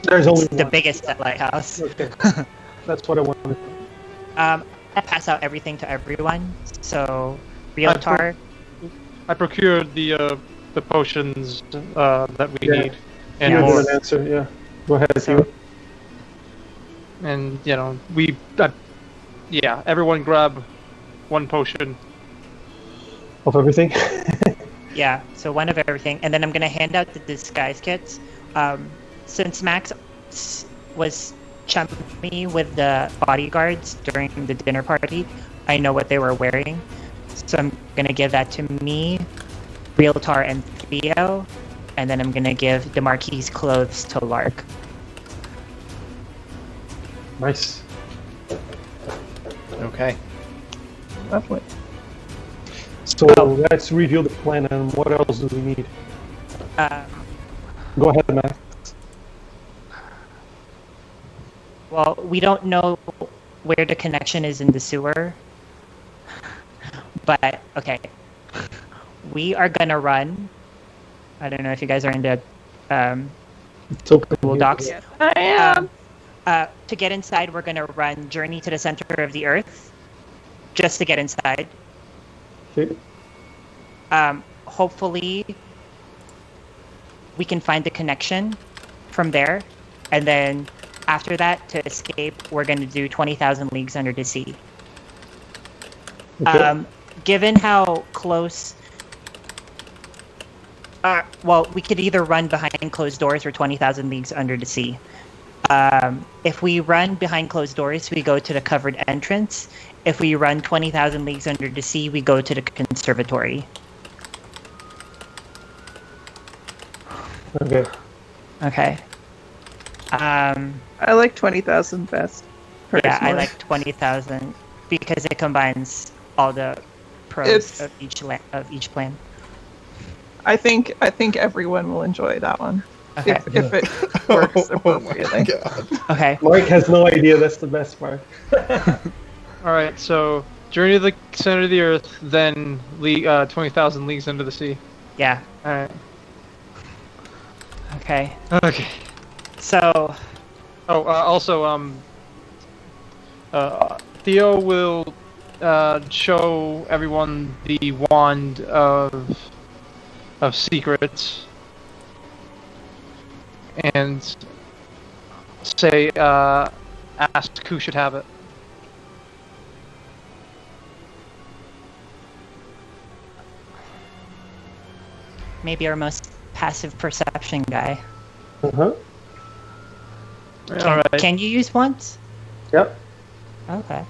Speaker 6: There's only
Speaker 4: it's the
Speaker 6: one.
Speaker 4: biggest lighthouse.
Speaker 6: Okay. That's what I wanted.
Speaker 4: I pass out everything to everyone. So, Realtar.
Speaker 5: I procured the potions that we
Speaker 6: Yeah.
Speaker 5: need, and
Speaker 6: You
Speaker 5: more.
Speaker 6: have an answer, yeah. Go ahead,
Speaker 4: So-
Speaker 6: Theo.
Speaker 5: And everyone grab one potion.
Speaker 6: Of everything?
Speaker 4: Yeah, so one of everything, and then I'm gonna hand out the disguise kits. Since Max was chummy with the bodyguards during the dinner party, I know what they were wearing, so I'm gonna give that to me, Realtar, and Theo, and then I'm gonna give DeMarquis' clothes to Lark.
Speaker 6: Nice.
Speaker 1: Okay.
Speaker 8: Lovely.
Speaker 6: So let's review the plan and what else do we need? Go ahead, Max.
Speaker 4: Well, we don't know where the connection is in the sewer, but okay. We are gonna run. I don't know if you guys are into
Speaker 6: It's open
Speaker 4: Google
Speaker 6: here.
Speaker 4: Docs.
Speaker 8: Yes, I am.
Speaker 4: To get inside, we're gonna run Journey to the Center of the Earth, just to get inside.
Speaker 6: Okay.
Speaker 4: Hopefully, we can find the connection from there, and then after that, to escape, we're gonna do 20,000 Leagues Under the Sea.
Speaker 6: Okay.
Speaker 4: Given how close... well, we could either run behind closed doors or 20,000 Leagues Under the Sea. If we run behind closed doors, we go to the covered entrance. If we run 20,000 Leagues Under the Sea, we go to the conservatory.
Speaker 6: Okay.
Speaker 4: Okay.
Speaker 8: I like 20,000 best.
Speaker 4: Yeah, I
Speaker 8: personally.
Speaker 4: like 20,000 because it combines all the pros
Speaker 8: It's-
Speaker 4: of each plan.
Speaker 8: I think everyone will enjoy that one
Speaker 4: Okay.
Speaker 8: if it works appropriately.
Speaker 4: Okay.
Speaker 6: Mark has no idea. That's the best part.
Speaker 5: All right, so Journey to the Center of the Earth, then 20,000 Leagues Under the Sea.
Speaker 4: Yeah.
Speaker 5: All right.
Speaker 4: Okay.
Speaker 5: Okay.
Speaker 4: So,
Speaker 5: Also, Theo will show everyone the wand of secrets and say, ask who should have it.
Speaker 4: maybe our most passive perception guy.
Speaker 6: Uh-huh.
Speaker 5: All right.
Speaker 4: Can you use once?
Speaker 6: Yep.
Speaker 4: Okay.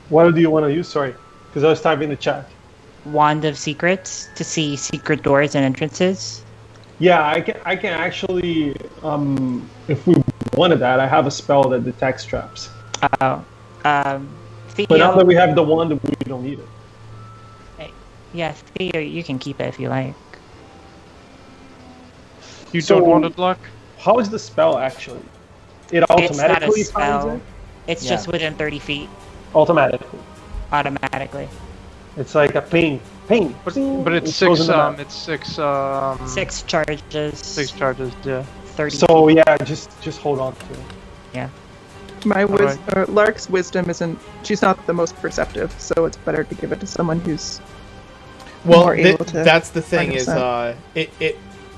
Speaker 6: What do you want to use? Sorry, because I was typing in the chat.
Speaker 4: Wand of Secrets to see secret doors and entrances.
Speaker 6: Yeah, I can actually, if we wanted that, I have a spell that detects traps.
Speaker 4: Oh. Theo.
Speaker 6: But now that we have the wand, we don't need it.
Speaker 4: Yeah, Theo, you can keep it if you like.
Speaker 5: You
Speaker 6: So-
Speaker 5: don't want it, Luck?
Speaker 6: How is the spell actually? It
Speaker 4: It's not a
Speaker 6: automatically finds
Speaker 4: spell.
Speaker 6: it?
Speaker 4: It's
Speaker 1: Yeah.
Speaker 4: just within 30 feet
Speaker 6: Automatically.
Speaker 4: automatically.
Speaker 6: It's like a ping. Ping.
Speaker 5: But
Speaker 6: It
Speaker 5: it's
Speaker 6: goes
Speaker 5: six.
Speaker 6: in the map.
Speaker 5: It's six.
Speaker 4: 6 charges.
Speaker 5: 6 charges. Yeah.
Speaker 4: 30
Speaker 6: So
Speaker 4: feet.
Speaker 6: yeah, just hold on to it.
Speaker 4: Yeah.
Speaker 8: Lark's wisdom isn't. She's not the most perceptive, so it's better to give it to someone who's
Speaker 1: Well,
Speaker 8: more able to
Speaker 1: that's the thing is,
Speaker 8: 100%.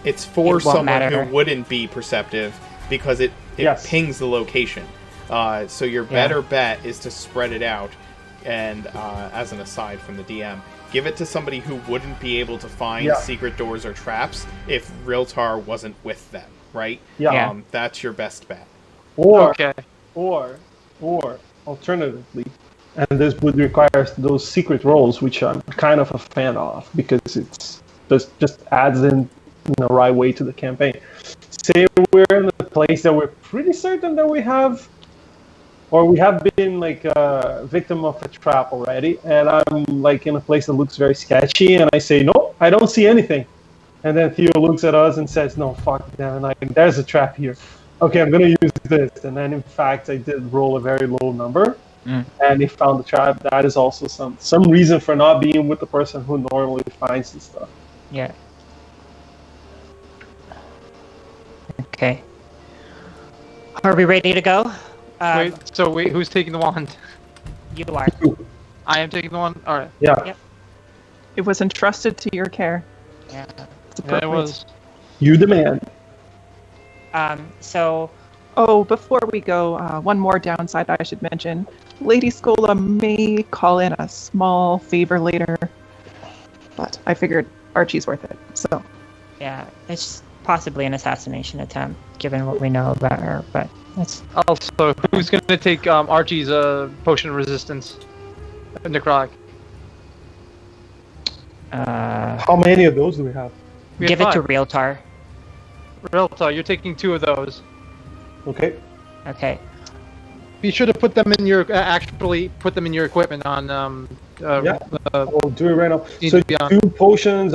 Speaker 1: it's for
Speaker 4: It won't
Speaker 1: someone
Speaker 4: matter.
Speaker 1: who wouldn't be perceptive because it
Speaker 6: Yes.
Speaker 1: pings the location. So your better bet is to spread it out, and as an aside from the DM, give it to somebody who wouldn't be able to find secret doors or traps if Realtar wasn't with them, right?
Speaker 6: Yeah.
Speaker 4: Yeah.
Speaker 1: That's your best bet.
Speaker 6: Or
Speaker 5: Okay.
Speaker 6: or alternatively, and this would require those secret rolls, which I'm kind of a fan of because it's just adds in the right way to the campaign. Say we're in a place that we're pretty certain that we have, or we have been like a victim of a trap already, and I'm like in a place that looks very sketchy, and I say, no, I don't see anything. And then Theo looks at us and says, no, fuck, damn, there's a trap here. Okay, I'm gonna use this. And then in fact, I did roll a very low number, and he found the trap. That is also some reason for not being with the person who normally finds this stuff.
Speaker 4: Yeah. Okay. Are we ready to go?
Speaker 5: Wait, who's taking the wand?
Speaker 4: You are.
Speaker 5: I am taking the wand. All right.
Speaker 6: Yeah,
Speaker 8: it was entrusted to your care.
Speaker 4: Yeah.
Speaker 8: It's
Speaker 5: Yeah, it
Speaker 8: appropriate.
Speaker 5: was.
Speaker 6: you demand.
Speaker 4: So,
Speaker 8: Oh, before we go, one more downside I should mention. Lady Scola may call in a small favor later, but I figured Archie's worth it. So
Speaker 4: Yeah, it's possibly an assassination attempt, given what we know about her. But that's
Speaker 5: Also, who's gonna take Archie's potion of resistance? Necrotic.
Speaker 6: How many of those do we have?
Speaker 5: We have
Speaker 4: give it to
Speaker 5: 5.
Speaker 4: Realtar.
Speaker 5: Realta, you're taking 2 of those.
Speaker 6: Okay.
Speaker 4: Okay.
Speaker 5: Be sure to put them in your actually put them in your equipment on
Speaker 6: Yeah. I'll do it right now.
Speaker 5: Need
Speaker 6: So
Speaker 5: to be on.
Speaker 6: 2 potions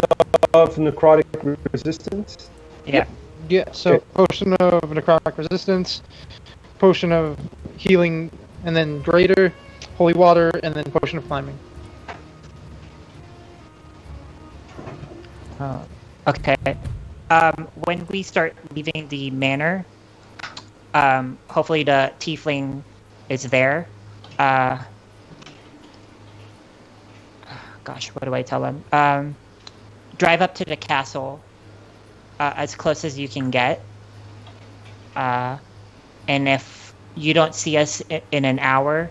Speaker 6: of necrotic resistance.
Speaker 4: Yeah.
Speaker 5: Yeah, so
Speaker 6: Okay.
Speaker 5: potion of necrotic resistance, potion of healing, and then greater, holy water, and then potion of climbing.
Speaker 4: Oh, okay. When we start leaving the manor, hopefully the tiefling is there. Gosh, what do I tell him? Drive up to the castle as close as you can get. And if you don't see us in an hour,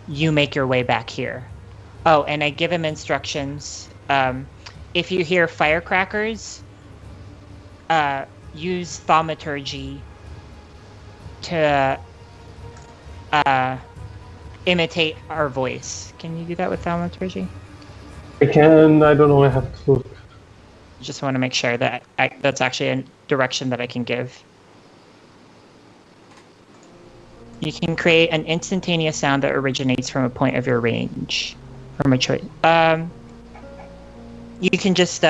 Speaker 4: you make your way back here. Oh, and I give him instructions. If you hear firecrackers, use thaumaturgy to imitate our voice. Can you do that with thaumaturgy?
Speaker 6: I can. I don't know. I have to look.
Speaker 4: Just want to make sure that that's actually a direction that I can give. You can create an instantaneous sound that originates from a point of your range. From a choice. You can just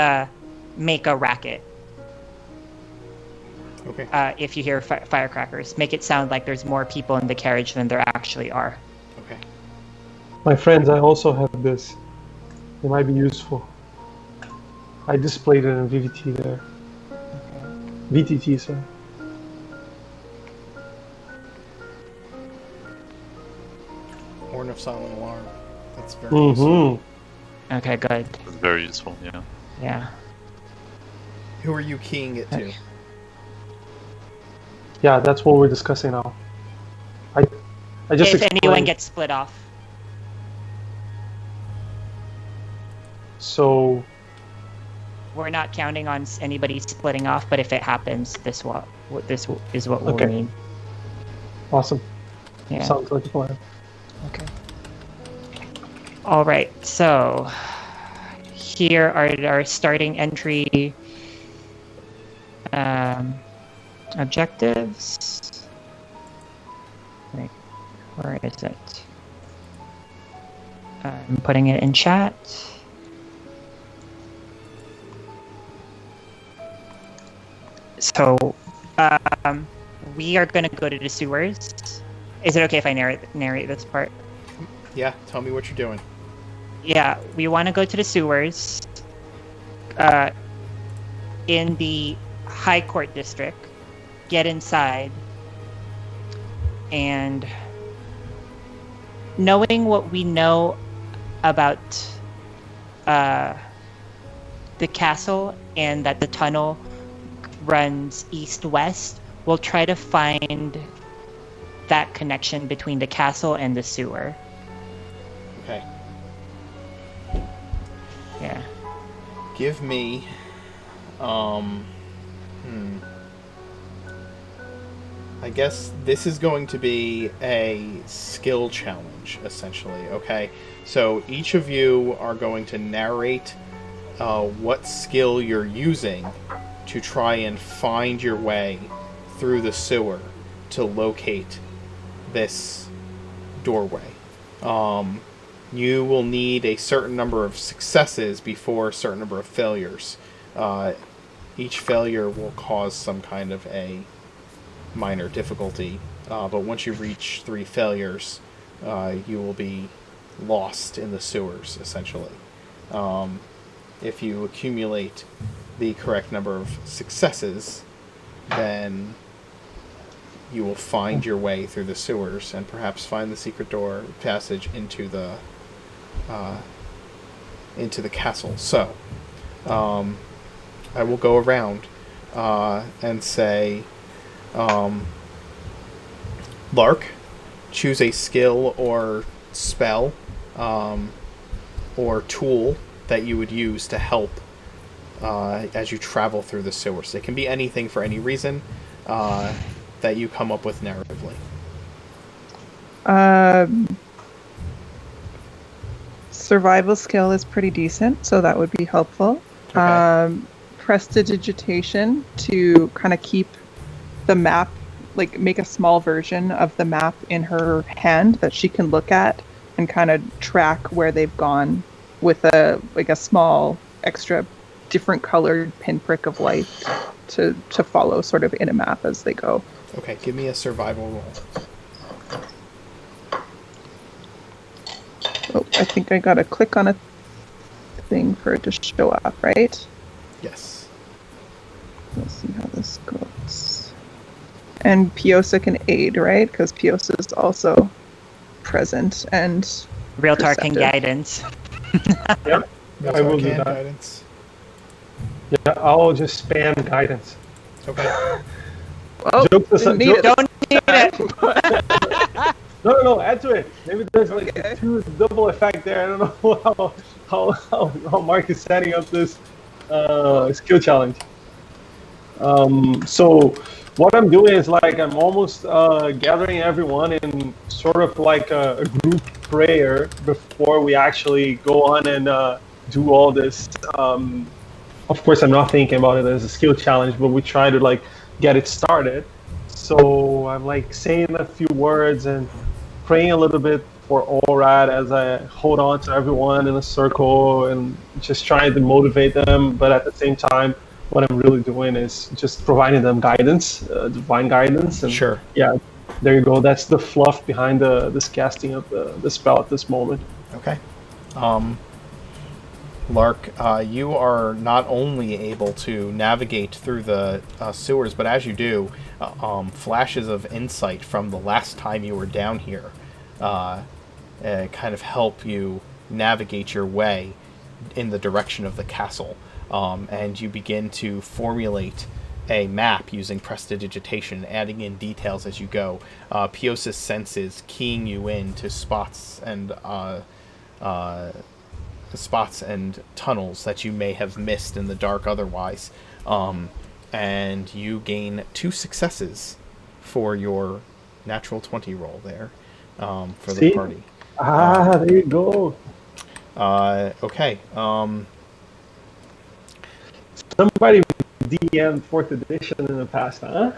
Speaker 4: make a racket.
Speaker 1: Okay.
Speaker 4: If you hear firecrackers, make it sound like there's more people in the carriage than there actually are.
Speaker 1: Okay.
Speaker 6: My friends, I also have this. It might be useful. I displayed it in VVT there. VTT, sorry.
Speaker 1: Horn of Silent Alarm. That's very useful.
Speaker 6: Mm-hmm.
Speaker 4: Okay, good.
Speaker 2: It's very useful, yeah.
Speaker 4: Yeah.
Speaker 1: Who are you keying it to?
Speaker 4: Okay.
Speaker 6: Yeah, that's what we're discussing now. I just
Speaker 4: If anyone
Speaker 6: explained.
Speaker 4: gets split off.
Speaker 6: So
Speaker 4: We're not counting on anybody splitting off, but if it happens, this is what we'll
Speaker 6: Okay.
Speaker 4: need.
Speaker 6: awesome.
Speaker 4: Yeah.
Speaker 6: Sounds like a plan.
Speaker 4: Okay. All right. So here are our starting entry objectives. Wait, where is it? I'm putting it in chat. So, we are going to go to the sewers. Is it okay if I narrate this part?
Speaker 1: Yeah, tell me what you're doing.
Speaker 4: Yeah, we want to go to the sewers in the High Court District, get inside, and knowing what we know about the castle and that the tunnel runs east-west, we'll try to find that connection between the castle and the sewer.
Speaker 1: Okay.
Speaker 4: Yeah.
Speaker 1: Give me, I guess this is going to be a skill challenge, essentially, okay? So each of you are going to narrate what skill you're using to try and find your way through the sewer to locate this doorway. You will need a certain number of successes before a certain number of failures. Each failure will cause some kind of a minor difficulty, but once you reach 3 failures, you will be lost in the sewers, essentially. If you accumulate the correct number of successes, then you will find your way through the sewers and perhaps find the secret door passage into the castle. So, I will go around and say, Lark, choose a skill or spell or tool that you would use to help as you travel through the sewers. It can be anything for any reason that you come up with narratively.
Speaker 8: Survival skill is pretty decent, so that would be helpful.
Speaker 1: Okay.
Speaker 8: Prestidigitation to kind of keep the map, like make a small version of the map in her hand that she can look at and kind of track where they've gone with a small extra different colored pinprick of light to follow sort of in a map as they go.
Speaker 1: Okay, give me a survival roll.
Speaker 8: Oh, I think I gotta click on a thing for it to show up, right?
Speaker 1: Yes.
Speaker 8: Let's see how this goes. And Piosa can aid, right? Because Piosa is also present and
Speaker 4: Realtor can
Speaker 8: perceptive.
Speaker 4: guidance.
Speaker 6: Yep. I will do that.
Speaker 1: Guidance.
Speaker 6: Yeah, I'll just spam guidance.
Speaker 1: Okay.
Speaker 8: Oh,
Speaker 6: Jokes aside-
Speaker 8: didn't need it.
Speaker 4: Don't need it.
Speaker 6: No, add to it. Maybe there's like
Speaker 8: Okay.
Speaker 6: a double effect there. I don't know how Mark is setting up this skill challenge. So what I'm doing is like I'm almost gathering everyone in sort of like a group prayer before we actually go on and do all this. Of course, I'm not thinking about it as a skill challenge, but we try to like get it started. So I'm like saying a few words and praying a little bit for Orad as I hold on to everyone in a circle and just trying to motivate them. But at the same time, what I'm really doing is just providing them guidance, divine guidance. And
Speaker 1: Sure.
Speaker 6: yeah, there you go. That's the fluff behind this casting of the spell at this moment.
Speaker 1: Okay. Lark, you are not only able to navigate through the sewers, but as you do, flashes of insight from the last time you were down here kind of help you navigate your way in the direction of the castle. And you begin to formulate a map using prestidigitation, adding in details as you go. Piosis senses keying you in to spots and tunnels that you may have missed in the dark otherwise. And you gain 2 successes for your natural 20 roll there for the
Speaker 6: See?
Speaker 1: party.
Speaker 6: There you go.
Speaker 1: Okay.
Speaker 6: Somebody DM 4th edition in the past, huh?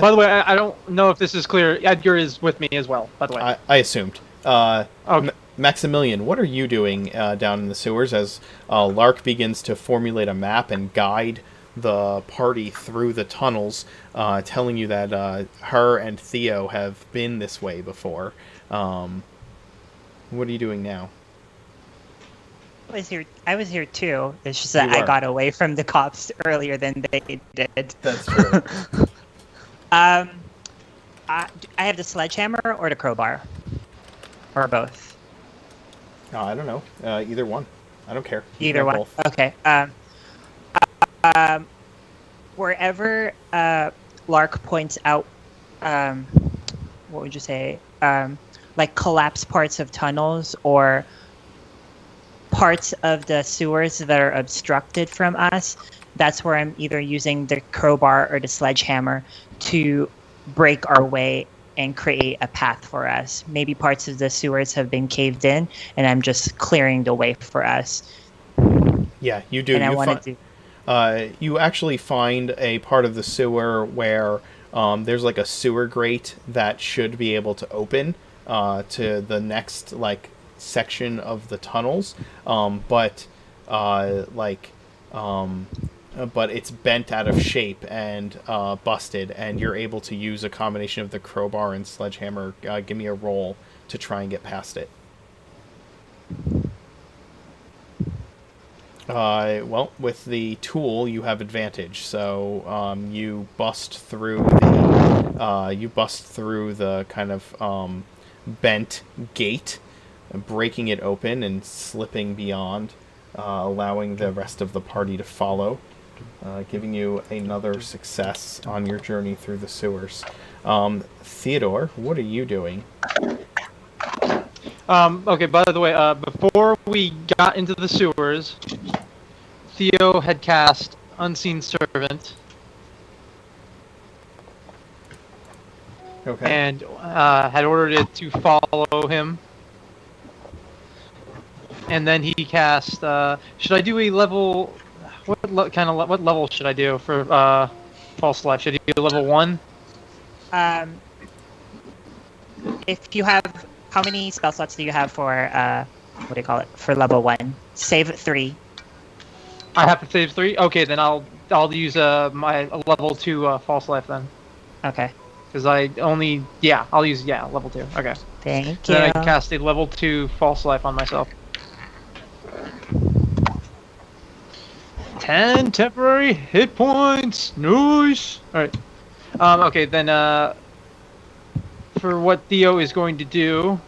Speaker 5: By the way, I don't know if this is clear. Edgar is with me as well, by the way.
Speaker 1: I assumed.
Speaker 5: Okay.
Speaker 1: Maximilian, what are you doing down in the sewers as Lark begins to formulate a map and guide the party through the tunnels, telling you that her and Theo have been this way before? What are you doing now?
Speaker 4: I was here too. It's just that
Speaker 1: You
Speaker 4: I
Speaker 1: were.
Speaker 4: got away from the cops earlier than they did.
Speaker 1: That's true.
Speaker 4: I have the sledgehammer or the crowbar, or both.
Speaker 1: I don't know. Either one. I don't care. You
Speaker 4: Either
Speaker 1: can have
Speaker 4: one.
Speaker 1: both.
Speaker 4: Okay. Wherever Lark points out, what would you say? Like collapsed parts of tunnels or parts of the sewers that are obstructed from us. That's where I'm either using the crowbar or the sledgehammer to break our way and create a path for us. Maybe parts of the sewers have been caved in, and I'm just clearing the way for us.
Speaker 1: Yeah, you do.
Speaker 4: And I
Speaker 1: You
Speaker 4: want to do.
Speaker 1: you actually find a part of the sewer where there's like a sewer grate that should be able to open to the next like section of the tunnels, but it's bent out of shape and busted, and you're able to use a combination of the crowbar and sledgehammer. Give me a roll to try and get past it. Well, with the tool, you have advantage. So you bust through the kind of bent gate, breaking it open and slipping beyond, allowing the rest of the party to follow, giving you another success on your journey through the sewers. Theodore, what are you doing?
Speaker 5: Okay, by the way, before we got into the sewers, Theo had cast Unseen Servant.
Speaker 1: Okay.
Speaker 5: And had ordered it to follow him. And then he cast. Should I do a level? What level should I do for False Life? Should I do level 1?
Speaker 4: If you have, how many spell slots do you have for what do you call it, for level 1? Save 3.
Speaker 5: I have to save 3. Okay, then I'll use my level 2 False Life then.
Speaker 4: Okay.
Speaker 5: Because I'll use level 2. Okay.
Speaker 4: Thank you.
Speaker 5: Then I can cast a level 2 False Life on myself. 10 temporary hit points. Nice. All right. Okay, then for what Theo is going to do,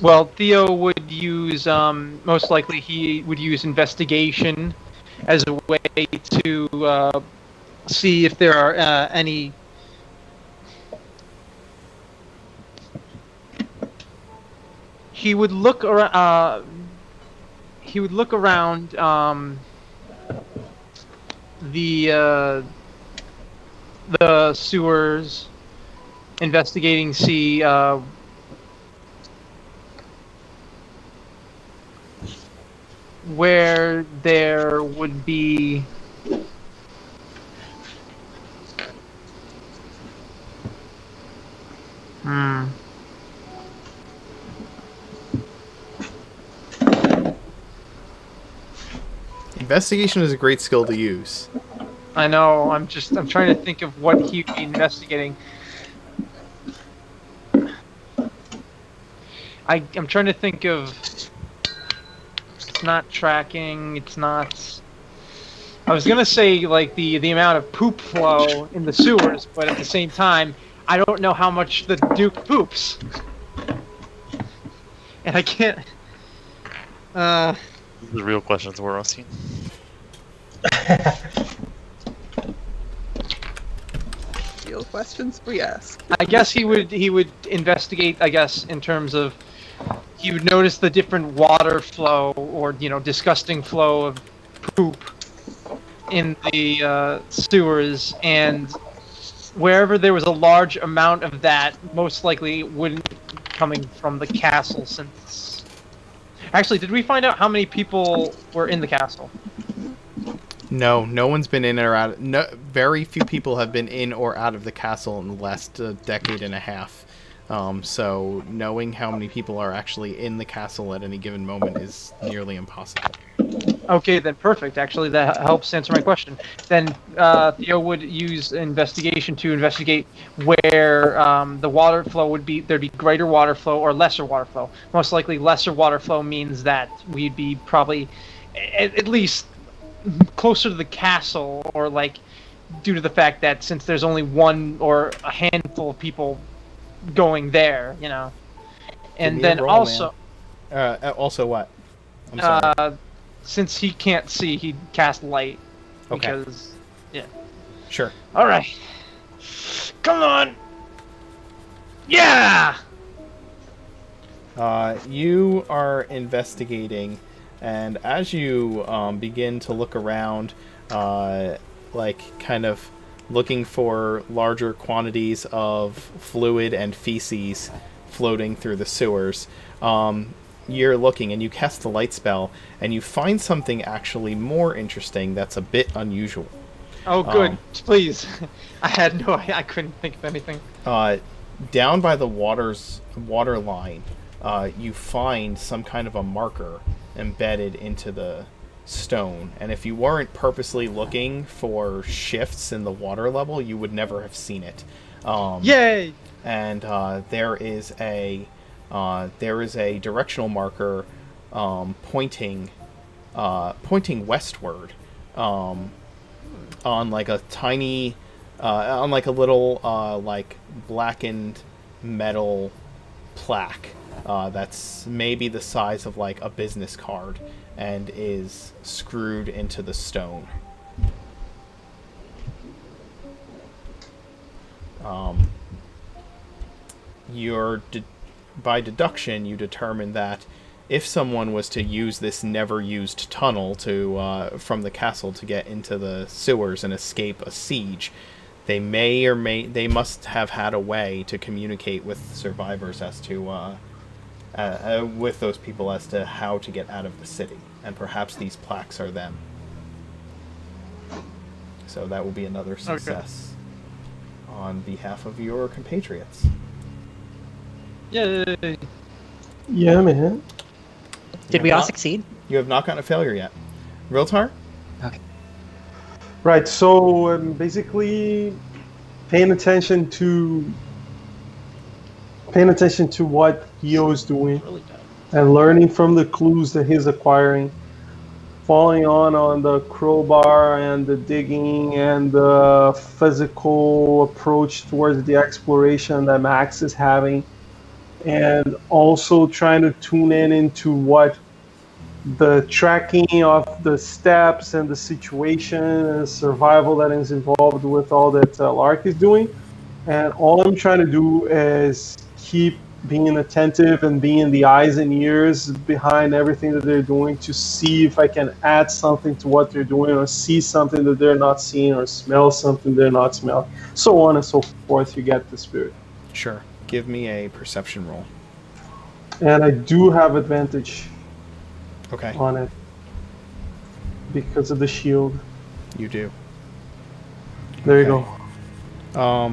Speaker 5: well, Theo would use most likely he would use investigation as a way to see if there are any. He would look around. The sewers, investigating, see where there would be
Speaker 1: Investigation is a great skill to use.
Speaker 5: I know. I'm trying to think of what he'd be investigating. I'm trying to think of. It's not tracking. It's not. I was gonna say like the amount of poop flow in the sewers, but at the same time, I don't know how much the Duke poops, and I can't.
Speaker 2: These are real questions we're asking.
Speaker 8: Real questions we ask.
Speaker 5: I guess he would investigate. I guess in terms of he would notice the different water flow or disgusting flow of poop in the sewers, and wherever there was a large amount of that, most likely wouldn't be coming from the castle. Since actually, did we find out how many people were in the castle?
Speaker 1: No one's been in or out. No, very few people have been in or out of the castle in the last decade and a half. So knowing how many people are actually in the castle at any given moment is nearly impossible.
Speaker 5: Okay, then perfect. Actually, that helps answer my question. Then Theo would use investigation to investigate where the water flow would be. There'd be greater water flow or lesser water flow. Most likely, lesser water flow means that we'd be probably at least closer to the castle, or like due to the fact that since there's only one or a handful of people going there, and then
Speaker 1: roll,
Speaker 5: also
Speaker 1: also what? I'm sorry.
Speaker 5: Since he can't see, he'd cast light.
Speaker 1: Okay.
Speaker 5: Because
Speaker 1: Sure.
Speaker 5: all right, come on, yeah.
Speaker 1: You are investigating, and as you begin to look around, like kind of looking for larger quantities of fluid and feces floating through the sewers, you're looking and you cast the light spell, and you find something actually more interesting that's a bit unusual.
Speaker 5: Oh, good. Please. I couldn't think of anything.
Speaker 1: Down by the water line, you find some kind of a marker embedded into the stone, and if you weren't purposely looking for shifts in the water level, you would never have seen it.
Speaker 5: Yay!
Speaker 1: And there is a directional marker pointing westward on like a tiny on like a little like blackened metal plaque that's maybe the size of like a business card and is screwed into the stone. by deduction, you determine that if someone was to use this never-used tunnel from the castle to get into the sewers and escape a siege, they they must have had a way to communicate with survivors as to with those people as to how to get out of the city, and perhaps these plaques are them. So that will be another success on behalf of your compatriots.
Speaker 5: Yay!
Speaker 6: Yeah, man.
Speaker 4: Did we all succeed?
Speaker 1: You have not gotten a failure yet. Realtar?
Speaker 4: Okay.
Speaker 6: Right, so basically paying attention to what Yo's doing and learning from the clues that he's acquiring, falling on the crowbar and the digging and the physical approach towards the exploration that Max is having, and also trying to tune into what the tracking of the steps and the situation and survival that is involved with all that Lark is doing. And all I'm trying to do is keep being attentive and being the eyes and ears behind everything that they're doing to see if I can add something to what they're doing, or see something that they're not seeing, or smell something they're not smelling, so on and so forth. You get the spirit.
Speaker 1: Sure. Give me a perception roll.
Speaker 6: And I do have advantage
Speaker 1: Okay.
Speaker 6: on it because of the shield.
Speaker 1: You do.
Speaker 6: There you
Speaker 1: Okay.
Speaker 6: go.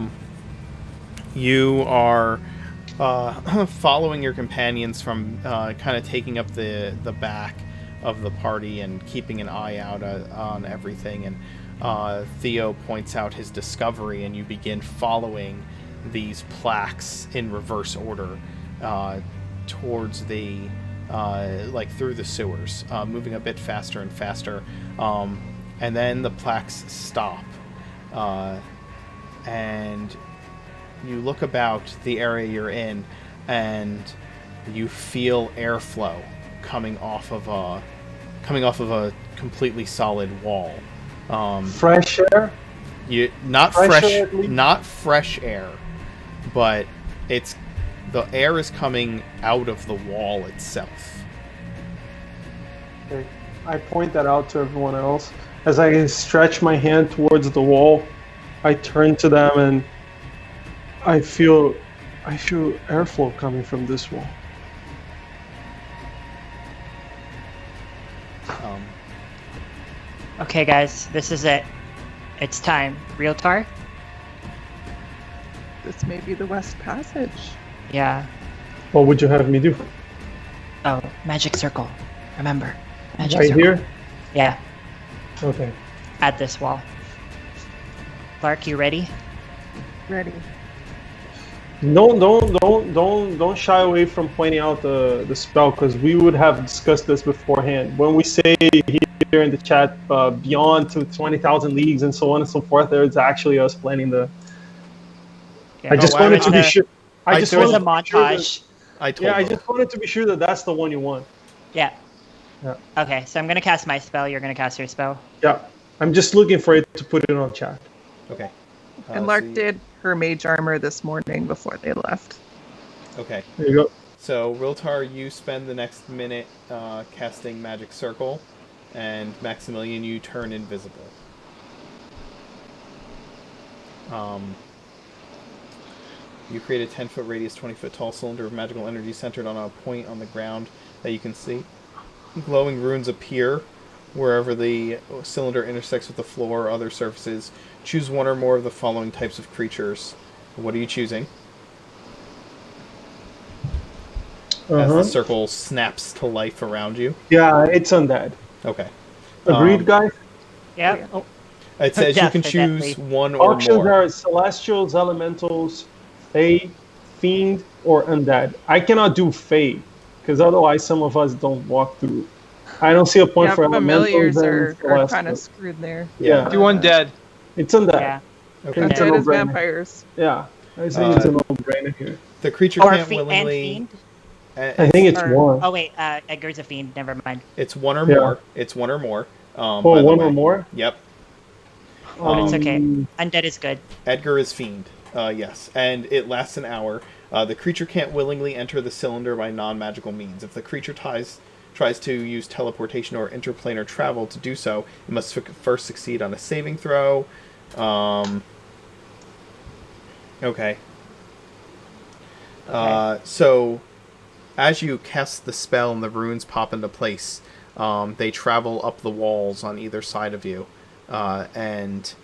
Speaker 1: You are following your companions from kind of taking up the back of the party and keeping an eye out on everything. And Theo points out his discovery, and you begin following these plaques in reverse order towards the through the sewers, moving a bit faster and faster, and then the plaques stop, and you look about the area you're in, and you feel airflow coming off of a completely solid wall.
Speaker 6: Fresh air?
Speaker 1: Not
Speaker 6: Fresh
Speaker 1: fresh,
Speaker 6: air, at least?
Speaker 1: not fresh air, but the air is coming out of the wall itself.
Speaker 6: Okay. I point that out to everyone else. As I stretch my hand towards the wall, I turn to them and I feel airflow coming from this wall.
Speaker 4: Okay, guys, this is it. It's time. Realtar?
Speaker 8: This may be the West Passage.
Speaker 4: Yeah.
Speaker 6: What would you have me do?
Speaker 4: Oh, magic circle. Remember. Magic
Speaker 6: Right
Speaker 4: circle.
Speaker 6: here?
Speaker 4: Yeah,
Speaker 6: Okay.
Speaker 4: at this wall. Clark, you ready?
Speaker 8: Ready.
Speaker 6: Don't shy away from pointing out the spell, because we would have discussed this beforehand. When we say here in the chat beyond to 20,000 leagues and so on and so forth, there's actually us planning the.
Speaker 4: Yeah.
Speaker 6: I just
Speaker 1: wow,
Speaker 6: wanted to be
Speaker 4: the-
Speaker 6: sure. I just
Speaker 4: There was
Speaker 6: wanted
Speaker 4: a
Speaker 6: to be sure that-
Speaker 4: montage.
Speaker 1: I told
Speaker 6: Yeah, I
Speaker 1: them.
Speaker 6: just wanted to be sure that that's the one you want.
Speaker 4: Yeah.
Speaker 6: Yeah.
Speaker 4: Okay, so I'm gonna cast my spell. You're gonna cast your spell.
Speaker 6: Yeah, I'm just looking for it to put it on chat.
Speaker 1: Okay.
Speaker 8: And
Speaker 1: so
Speaker 8: Lark
Speaker 1: you-
Speaker 8: did her mage armor this morning before they left.
Speaker 1: Okay.
Speaker 6: There you go.
Speaker 1: So, Riltar, you spend the next minute casting Magic Circle, and Maximilian, you turn invisible. You create a 10-foot radius, 20-foot tall cylinder of magical energy centered on a point on the ground that you can see. Glowing runes appear wherever the cylinder intersects with the floor or other surfaces. Choose one or more of the following types of creatures. What are you choosing? As the circle snaps to life around you.
Speaker 6: Yeah, it's undead.
Speaker 1: Okay.
Speaker 6: Agreed, guys?
Speaker 4: Yeah. Oh,
Speaker 1: It says you can
Speaker 4: Definitely.
Speaker 1: choose one or
Speaker 6: Options
Speaker 1: more.
Speaker 6: are celestials, elementals, fae, fiend, or undead. I cannot do fae, because otherwise some of us don't walk through. I don't see a point
Speaker 8: Yeah,
Speaker 6: for
Speaker 8: familiars
Speaker 6: elementals and
Speaker 8: are kind of
Speaker 6: celestials.
Speaker 8: screwed there.
Speaker 6: Yeah.
Speaker 5: Do undead.
Speaker 6: It's undead.
Speaker 4: yeah.
Speaker 1: Okay.
Speaker 6: It's a
Speaker 8: Undead is
Speaker 6: no-brainer.
Speaker 8: vampires.
Speaker 6: Yeah, I think it's a no-brainer here.
Speaker 1: The creature
Speaker 4: Or
Speaker 1: can't
Speaker 4: and
Speaker 1: willingly.
Speaker 4: fiend.
Speaker 6: I think it's
Speaker 8: Or-
Speaker 6: one.
Speaker 4: Oh wait, Edgar's a fiend. Never mind.
Speaker 1: It's one or
Speaker 6: Yeah.
Speaker 1: more. It's one or more. By
Speaker 6: Oh,
Speaker 1: the
Speaker 6: one
Speaker 1: way.
Speaker 6: or more?
Speaker 1: Yep.
Speaker 4: It's okay.
Speaker 6: Um,
Speaker 4: Undead is good.
Speaker 1: Edgar is fiend. Yes, and it lasts an hour. The creature can't willingly enter the cylinder by non-magical means. If the creature tries to use teleportation or interplanar travel to do so, it must first succeed on a saving throw. Okay. So, as you cast the spell and the runes pop into place, they travel up the walls on either side of you, and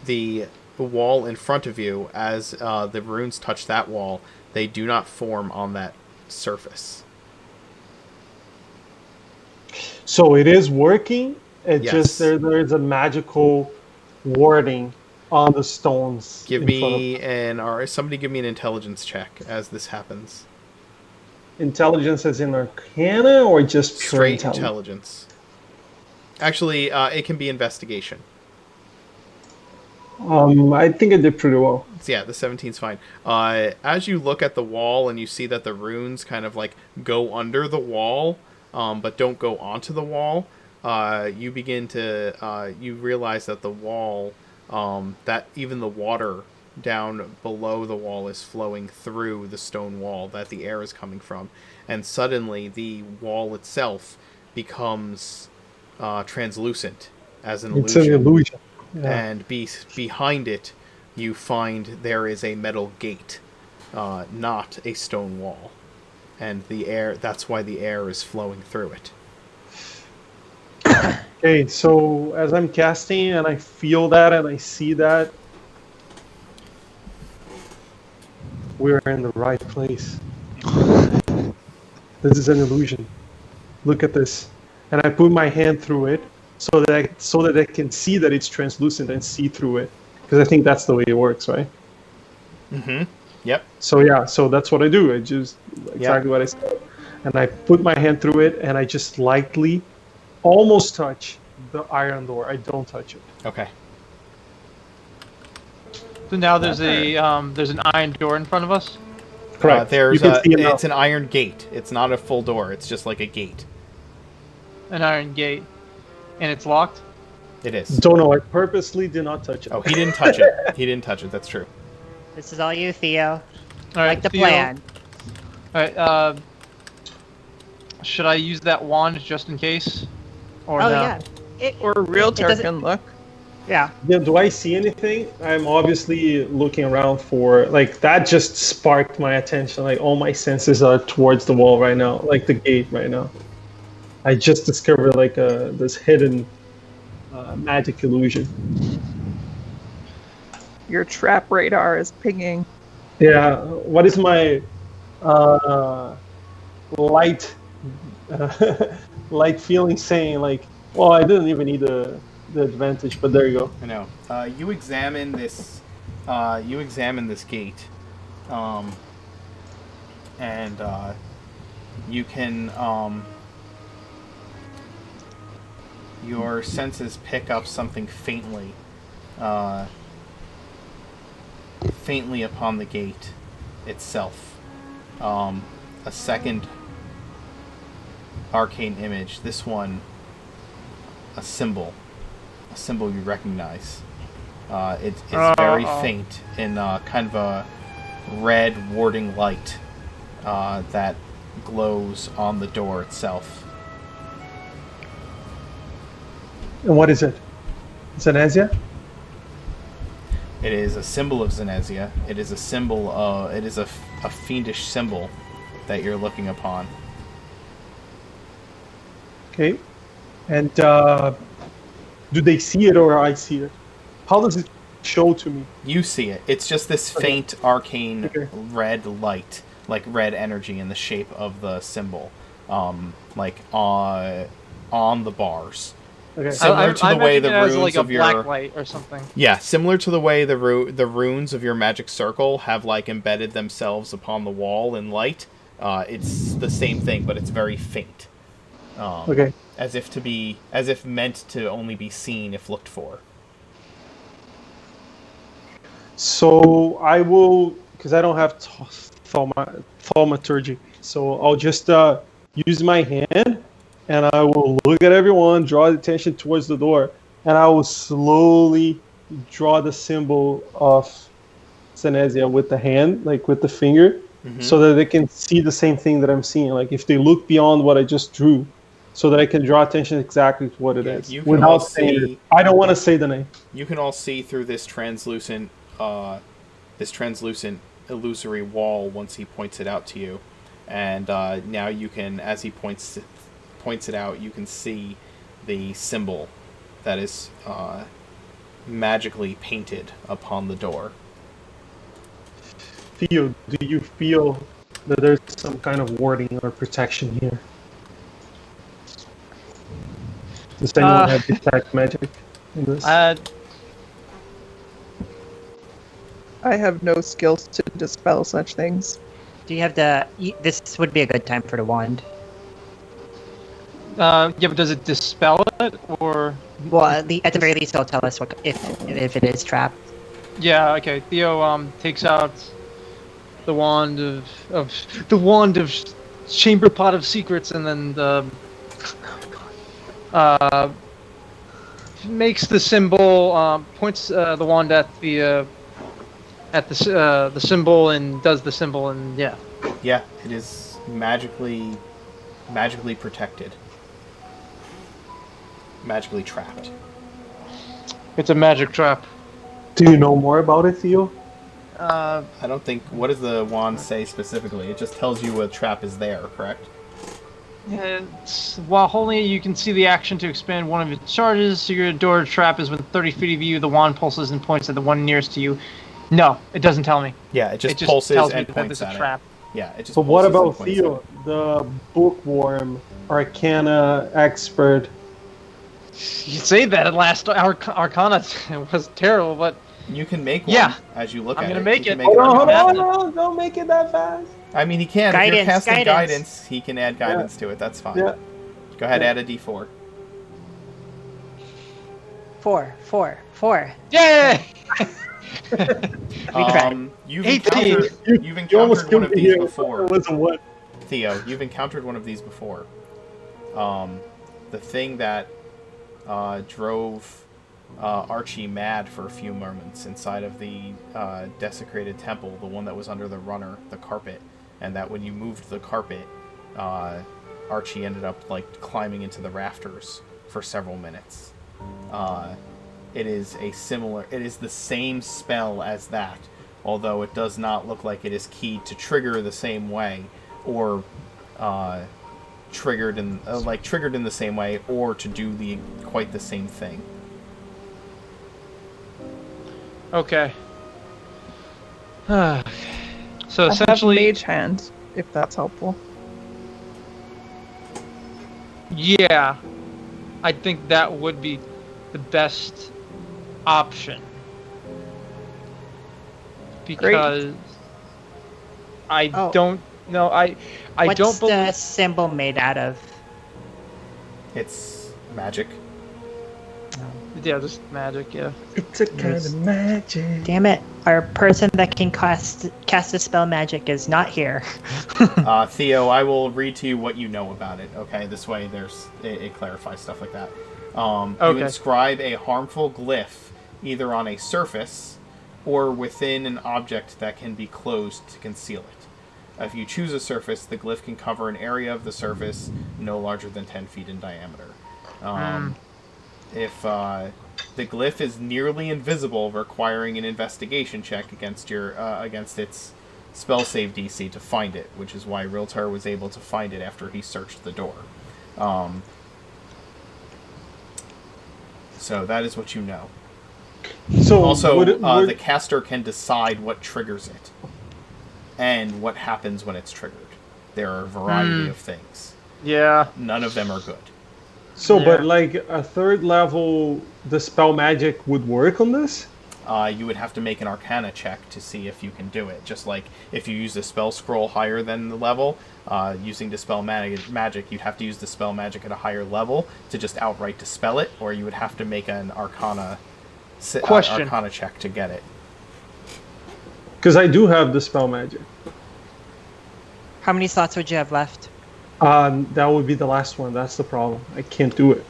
Speaker 1: the wall in front of you, as the runes touch that wall, they do not form on that surface.
Speaker 6: So it is working. It
Speaker 1: Yes.
Speaker 6: just there is a magical warding on the stones.
Speaker 1: Give
Speaker 6: in front of
Speaker 1: me somebody give me an intelligence check as this happens.
Speaker 6: intelligence as in Arcana or just pure
Speaker 1: Straight
Speaker 6: intelligence?
Speaker 1: intelligence. Actually, it can be investigation.
Speaker 6: I think I did pretty well.
Speaker 1: So yeah, the 17's fine. As you look at the wall and you see that the runes kind of like go under the wall, but don't go onto the wall, you begin to you realize that the wall, that even the water down below the wall is flowing through the stone wall that the air is coming from, and suddenly the wall itself becomes translucent as an
Speaker 6: It's an
Speaker 1: illusion.
Speaker 6: illusion. Yeah.
Speaker 1: And behind it, you find there is a metal gate, not a stone wall. And the air, that's why the air is flowing through it.
Speaker 6: Okay, so as I'm casting and I feel that and I see that, we're in the right place. This is an illusion. Look at this. And I put my hand through it so that I can see that it's translucent and see through it. Because I think that's the way it works, right?
Speaker 1: Mm-hmm. Yep.
Speaker 6: So yeah, so that's what I do. I just exactly what I said. And I put my hand through it and I just lightly almost touch the iron door. I don't touch it.
Speaker 1: Okay.
Speaker 5: So now there's an iron door in front of us.
Speaker 6: Correct.
Speaker 1: There's
Speaker 6: You can see it now.
Speaker 1: it's an iron gate. It's not a full door. It's just like a gate.
Speaker 5: An iron gate, and it's locked.
Speaker 1: It is.
Speaker 6: Don't know. I purposely did not touch it.
Speaker 1: Oh, he didn't touch it. He didn't touch it. That's true.
Speaker 4: This is all you, Theo.
Speaker 5: All right,
Speaker 4: Like the
Speaker 5: Theo.
Speaker 4: plan.
Speaker 5: All right. Should I use that wand just in case? Or
Speaker 4: Oh
Speaker 5: no?
Speaker 4: yeah. It,
Speaker 8: Or realtor
Speaker 4: doesn't-
Speaker 8: can look.
Speaker 4: yeah.
Speaker 6: Yeah, do I see anything? I'm obviously looking around for, like, that just sparked my attention. Like, all my senses are towards the wall right now, like the gate right now. I just discovered, like, this hidden magic illusion.
Speaker 8: Your trap radar is pinging.
Speaker 6: Yeah, what is my light light feeling saying? Like, well, I didn't even need the advantage, but there you go.
Speaker 1: I know. You examine this. You examine this gate, and you can. Your senses pick up something faintly, faintly upon the gate itself. A second arcane image. This one, a symbol you recognize. It's very faint in kind of a red warding light that glows on the door itself.
Speaker 6: And what is it? Zenezia?
Speaker 1: It is a symbol of Zenezia. It is a symbol. It is a fiendish symbol that you're looking upon.
Speaker 6: Okay. And do they see it or I see it? How does it show to me?
Speaker 1: You see it. It's just this
Speaker 6: Okay.
Speaker 1: faint arcane
Speaker 6: Okay.
Speaker 1: red light, like red energy in the shape of the symbol, like on the bars.
Speaker 6: Okay.
Speaker 1: Similar to the way the
Speaker 5: it as
Speaker 1: runes
Speaker 5: like a
Speaker 1: of your
Speaker 5: black light or something.
Speaker 1: Yeah, similar to the way the runes of your magic circle have like embedded themselves upon the wall in light. It's the same thing, but it's very faint.
Speaker 6: Okay.
Speaker 1: As if meant to only be seen if looked for.
Speaker 6: So I will, because I don't have thaumaturgy, so I'll just use my hand and I will look at everyone, draw attention towards the door, and I will slowly draw the symbol of Senesia with the hand, like with the finger, so that they can see the same thing that I'm seeing. Like if they look beyond what I just drew, so that I can draw attention exactly to what it is.
Speaker 1: You can all see.
Speaker 6: I don't want to say the name.
Speaker 1: You can all see through this translucent illusory wall once he points it out to you, and now you can, as he points it out, you can see the symbol that is magically painted upon the door.
Speaker 6: Theo, do you feel that there's some kind of warding or protection here? Does anyone have detect magic in this?
Speaker 8: I have no skills to dispel such things.
Speaker 4: Do you have the? This would be a good time for the wand.
Speaker 5: Yeah, but does it dispel it, or?
Speaker 4: Well, at the very least, it'll tell us what if it is trapped.
Speaker 5: Yeah. Okay. Theo takes out the wand of chamber pot of secrets, and then makes the symbol, points the wand at the symbol, and does the symbol, and yeah.
Speaker 1: Yeah, it is magically protected. Magically trapped.
Speaker 5: It's a magic trap.
Speaker 6: Do you know more about it, Theo?
Speaker 1: I don't think. What does the wand say specifically? It just tells you a trap is there, correct?
Speaker 5: While holding it, you can see the action to expand one of its charges. So your door trap is within 30 feet of you. The wand pulses and points at the one nearest to you. No, it doesn't tell me.
Speaker 1: Yeah, it just pulses
Speaker 5: tells me
Speaker 1: and
Speaker 5: that
Speaker 1: points
Speaker 5: there's
Speaker 1: at
Speaker 5: a trap.
Speaker 1: it. Yeah, it just.
Speaker 6: But what
Speaker 1: pulses and
Speaker 6: about
Speaker 1: points
Speaker 6: Theo,
Speaker 1: at it.
Speaker 6: the bookworm arcana expert?
Speaker 5: You say that at last Arcana was terrible, but
Speaker 1: You can make one as you look at it.
Speaker 5: I'm gonna make
Speaker 1: You
Speaker 5: it.
Speaker 1: can make an
Speaker 6: Hold
Speaker 1: arcana.
Speaker 6: on, don't make it that fast.
Speaker 1: I mean, he can. If you're
Speaker 4: Guidance,
Speaker 1: casting
Speaker 4: guidance.
Speaker 1: guidance, he can add guidance to it. That's fine.
Speaker 6: Yeah.
Speaker 1: Go ahead, add a d4.
Speaker 4: 4.
Speaker 5: yay!
Speaker 1: You've
Speaker 5: 18.
Speaker 1: encountered one of these before.
Speaker 6: It wasn't what?
Speaker 1: Theo, you've encountered one of these before. The thing that drove Archie mad for a few moments inside of the desecrated temple, the one that was under the runner, the carpet, and that when you moved the carpet, Archie ended up like climbing into the rafters for several minutes. It is the same spell as that, although it does not look like it is keyed to trigger the same way, or triggered in the same way, or to do quite the same thing.
Speaker 5: Okay. So
Speaker 8: I have
Speaker 5: essentially,
Speaker 8: mage hand, if that's helpful.
Speaker 5: yeah, I think that would be the best option. Because I don't know. I
Speaker 4: What's
Speaker 5: don't believe.
Speaker 4: the symbol made out of?
Speaker 1: It's magic.
Speaker 5: Yeah, just magic. Yeah.
Speaker 6: It's a kind of magic.
Speaker 4: Damn it! Our person that can cast a spell magic is not here.
Speaker 1: Theo, I will read to you what you know about it. Okay, this way it clarifies stuff like that. You inscribe a harmful glyph either on a surface or within an object that can be closed to conceal it. If you choose a surface, the glyph can cover an area of the surface no larger than 10 feet in diameter. If the glyph is nearly invisible, requiring an investigation check against its spell save DC to find it, which is why Realtor was able to find it after he searched the door. So that is what you know.
Speaker 6: So
Speaker 1: Also,
Speaker 6: would
Speaker 1: the caster can decide what triggers it and what happens when it's triggered. There are a variety of things.
Speaker 5: Yeah.
Speaker 1: None of them are good.
Speaker 6: So, but like a third level, the spell magic would work on this?
Speaker 1: You would have to make an Arcana check to see if you can do it. Just like if you use the spell scroll higher than the level, using Dispel Magic, you'd have to use the spell magic at a higher level to just outright dispel it, or you would have to make an Arcana check to get it.
Speaker 6: Because I do have the spell magic.
Speaker 4: How many slots would you have left?
Speaker 6: That would be the last one. That's the problem. I can't do it.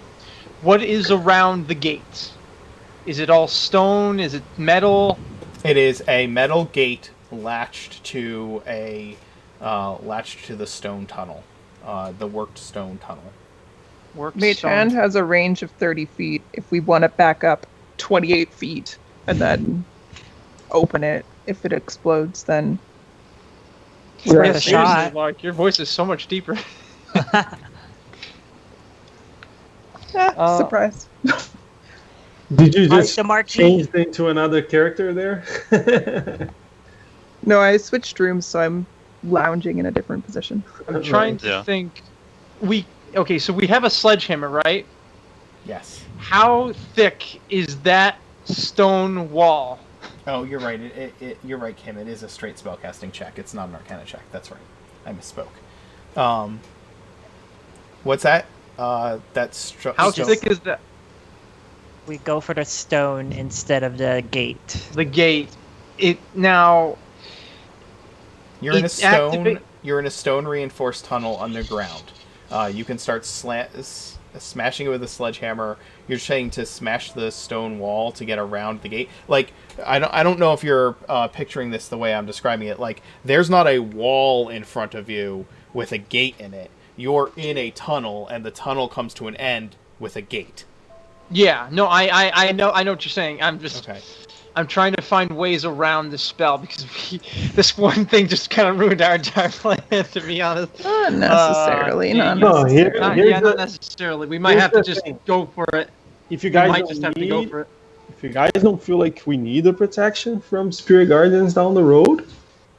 Speaker 5: What is around the gates? Is it all stone? Is it metal?
Speaker 1: It is a metal gate latched to the stone tunnel, the worked stone tunnel.
Speaker 8: Mage Hand has a range of 30 feet. If we want to back up 28 feet and then open it, if it explodes, then
Speaker 4: Worth
Speaker 5: Yeah,
Speaker 4: a
Speaker 5: seriously,
Speaker 4: shot.
Speaker 5: Lark, your voice is so much deeper.
Speaker 8: surprise.
Speaker 6: Did you just
Speaker 4: the marquee.
Speaker 6: change into another character there?
Speaker 8: No, I switched rooms, so I'm lounging in a different position.
Speaker 5: I'm trying to
Speaker 2: Yeah.
Speaker 5: think. Okay, so we have a sledgehammer, right?
Speaker 1: Yes.
Speaker 5: How thick is that stone wall?
Speaker 1: Oh, you're right. You're right, Kim. It is a straight spellcasting check. It's not an Arcana check. That's right. I misspoke. What's that?
Speaker 5: How
Speaker 1: stone.
Speaker 5: thick is that?
Speaker 4: We go for the stone instead of the gate.
Speaker 5: The gate. It now.
Speaker 1: You're in a
Speaker 5: It
Speaker 1: stone.
Speaker 5: activate-
Speaker 1: You're in a stone reinforced tunnel underground. You can start smashing it with a sledgehammer. You're trying to smash the stone wall to get around the gate. Like I don't know if you're picturing this the way I'm describing it. Like there's not a wall in front of you with a gate in it. You're in a tunnel, and the tunnel comes to an end with a gate.
Speaker 5: Yeah. No, I know what you're saying.
Speaker 1: Okay.
Speaker 5: I'm trying to find ways around the spell because this one thing just kind of ruined our entire plan. To be honest.
Speaker 8: Not necessarily. Not
Speaker 6: No, here-
Speaker 8: necessarily.
Speaker 5: Not necessarily. We might
Speaker 6: here's
Speaker 5: have to
Speaker 6: the
Speaker 5: just
Speaker 6: thing.
Speaker 5: go for it.
Speaker 6: If you
Speaker 5: We
Speaker 6: guys
Speaker 5: might
Speaker 6: don't
Speaker 5: just have to
Speaker 6: need,
Speaker 5: go for it.
Speaker 6: if you guys don't feel like we need a protection from Spirit Guardians down the road,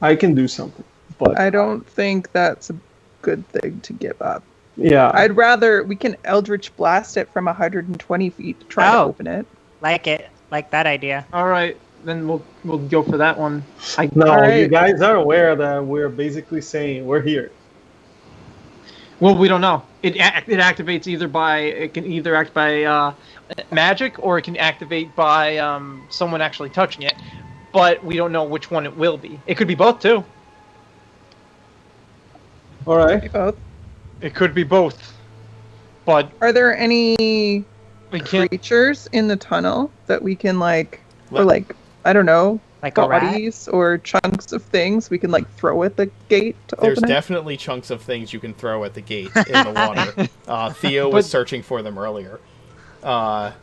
Speaker 6: I can do something. But
Speaker 8: I don't think that's a good thing to give up.
Speaker 6: yeah,
Speaker 8: I'd rather we can Eldritch Blast it from 120 feet to try to
Speaker 4: Oh.
Speaker 8: open it.
Speaker 4: Like it. Like that idea.
Speaker 5: All right, then we'll go for that one.
Speaker 6: no,
Speaker 8: Alright.
Speaker 6: you guys are aware that we're basically saying we're here.
Speaker 5: Well, we don't know. It activates it can either act by magic or it can activate by someone actually touching it. But we don't know which one it will be. It could be both too.
Speaker 6: All right.
Speaker 8: Both.
Speaker 5: It could be both. But
Speaker 8: Are there any
Speaker 5: we can't.
Speaker 8: creatures in the tunnel that we can
Speaker 1: Let-
Speaker 8: I don't know,
Speaker 4: Like a rat.
Speaker 8: bodies or chunks of things we can throw at the gate to
Speaker 1: There's
Speaker 8: open it?
Speaker 1: definitely chunks of things you can throw at the gate in the water. Theo was searching for them earlier. I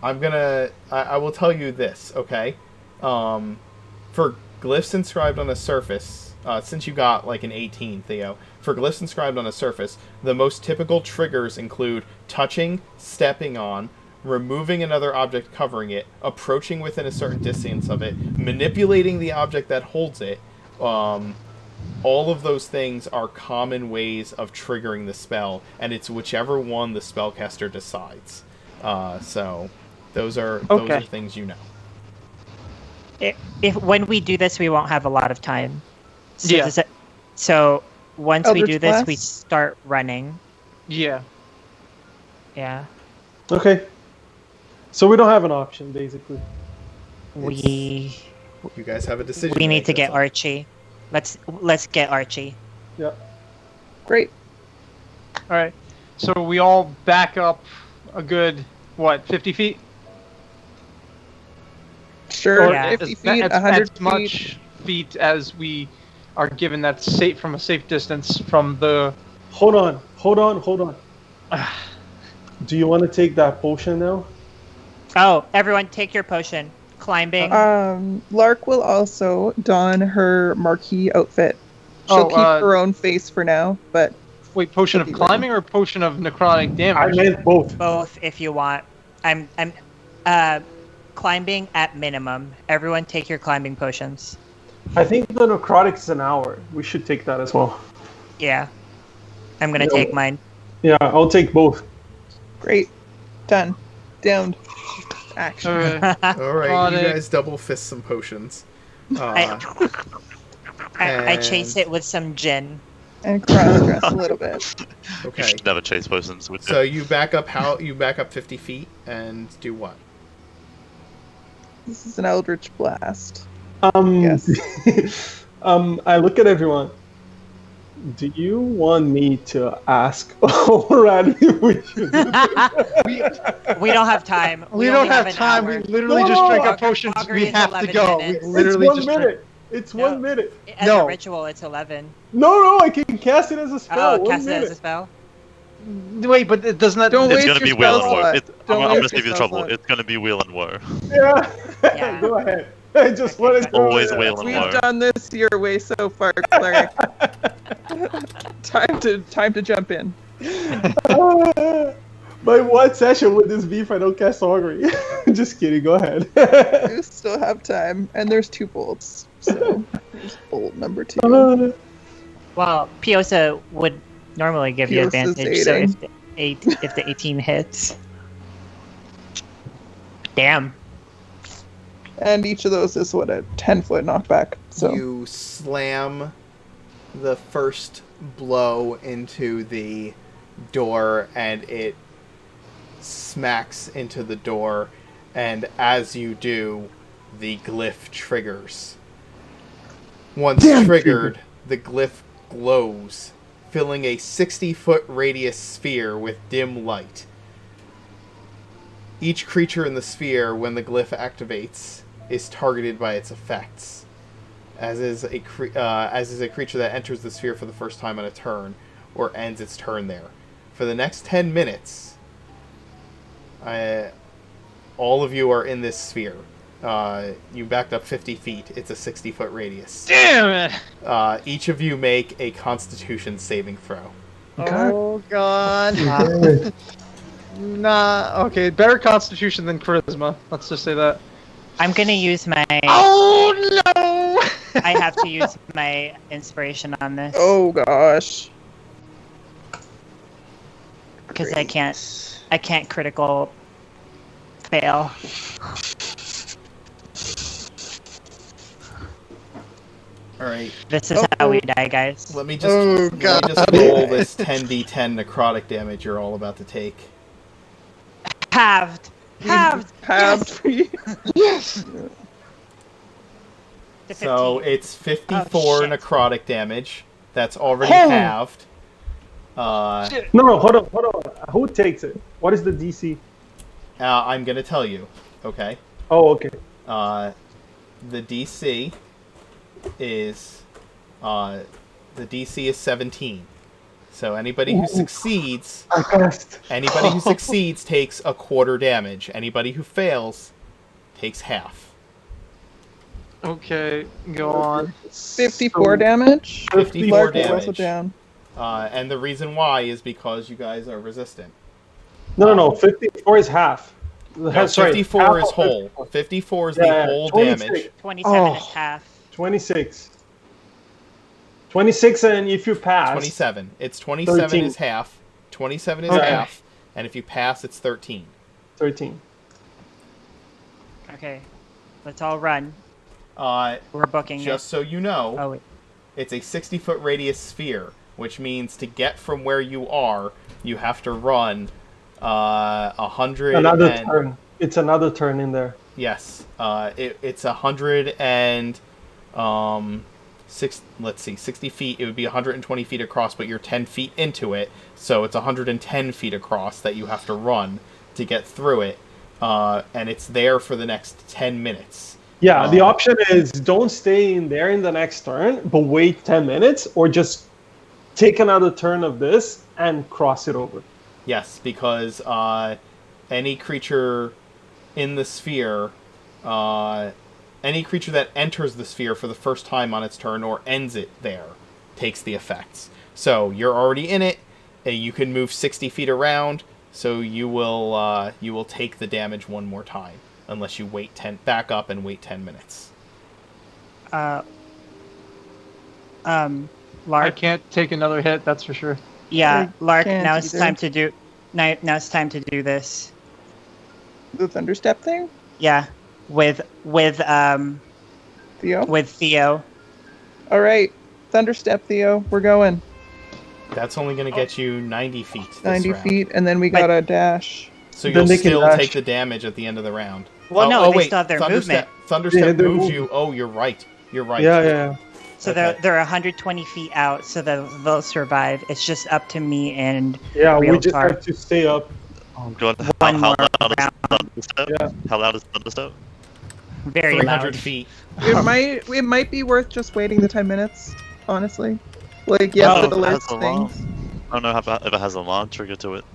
Speaker 1: will tell you this, okay? For glyphs inscribed on a surface, since you got an 18, Theo, for glyphs inscribed on a surface, the most typical triggers include touching, stepping on, removing another object covering it, approaching within a certain distance of it, manipulating the object that holds it. All of those things are common ways of triggering the spell, and it's whichever one the spellcaster decides. So those are things you know.
Speaker 4: If when we do this, we won't have a lot of time. So
Speaker 5: Yeah.
Speaker 4: So once we
Speaker 8: Eldritch
Speaker 4: do this, we
Speaker 8: Blast?
Speaker 4: start running.
Speaker 5: Yeah.
Speaker 4: Yeah.
Speaker 6: Okay. So we don't have an option, basically.
Speaker 4: We
Speaker 1: You guys have a decision.
Speaker 4: we need
Speaker 1: make,
Speaker 4: to get
Speaker 1: that's all.
Speaker 4: Archie. Let's get Archie.
Speaker 6: Yeah.
Speaker 8: Great.
Speaker 5: All right. So we all back up a good 50 feet?
Speaker 8: Sure,
Speaker 4: Yeah.
Speaker 8: 50 feet,
Speaker 5: as
Speaker 8: 100 feet.
Speaker 5: much feet as we are given that safe from a safe distance from the.
Speaker 6: Hold on. Do you want to take that potion now?
Speaker 4: Oh, everyone, take your potion. Climbing.
Speaker 8: Lark will also don her marquee outfit. She'll keep her own face for now, but
Speaker 5: Wait, potion of
Speaker 8: Could be
Speaker 5: climbing or potion of necrotic
Speaker 6: I
Speaker 5: damage?
Speaker 6: meant both.
Speaker 4: Both, if you want. I'm climbing at minimum. Everyone, take your climbing potions.
Speaker 6: I think the necrotic is an hour. We should take that as well.
Speaker 4: Yeah. I'm gonna
Speaker 6: Yeah.
Speaker 4: take mine.
Speaker 6: Yeah, I'll take both.
Speaker 8: great. Done. Downed. Action.
Speaker 5: Okay.
Speaker 1: All right,
Speaker 5: Got
Speaker 1: you
Speaker 5: it.
Speaker 1: guys double fist some potions.
Speaker 4: I
Speaker 1: And-
Speaker 4: chase it with some gin.
Speaker 8: And cross-dress a little bit.
Speaker 2: You
Speaker 1: Okay.
Speaker 2: should never chase potions, would you?
Speaker 1: So you back up 50 feet and do what?
Speaker 8: This is an Eldritch Blast.
Speaker 6: Yes.
Speaker 8: Yes.
Speaker 6: I look at everyone. Do you want me to ask already? We should do this?
Speaker 4: We don't have time.
Speaker 5: We
Speaker 4: only
Speaker 5: don't have
Speaker 4: an
Speaker 5: time.
Speaker 4: hour.
Speaker 5: We literally
Speaker 6: No,
Speaker 5: just
Speaker 6: no,
Speaker 5: drank
Speaker 6: no.
Speaker 5: our potions.
Speaker 4: Augury
Speaker 5: We
Speaker 4: is
Speaker 5: have to
Speaker 4: 11
Speaker 5: go. We
Speaker 4: minutes.
Speaker 6: It's
Speaker 5: literally
Speaker 6: 1
Speaker 5: just
Speaker 6: minute. It's
Speaker 4: No.
Speaker 6: 1 minute.
Speaker 4: As
Speaker 5: No.
Speaker 4: a ritual, it's 11.
Speaker 6: No, I can cast it as a spell.
Speaker 4: Oh,
Speaker 6: 1
Speaker 4: cast it
Speaker 6: minute.
Speaker 4: as a spell?
Speaker 5: Wait, but it does not.
Speaker 8: Don't
Speaker 2: It's
Speaker 8: waste
Speaker 2: gonna
Speaker 8: your
Speaker 2: be Wheel
Speaker 8: spell
Speaker 2: and Woe.
Speaker 8: slot.
Speaker 2: I'm
Speaker 8: Don't
Speaker 2: gonna
Speaker 8: waste
Speaker 2: save you
Speaker 8: your
Speaker 2: the
Speaker 8: spell
Speaker 2: trouble.
Speaker 8: slot.
Speaker 2: It's gonna be Wheel and Woe.
Speaker 6: Yeah.
Speaker 4: Yeah.
Speaker 6: Go ahead. I just
Speaker 4: Okay,
Speaker 6: wanted
Speaker 4: got
Speaker 6: to.
Speaker 2: Always Wheel and
Speaker 8: We've
Speaker 2: Woe.
Speaker 8: done this your way so far, Cleric. time to jump in.
Speaker 6: By what session would this be if I don't cast Augury? Just kidding. Go ahead.
Speaker 8: You still have time, and there's 2 bolts. So there's bolt number 2.
Speaker 4: Well, Piosa would normally give you
Speaker 8: Piosa's
Speaker 4: advantage, so
Speaker 8: aiding.
Speaker 4: if the 18 hits. Damn.
Speaker 8: And each of those is what, a 10-foot knockback. So
Speaker 1: You slam the first blow into the door, and it smacks into the door, and as you do, the glyph triggers. Once triggered, the glyph glows, filling a 60-foot radius sphere with dim light. Each creature in the sphere, when the glyph activates, is targeted by its effects, as is a creature that enters the sphere for the first time on a turn, or ends its turn there. For the next 10 minutes, all of you are in this sphere. You backed up 50 feet. It's a 60-foot radius.
Speaker 5: Damn it!
Speaker 1: Each of you make a Constitution saving throw.
Speaker 5: Oh god. Nah. Okay, better Constitution than Charisma. Let's just say that.
Speaker 4: I'm gonna use my.
Speaker 5: Oh no!
Speaker 4: I have to use my inspiration on this
Speaker 8: oh gosh.
Speaker 4: because I can't critical fail.
Speaker 1: All right.
Speaker 4: This is how we die, guys.
Speaker 1: Let me just roll this 10d10 necrotic damage you're all about to take.
Speaker 4: Halved.
Speaker 8: Halved for you.
Speaker 5: Yes.
Speaker 4: To
Speaker 1: So
Speaker 4: 15.
Speaker 1: it's 54
Speaker 4: Oh, shit.
Speaker 1: necrotic damage. That's already
Speaker 5: Oh.
Speaker 1: halved.
Speaker 6: No, hold on. Who takes it? What is the DC?
Speaker 1: I'm gonna tell you. Okay.
Speaker 6: Oh, okay.
Speaker 1: The DC is 17. So anybody who succeeds
Speaker 6: I passed.
Speaker 1: takes a quarter damage. Anybody who fails takes half.
Speaker 5: Okay, go on.
Speaker 8: 54 damage.
Speaker 1: 54
Speaker 8: Clark will wrestle
Speaker 1: damage.
Speaker 8: down.
Speaker 1: And the reason why is because you guys are resistant.
Speaker 6: No. 54 is half.
Speaker 1: No,
Speaker 6: Sorry,
Speaker 1: 54
Speaker 6: half
Speaker 1: is
Speaker 6: of
Speaker 1: whole.
Speaker 6: 54.
Speaker 1: 54 is
Speaker 6: Yeah,
Speaker 1: the whole
Speaker 6: 26.
Speaker 1: damage.
Speaker 4: 27 is
Speaker 5: Oh.
Speaker 4: half.
Speaker 6: 26. 26, and if you pass.
Speaker 1: 27. It's 27
Speaker 6: 13.
Speaker 1: is half. 27 is
Speaker 6: Okay.
Speaker 1: half. And if you pass, it's 13.
Speaker 6: 13.
Speaker 4: Okay, let's all run.
Speaker 1: Uh,
Speaker 4: We're booking
Speaker 1: just so you know,
Speaker 4: it. Oh wait.
Speaker 1: it's a 60-foot radius sphere, which means to get from where you are, you have to run 100.
Speaker 6: Another turn. It's another turn in there.
Speaker 1: Yes, it's 100 and 60 feet. It would be 120 feet across, but you're 10 feet into it, so it's 110 feet across that you have to run to get through it, and it's there for the next 10 minutes.
Speaker 6: Yeah, the option is don't stay in there in the next turn, but wait 10 minutes, or just take another turn of this and cross it over.
Speaker 1: Yes, because any creature in the sphere, any creature that enters the sphere for the first time on its turn or ends it there takes the effects. So you're already in it. You can move 60 feet around, so you will take the damage one more time, unless you back up and wait 10 minutes.
Speaker 5: I
Speaker 4: Lark.
Speaker 5: can't take another hit, that's for sure.
Speaker 4: Yeah,
Speaker 8: I
Speaker 4: Lark.
Speaker 8: can't
Speaker 4: Now it's
Speaker 8: either.
Speaker 4: time to do. Now it's time to do this.
Speaker 8: The thunderstep thing?
Speaker 4: Yeah, with
Speaker 8: Theo?
Speaker 4: Theo.
Speaker 8: Alright. Thunderstep, Theo. We're going.
Speaker 1: That's only going to get you 90 feet this
Speaker 8: 90
Speaker 1: round.
Speaker 8: feet, and then we got a dash.
Speaker 1: So
Speaker 6: Then
Speaker 1: you'll
Speaker 6: they can
Speaker 1: still
Speaker 6: dash.
Speaker 1: take the damage at the end of the round.
Speaker 4: Well, no, they
Speaker 1: wait,
Speaker 4: still have their
Speaker 1: Thunderstep,
Speaker 4: movement.
Speaker 1: Thunderstep
Speaker 6: Yeah, they're
Speaker 1: moves
Speaker 6: moving.
Speaker 1: you. Oh, you're right. You're right.
Speaker 6: Yeah.
Speaker 4: So
Speaker 1: Okay.
Speaker 4: they're 120 feet out, so they'll survive. It's just up to me and
Speaker 6: Yeah, we just
Speaker 4: Realtar.
Speaker 6: have to stay up.
Speaker 2: Oh god.
Speaker 4: One
Speaker 2: How
Speaker 4: more
Speaker 2: loud is
Speaker 4: round.
Speaker 2: Thunderstep?
Speaker 6: Yeah.
Speaker 2: How loud is Thunderstep?
Speaker 4: Very
Speaker 1: 300
Speaker 4: loud.
Speaker 1: feet.
Speaker 8: It might be worth just waiting the 10 minutes, honestly. Like, yes,
Speaker 2: Oh,
Speaker 8: it
Speaker 2: it has
Speaker 8: alerts
Speaker 2: alarm.
Speaker 8: things.
Speaker 2: I don't know if it has an alarm trigger to it.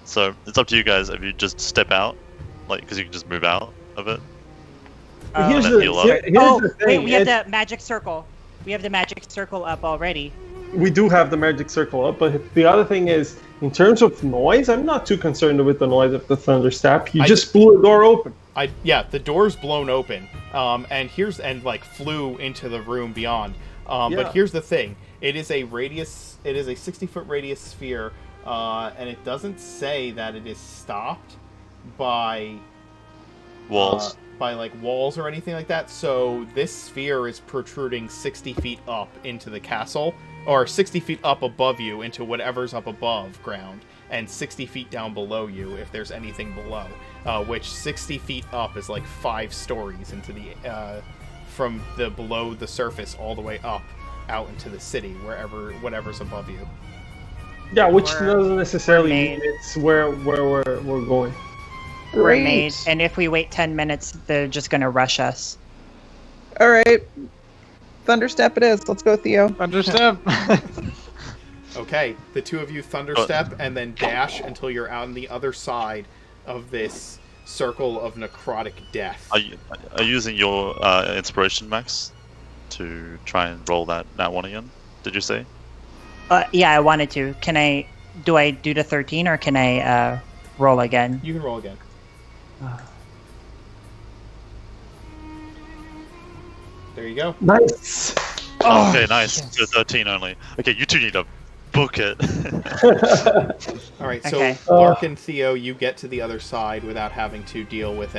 Speaker 2: So it's up to you guys if you just step out, like, because you can just move out of it.
Speaker 4: Oh,
Speaker 6: Here's
Speaker 2: and
Speaker 6: the,
Speaker 2: then heal up.
Speaker 6: here's
Speaker 4: oh
Speaker 6: the thing.
Speaker 4: wait, we have
Speaker 6: it's-
Speaker 4: the magic circle. We have the magic circle up already.
Speaker 6: We do have the magic circle up, but the other thing is, in terms of noise, I'm not too concerned with the noise of the thunderstep. You just blew a door open.
Speaker 1: The door's blown open, and like flew into the room beyond.
Speaker 6: Yeah.
Speaker 1: But here's the thing: it is a 60-foot radius sphere, and it doesn't say that it is stopped by
Speaker 2: Walls.
Speaker 1: by like walls or anything like that. So this sphere is protruding 60 feet up into the castle, or 60 feet up above you into whatever's up above ground, and 60 feet down below you if there's anything below. Which 60 feet up is like 5 stories into the from the below the surface all the way up out into the city, whatever's above you.
Speaker 6: Yeah, which
Speaker 4: We're-
Speaker 6: doesn't necessarily
Speaker 4: we're
Speaker 6: mean it's where we're going.
Speaker 4: We're made,
Speaker 8: Great.
Speaker 4: and if we wait 10 minutes, they're just gonna rush us.
Speaker 8: All right. Thunderstep it is. Let's go, Theo.
Speaker 5: Thunderstep.
Speaker 1: Okay, the two of you thunderstep and then dash until you're on the other side of this circle of necrotic death.
Speaker 2: Are you using your inspiration, Max, to try and roll that one again? Did you say?
Speaker 4: Yeah, I wanted to. Do I do the 13 or can I roll again?
Speaker 1: You can roll again. There you go.
Speaker 6: Nice.
Speaker 2: Oh, okay, nice. So 13 only. Okay, you two need to book it.
Speaker 1: All right, so
Speaker 4: Okay.
Speaker 1: Lark and Theo, you get to the other side without having to deal with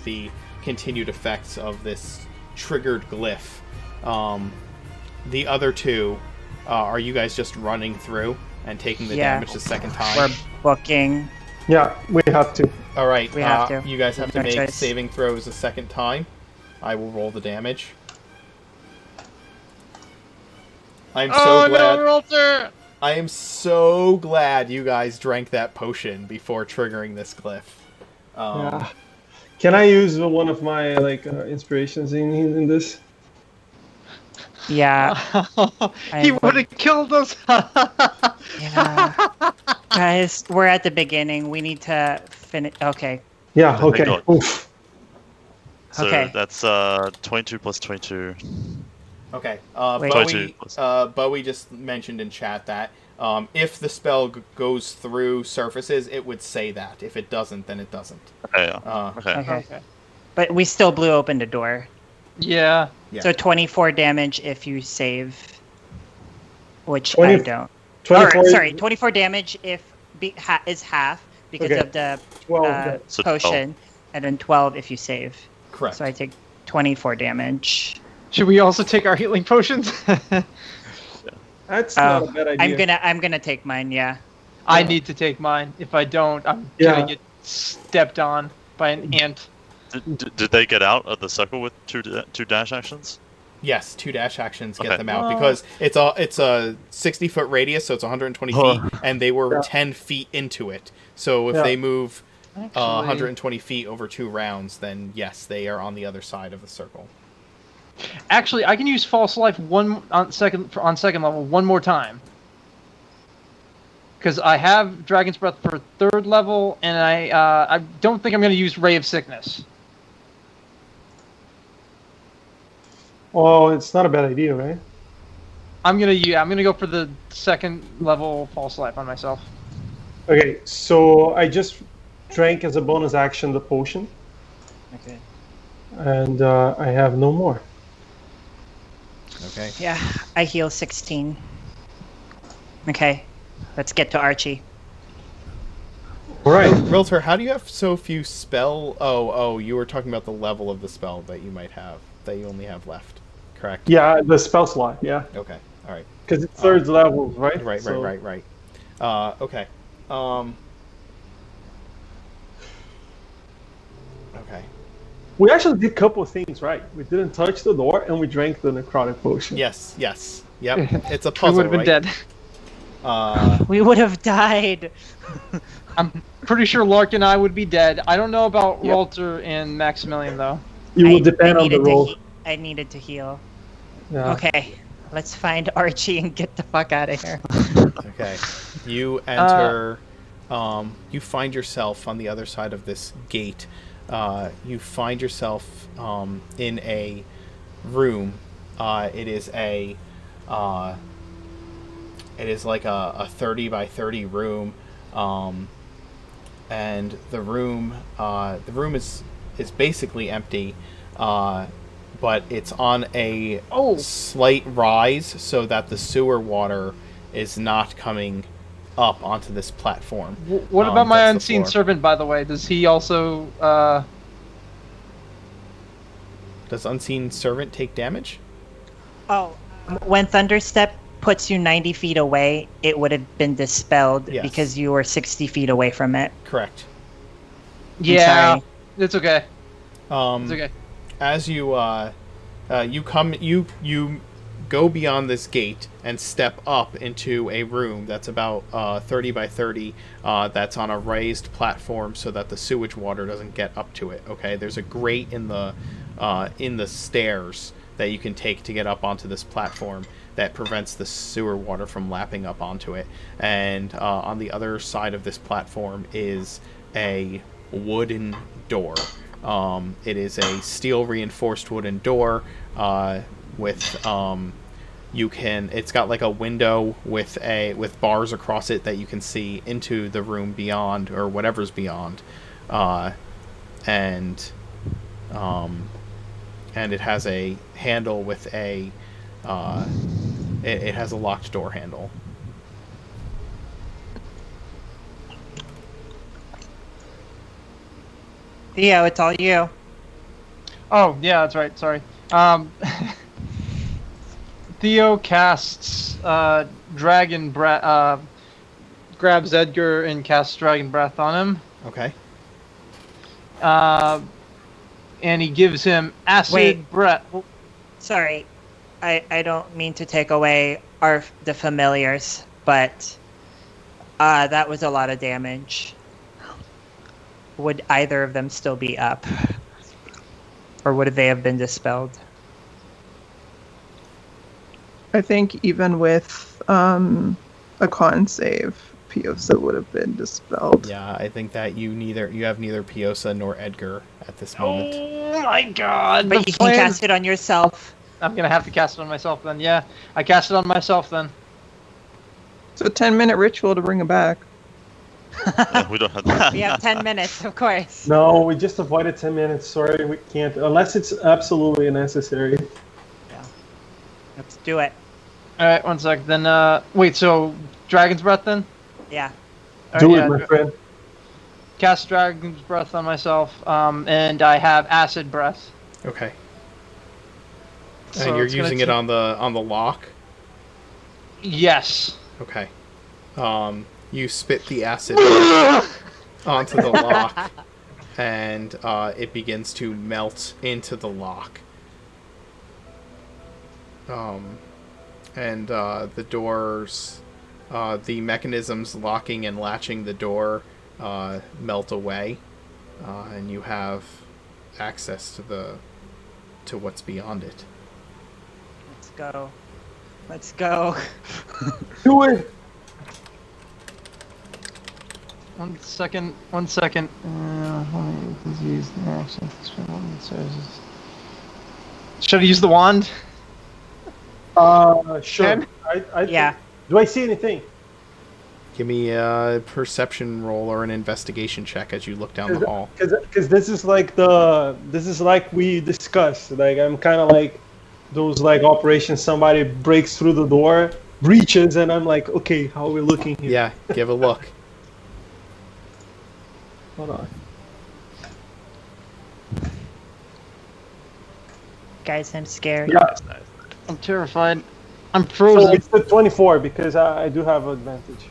Speaker 1: the continued effects of this triggered glyph. The other two, are you guys just running through and taking the
Speaker 4: Yeah.
Speaker 1: damage the second time?
Speaker 4: We're booking.
Speaker 6: Yeah, we have to.
Speaker 1: All right,
Speaker 4: We have to.
Speaker 1: you guys have to
Speaker 4: No
Speaker 1: make
Speaker 4: choice.
Speaker 1: saving throws a second time. I will roll the damage. I'm so glad.
Speaker 5: Realtor!
Speaker 1: I am so glad you guys drank that potion before triggering this glyph.
Speaker 6: Yeah. Can I use one of my inspirations in this?
Speaker 4: Yeah.
Speaker 5: He would have killed us.
Speaker 4: Yeah. Guys, we're at the beginning. We need to finish. Okay.
Speaker 6: Yeah.
Speaker 2: Oh my
Speaker 6: Okay.
Speaker 2: God.
Speaker 6: Oof.
Speaker 2: So
Speaker 4: Okay.
Speaker 2: that's 22 plus 22.
Speaker 1: Okay.
Speaker 4: Wait.
Speaker 1: Bowie just mentioned in chat that if the spell goes through surfaces, it would say that. If it doesn't, then it doesn't.
Speaker 2: Okay, yeah. Okay.
Speaker 4: Okay. But we still blew open the door.
Speaker 5: Yeah.
Speaker 1: Yeah.
Speaker 4: So 24 damage if you save, which
Speaker 6: 20
Speaker 4: I don't.
Speaker 6: 24
Speaker 4: Or, sorry, 24 damage if is half because
Speaker 6: Okay.
Speaker 4: of the
Speaker 6: 12. yeah.
Speaker 2: So 12.
Speaker 4: potion, and then 12 if you save.
Speaker 1: Correct.
Speaker 4: So I take 24 damage.
Speaker 5: Should we also take our healing potions?
Speaker 6: That's not a bad idea.
Speaker 4: I'm gonna take mine. Yeah.
Speaker 5: I need to take mine. If I don't, I'm
Speaker 6: Yeah.
Speaker 5: gonna get stepped on by an ant.
Speaker 2: Did they get out of the circle with two dash actions?
Speaker 1: Yes, 2 dash actions get
Speaker 2: Okay.
Speaker 1: them out because it's a 60-foot radius, so it's 120 feet, and they were 10 feet into it. So if
Speaker 6: Yeah.
Speaker 1: they move
Speaker 5: Actually,
Speaker 1: 120 feet over 2 rounds, then yes, they are on the other side of the circle.
Speaker 5: Actually, I can use false life on second level one more time. Because I have Dragon's Breath for 3rd level, and I don't think I'm going to use Ray of Sickness.
Speaker 6: Oh, it's not a bad idea, right?
Speaker 5: I'm gonna go for the 2nd level false life on myself.
Speaker 6: Okay, so I just drank as a bonus action the potion,
Speaker 4: Okay.
Speaker 6: and I have no more.
Speaker 1: Okay.
Speaker 4: Yeah, I heal 16. Okay, let's get to Archie.
Speaker 6: All right.
Speaker 1: Realtor, how do you have so few spell? Oh, you were talking about the level of the spell that you might have, that you only have left, correct?
Speaker 6: Yeah, the spell slot. Yeah,
Speaker 1: Okay. All right.
Speaker 6: because it's 3rd level, right?
Speaker 1: Right.
Speaker 6: So-
Speaker 1: Right. Okay. Okay.
Speaker 6: We actually did a couple of things right. We didn't touch the door, and we drank the necrotic potion.
Speaker 1: Yes. Yep. It's a
Speaker 5: We
Speaker 1: puzzle,
Speaker 5: would have been
Speaker 1: right?
Speaker 5: dead.
Speaker 4: We would have died.
Speaker 5: I'm pretty sure Lark and I would be dead. I don't know about
Speaker 8: Yep.
Speaker 5: Walter and Maximilian though.
Speaker 6: It will
Speaker 4: I
Speaker 6: depend on the
Speaker 4: needed to
Speaker 6: roll.
Speaker 4: I needed to heal.
Speaker 6: Yeah.
Speaker 4: Okay, let's find Archie and get the fuck out of here.
Speaker 1: Okay. You enter. You find yourself on the other side of this gate. You find yourself in a room. It is like a 30 by 30 room, and the room is basically empty, but it's on a slight rise so that the sewer water is not coming up onto this platform.
Speaker 5: What about my
Speaker 1: that's the
Speaker 5: unseen
Speaker 1: floor.
Speaker 5: servant, by the way? Does he also?
Speaker 1: Does Unseen Servant take damage?
Speaker 4: Oh, when Thunderstep puts you 90 feet away, it would have been dispelled
Speaker 1: Yes.
Speaker 4: because you were 60 feet away from it.
Speaker 1: Correct.
Speaker 5: Yeah,
Speaker 4: sorry.
Speaker 5: it's okay.
Speaker 1: Um,
Speaker 5: It's okay.
Speaker 1: As you you go beyond this gate and step up into a room that's about 30 by 30, that's on a raised platform so that the sewage water doesn't get up to it. Okay, there's a grate in the stairs that you can take to get up onto this platform that prevents the sewer water from lapping up onto it. And on the other side of this platform is a wooden door. It is a steel reinforced wooden door with it's got like a window with bars across it that you can see into the room beyond or whatever's beyond, and it has a handle with it has a locked door handle.
Speaker 4: Theo, it's all you.
Speaker 5: Oh yeah, that's right. Sorry. Theo casts Dragon Breath. Grabs Edgar and casts Dragon Breath on him.
Speaker 1: Okay.
Speaker 5: And he gives him acid breath.
Speaker 4: Sorry, I don't mean to take away the familiars, but that was a lot of damage. Would either of them still be up? Or would they have been dispelled?
Speaker 8: I think even with a con save, Piosa would have been dispelled.
Speaker 1: Yeah, I think that you have neither Piosa nor Edgar at this moment.
Speaker 5: Oh my god!
Speaker 4: But you can cast it on yourself.
Speaker 5: I'm gonna have to cast it on myself then. Yeah, I cast it on myself then.
Speaker 8: It's a 10-minute ritual to bring him back.
Speaker 2: Yeah, we don't have that.
Speaker 4: We have 10 minutes, of course.
Speaker 6: No, we just avoided 10 minutes. Sorry, we can't. Unless it's absolutely necessary.
Speaker 4: Let's do it.
Speaker 5: Alright, 1 sec. Then, wait, so Dragon's Breath then?
Speaker 4: Yeah.
Speaker 6: Do it, my friend.
Speaker 5: Cast Dragon's Breath on myself, and I have Acid Breath.
Speaker 1: Okay.
Speaker 5: So
Speaker 1: And you're
Speaker 5: it's gonna
Speaker 1: using it on the lock?
Speaker 5: Yes.
Speaker 1: Okay. You spit the acid onto the lock, and it begins to melt into the lock. And the doors, the mechanisms locking and latching the door melt away, and you have access to what's beyond it.
Speaker 4: Let's go. Let's go.
Speaker 6: Do it!
Speaker 5: 1 second. 1 second. Should I use the wand?
Speaker 6: Sure.
Speaker 5: Ken?
Speaker 4: Yeah.
Speaker 6: Do I see anything?
Speaker 1: Give me a perception roll or an investigation check as you look down the hall.
Speaker 6: Because this is like we discussed. Like I'm kind of like those like operations. Somebody breaks through the door, breaches, and I'm like, okay, how are we looking here?
Speaker 1: Yeah, give a look.
Speaker 6: Hold on.
Speaker 4: Guys, I'm scared.
Speaker 6: Yeah.
Speaker 5: I'm terrified. I'm
Speaker 6: So
Speaker 5: frozen.
Speaker 6: it's the 24 because I do have advantage.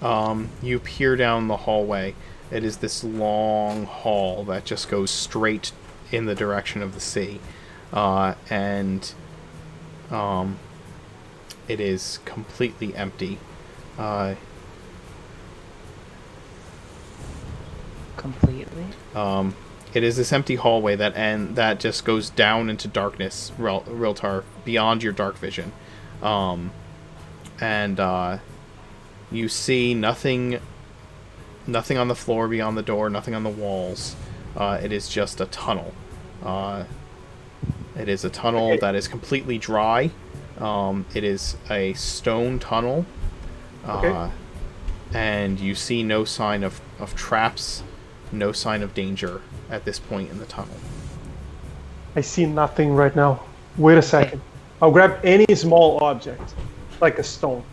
Speaker 1: You peer down the hallway. It is this long hall that just goes straight in the direction of the sea. And it is completely empty.
Speaker 4: Completely.
Speaker 1: It is this empty hallway that just goes down into darkness, Riltar, beyond your dark vision. And you see nothing on the floor beyond the door, nothing on the walls. It is just a tunnel. It is a tunnel that is completely dry. It is a stone tunnel. And you see no sign of traps, no sign of danger at this point in the tunnel.
Speaker 6: I see nothing right now. Wait a second. I'll grab any small object, like a stone.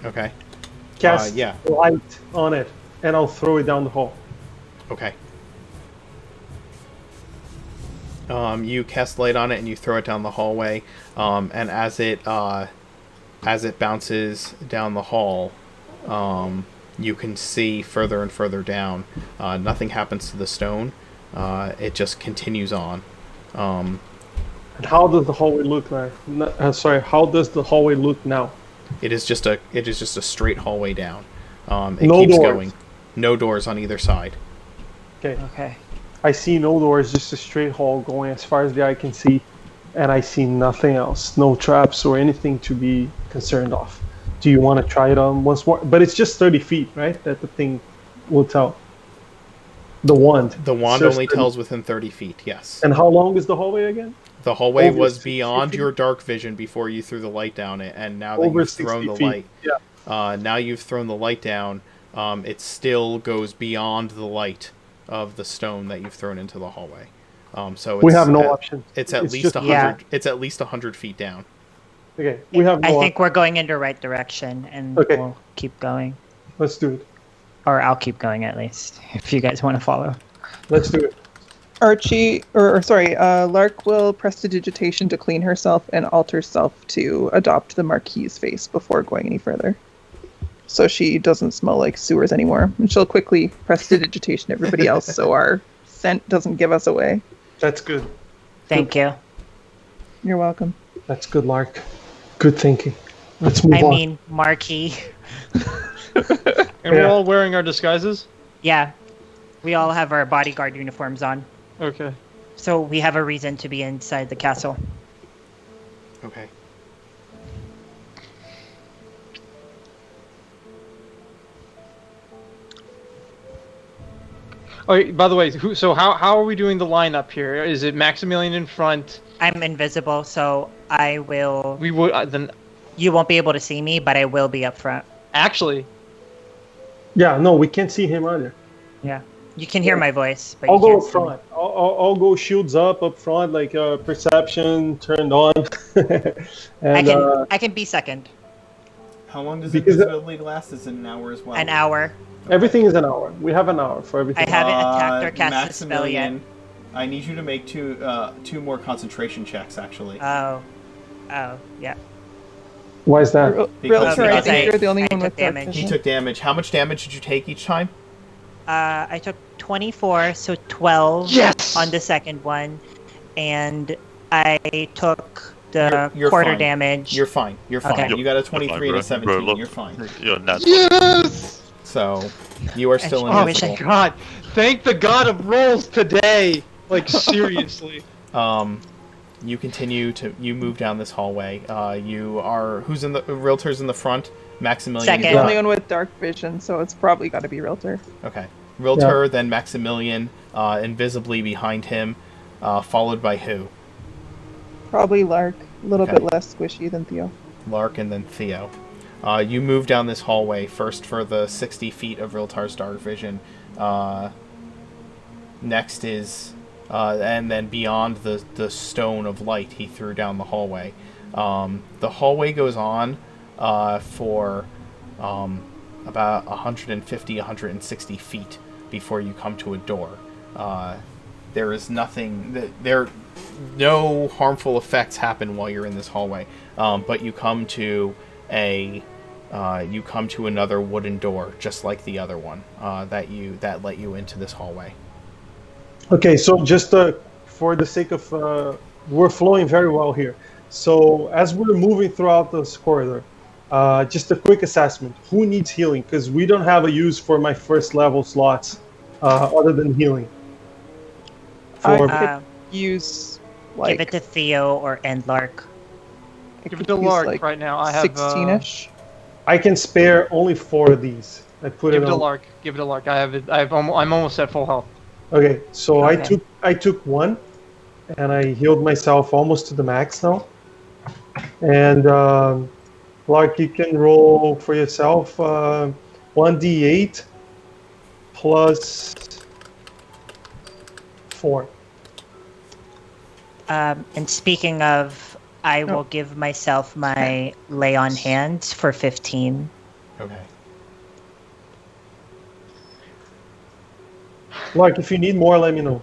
Speaker 1: Okay.
Speaker 6: Cast
Speaker 1: yeah.
Speaker 6: light on it, and I'll throw it down the hall.
Speaker 1: Okay. You cast light on it and you throw it down the hallway. And as it bounces down the hall, you can see further and further down. Nothing happens to the stone. It just continues on.
Speaker 6: And how does the hallway look like? How does the hallway look now?
Speaker 1: It is just a straight hallway down. It
Speaker 6: No
Speaker 1: keeps
Speaker 6: doors.
Speaker 1: going. No doors on either side.
Speaker 4: Okay.
Speaker 6: I see no doors, just a straight hall going as far as the eye can see, and I see nothing else. No traps or anything to be concerned of. Do you want to try it on once more? But it's just 30 feet, right? That the thing will tell. The wand.
Speaker 1: The wand
Speaker 6: Just
Speaker 1: only
Speaker 6: 30
Speaker 1: tells within 30 feet, yes.
Speaker 6: And how long is the hallway again?
Speaker 1: The hallway
Speaker 6: Over
Speaker 1: was
Speaker 6: 60
Speaker 1: beyond
Speaker 6: feet?
Speaker 1: your dark vision before you threw the light down it, and now that
Speaker 6: Over
Speaker 1: you've thrown
Speaker 6: 60
Speaker 1: the
Speaker 6: feet.
Speaker 1: light,
Speaker 6: Yeah.
Speaker 1: now you've thrown the light down, it still goes beyond the light of the stone that you've thrown into the hallway. So
Speaker 6: We have no option.
Speaker 1: It's at least
Speaker 6: just-
Speaker 1: 100.
Speaker 4: Yeah.
Speaker 1: It's at least 100 feet down.
Speaker 6: Okay, we have no
Speaker 4: I
Speaker 6: option.
Speaker 4: think we're going in the right direction, and
Speaker 6: Okay.
Speaker 4: we'll keep going.
Speaker 6: Let's do it.
Speaker 4: Or I'll keep going at least, if you guys want to follow.
Speaker 6: Let's do it.
Speaker 8: Archie, Lark will prestidigitation to clean herself and alter self to adopt the Marquis's face before going any further. So she doesn't smell like sewers anymore. And she'll quickly prestidigitation everybody else so our scent doesn't give us away.
Speaker 6: That's good.
Speaker 4: Thank you.
Speaker 8: You're welcome.
Speaker 6: That's good, Lark. Good thinking. Let's move
Speaker 4: I
Speaker 6: on.
Speaker 4: mean, Marquis.
Speaker 5: And we're all wearing our disguises?
Speaker 4: Yeah. We all have our bodyguard uniforms on.
Speaker 5: Okay.
Speaker 4: So we have a reason to be inside the castle.
Speaker 1: Okay.
Speaker 5: Oh, by the way, how are we doing the lineup here? Is it Maximilian in front?
Speaker 4: I'm invisible, so I will...
Speaker 5: We would then
Speaker 4: You won't be able to see me, but I will be up front.
Speaker 5: actually.
Speaker 6: Yeah, no, we can't see him either.
Speaker 4: Yeah. You can hear my voice, but
Speaker 6: I'll
Speaker 4: you
Speaker 6: go
Speaker 4: can't
Speaker 6: up
Speaker 4: see me.
Speaker 6: front. I'll go shields up front, like perception turned on. And
Speaker 4: I can be second.
Speaker 1: How long does
Speaker 6: Because-
Speaker 1: invisibility last? Is it an hour as well?
Speaker 4: An hour.
Speaker 6: everything is an hour. We have an hour for everything.
Speaker 4: I haven't attacked or cast a spell yet.
Speaker 1: Maximilian, I need you to make two more concentration checks, actually.
Speaker 4: Oh, yeah.
Speaker 6: Why is that?
Speaker 1: Because
Speaker 8: Realtor, I
Speaker 1: I-
Speaker 8: think you're the only
Speaker 4: I
Speaker 8: one
Speaker 4: took
Speaker 8: with dark
Speaker 4: damage.
Speaker 1: He
Speaker 8: vision.
Speaker 1: took damage. How much damage did you take each time?
Speaker 4: I took 24, so 12
Speaker 5: Yes!
Speaker 4: on the second one, and I took the
Speaker 1: You're
Speaker 4: quarter
Speaker 1: fine.
Speaker 4: damage.
Speaker 1: You're fine. You're fine.
Speaker 4: Okay.
Speaker 1: You got a
Speaker 2: You're fine,
Speaker 1: 23 and
Speaker 2: bro.
Speaker 1: a 17.
Speaker 2: Bro, look.
Speaker 1: You're fine.
Speaker 2: You're not.
Speaker 5: Yes!
Speaker 1: So, you are still
Speaker 4: I wish I
Speaker 1: invisible.
Speaker 5: God, thank the god of rolls today. Like seriously.
Speaker 1: You continue to... You move down this hallway. You are... Who's in the... Realtor's in the front. Maximilian.
Speaker 4: Second.
Speaker 8: He's the only one with dark vision, so it's probably got to be Realtor.
Speaker 1: Okay. Realtor, then Maximilian, invisibly behind him, followed by who?
Speaker 8: Probably Lark. A little
Speaker 1: Okay.
Speaker 8: bit less squishy than Theo.
Speaker 1: Lark, and then Theo. You move down this hallway, first for the 60 feet of Riltar's dark vision. Next is... and then beyond the stone of light he threw down the hallway. The hallway goes on for about 150, 160 feet before you come to a door. There is nothing... No harmful effects happen while you're in this hallway. But you come to a you come to another wooden door, just like the other one, that let you into this hallway.
Speaker 6: Okay, so just for the sake of, we're flowing very well here. So as we're moving throughout this corridor, just a quick assessment: who needs healing? Because we don't have a use for my first level slots other than healing.
Speaker 8: I
Speaker 6: For
Speaker 8: could use like
Speaker 4: Give it to Theo or Endlark.
Speaker 8: I
Speaker 5: Give
Speaker 8: could
Speaker 5: it to
Speaker 8: use,
Speaker 5: Lark
Speaker 8: like,
Speaker 5: right now. I have
Speaker 8: 16ish.
Speaker 6: I can spare only 4 of these. I put
Speaker 5: Give
Speaker 6: it
Speaker 5: it to
Speaker 6: on.
Speaker 5: Lark. Give it to Lark. I'm almost at full health.
Speaker 6: Okay, so
Speaker 4: Okay.
Speaker 6: I took 1, and I healed myself almost to the max now. And Lark, you can roll for yourself 1d8 plus 4.
Speaker 4: And speaking of, I will give myself my lay on hands for 15.
Speaker 1: Okay.
Speaker 6: Lark, if you need more, let me know.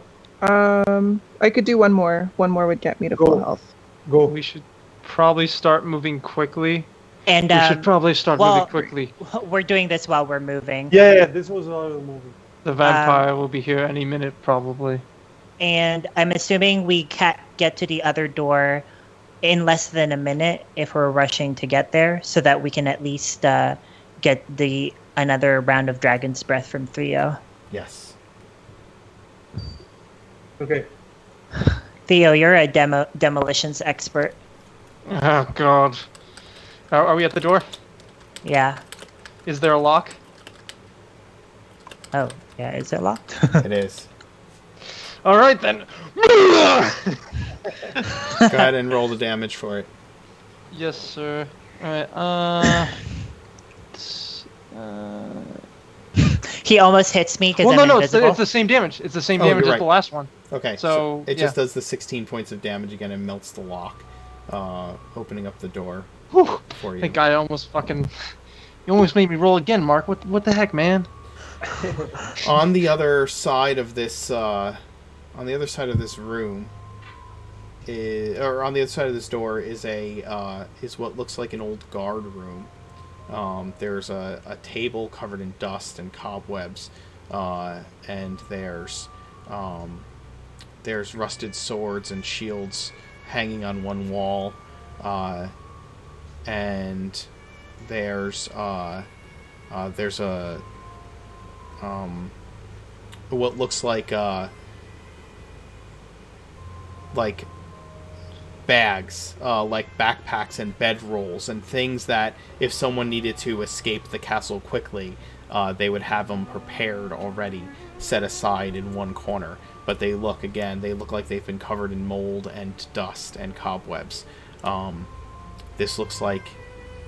Speaker 8: I could do one more. One more would get me to
Speaker 6: Go.
Speaker 8: full health.
Speaker 6: Go.
Speaker 5: We should probably start moving quickly.
Speaker 4: And
Speaker 5: We should probably start moving quickly.
Speaker 4: We're doing this while we're moving.
Speaker 6: Yeah, this was another movie.
Speaker 5: The vampire will be here any minute, probably.
Speaker 4: And I'm assuming we get to the other door in less than a minute if we're rushing to get there, so that we can at least get another round of Dragon's Breath from Theo.
Speaker 1: Yes.
Speaker 6: Okay.
Speaker 4: Theo, you're a demolitions expert.
Speaker 5: Oh God. Are we at the door?
Speaker 4: Yeah.
Speaker 5: Is there a lock?
Speaker 4: Oh, yeah. Is it locked?
Speaker 1: It is.
Speaker 5: All right then.
Speaker 1: Go ahead and roll the damage for it.
Speaker 5: Yes, sir. All right.
Speaker 4: He almost hits me because
Speaker 5: Well,
Speaker 4: I'm
Speaker 5: no,
Speaker 4: invisible.
Speaker 5: it's the same damage. It's the same
Speaker 1: Oh,
Speaker 5: damage
Speaker 1: you're
Speaker 5: as the
Speaker 1: right.
Speaker 5: last one.
Speaker 1: Okay,
Speaker 5: So,
Speaker 1: it
Speaker 5: yeah.
Speaker 1: just does the 16 points of damage again and melts the lock, opening up the door
Speaker 5: Whew.
Speaker 1: for you.
Speaker 5: That guy almost fucking. You almost made me roll again, Mark. What the heck, man?
Speaker 1: On the other side of this, room, or on the other side of this door is what looks like an old guard room. There's a table covered in dust and cobwebs, and there's rusted swords and shields hanging on one wall, and there's a what looks like bags, like backpacks and bedrolls and things that if someone needed to escape the castle quickly, they would have them prepared already, set aside in one corner. But they look like they've been covered in mold and dust and cobwebs. This looks like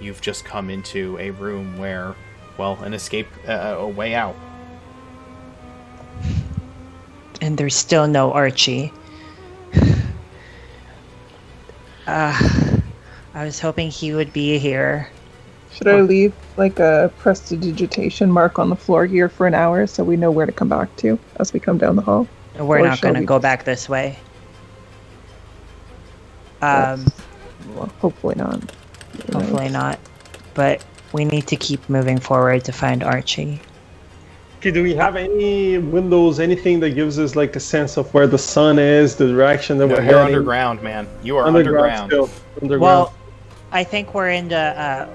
Speaker 1: you've just come into a room where, well, an escape, a way out.
Speaker 4: And there's still no Archie. I was hoping he would be here.
Speaker 8: Should I leave like a prestidigitation mark on the floor here for an hour so we know where to come back to as we come down the hall?
Speaker 4: We're
Speaker 8: Or
Speaker 4: not
Speaker 8: shall
Speaker 4: going to
Speaker 8: we-
Speaker 4: go back this way.
Speaker 8: Well, hopefully not.
Speaker 4: Hopefully not. But we need to keep moving forward to find Archie.
Speaker 6: Okay, do we have any windows, anything that gives us like a sense of where the sun is, the direction that
Speaker 1: No,
Speaker 6: we're
Speaker 1: you're
Speaker 6: heading?
Speaker 1: underground, man. You are underground.
Speaker 6: Still. Underground.
Speaker 4: Well, I think we're in the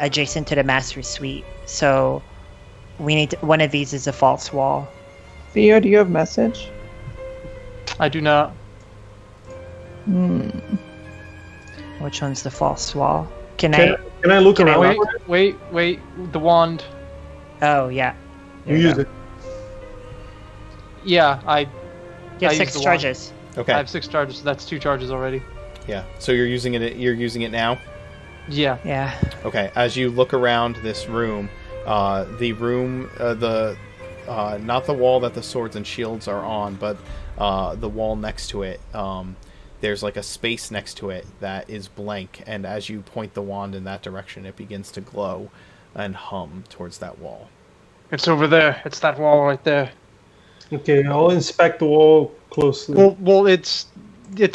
Speaker 4: adjacent to the master suite. So we need one of these is a false wall.
Speaker 8: Theo, do you have message?
Speaker 5: I do not.
Speaker 4: Which one's the false wall? Can
Speaker 6: Can I look
Speaker 4: can I
Speaker 6: around?
Speaker 5: Wait. The wand.
Speaker 4: Oh, yeah.
Speaker 6: You use it.
Speaker 5: Yeah,
Speaker 4: You
Speaker 5: I
Speaker 4: have
Speaker 5: use
Speaker 4: 6
Speaker 5: the wand.
Speaker 4: charges.
Speaker 1: Okay.
Speaker 5: I have 6 charges, so that's 2 charges already.
Speaker 1: Yeah. So you're using it. You're using it now.
Speaker 5: Yeah.
Speaker 4: Yeah.
Speaker 1: Okay. As you look around this room, not the wall that the swords and shields are on, but the wall next to it. There's like a space next to it that is blank, and as you point the wand in that direction, it begins to glow and hum towards that wall.
Speaker 5: It's over there. It's that wall right there.
Speaker 6: Okay, I'll inspect the wall closely.
Speaker 5: Well, it's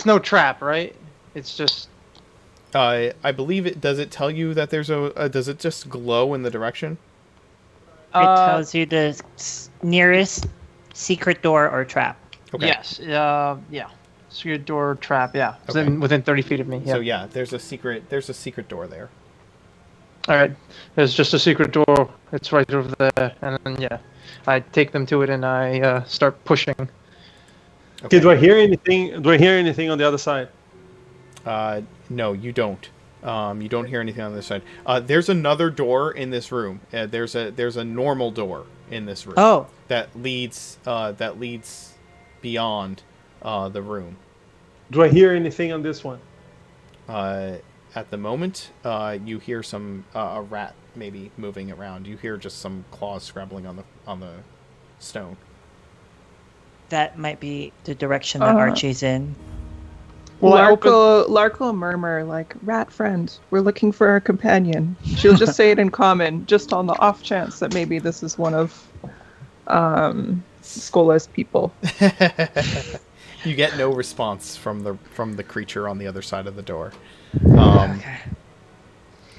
Speaker 5: no trap, right? It's just
Speaker 1: I believe it. Does it tell you that there's does it just glow in the direction?
Speaker 4: It tells you the nearest secret door or trap.
Speaker 1: Okay.
Speaker 5: Yes. Yeah. Secret door trap. Yeah.
Speaker 1: Okay.
Speaker 5: Within 30 feet of me. Yeah.
Speaker 1: So yeah, there's a secret door there.
Speaker 5: All right. There's just a secret door. It's right over there, and then yeah, I take them to it and I start pushing.
Speaker 6: Okay, do I hear anything? Do I hear anything on the other side?
Speaker 1: No, you don't. You don't hear anything on this side. There's another door in this room. There's a normal door in this room.
Speaker 4: Oh.
Speaker 1: That leads beyond the room.
Speaker 6: Do I hear anything on this one?
Speaker 1: At the moment, you hear some a rat maybe moving around. You hear just some claws scrabbling on the stone.
Speaker 4: That might be the direction that Archie's in.
Speaker 5: Well,
Speaker 8: Lark will murmur like, "Rat friend, we're looking for a companion." She'll just say it in common, just on the off chance that maybe this is one of Skola's people.
Speaker 1: You get no response from the creature on the other side of the door.
Speaker 4: Okay.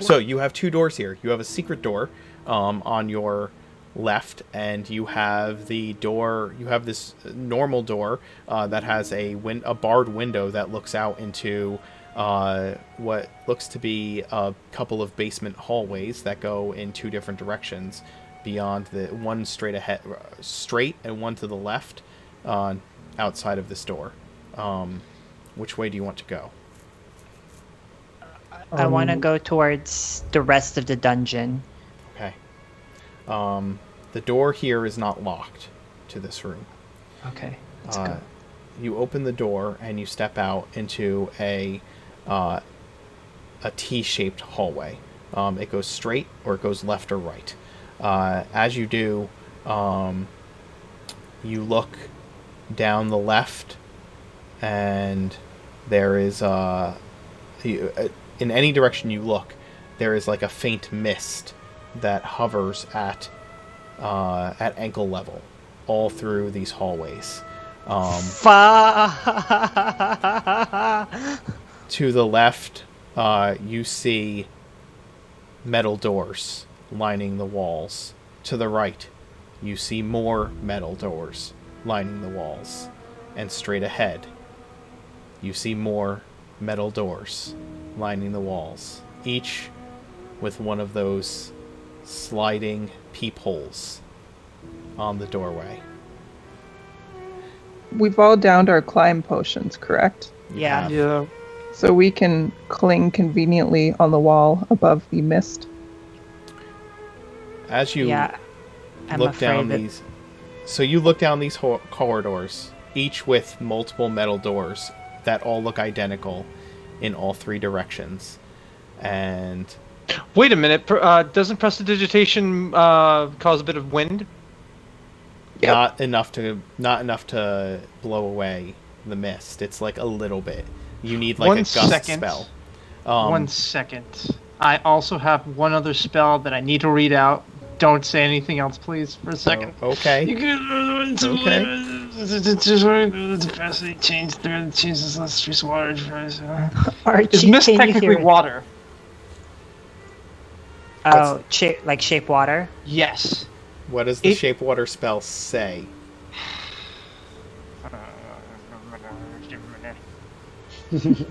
Speaker 1: So you have two doors here. You have a secret door on your left, and you have the door. You have this normal door that has a barred window that looks out into what looks to be a couple of basement hallways that go in two different directions. Beyond the one straight and one to the left, outside of this door. Which way do you want to go?
Speaker 4: I want to go towards the rest of the dungeon.
Speaker 1: Okay. The door here is not locked to this room.
Speaker 4: Okay, let's go.
Speaker 1: You open the door and you step out into a T-shaped hallway. It goes straight or it goes left or right. As you do, you look down the left, and there is in any direction you look, there is like a faint mist that hovers at ankle level all through these hallways. To the left, you see metal doors lining the walls. To the right, you see more metal doors lining the walls. And straight ahead, you see more metal doors lining the walls, each with one of those sliding peepholes on the doorway.
Speaker 8: We've all downed our climb potions, correct?
Speaker 4: Yeah.
Speaker 5: Yeah.
Speaker 8: So we can cling conveniently on the wall above the mist.
Speaker 1: As you
Speaker 4: I'm
Speaker 1: look down
Speaker 4: afraid
Speaker 1: these, so you look down these corridors, each with multiple metal doors that all look identical in all three directions. And
Speaker 5: Wait a minute. Doesn't prestidigitation cause a bit of wind?
Speaker 8: Yep.
Speaker 1: not enough to blow away the mist. It's like a little bit. You need like a gust spell.
Speaker 5: 1 second. I also have one other spell that I need to read out. Don't say anything else, please, for a second.
Speaker 1: Okay.
Speaker 5: You can capacity change through changes less trees water.
Speaker 4: Archie,
Speaker 5: Is mist
Speaker 4: can you
Speaker 5: technically
Speaker 4: hear-
Speaker 5: water?
Speaker 4: Oh, like shape water?
Speaker 5: Yes.
Speaker 1: What does the shape water spell say?
Speaker 4: You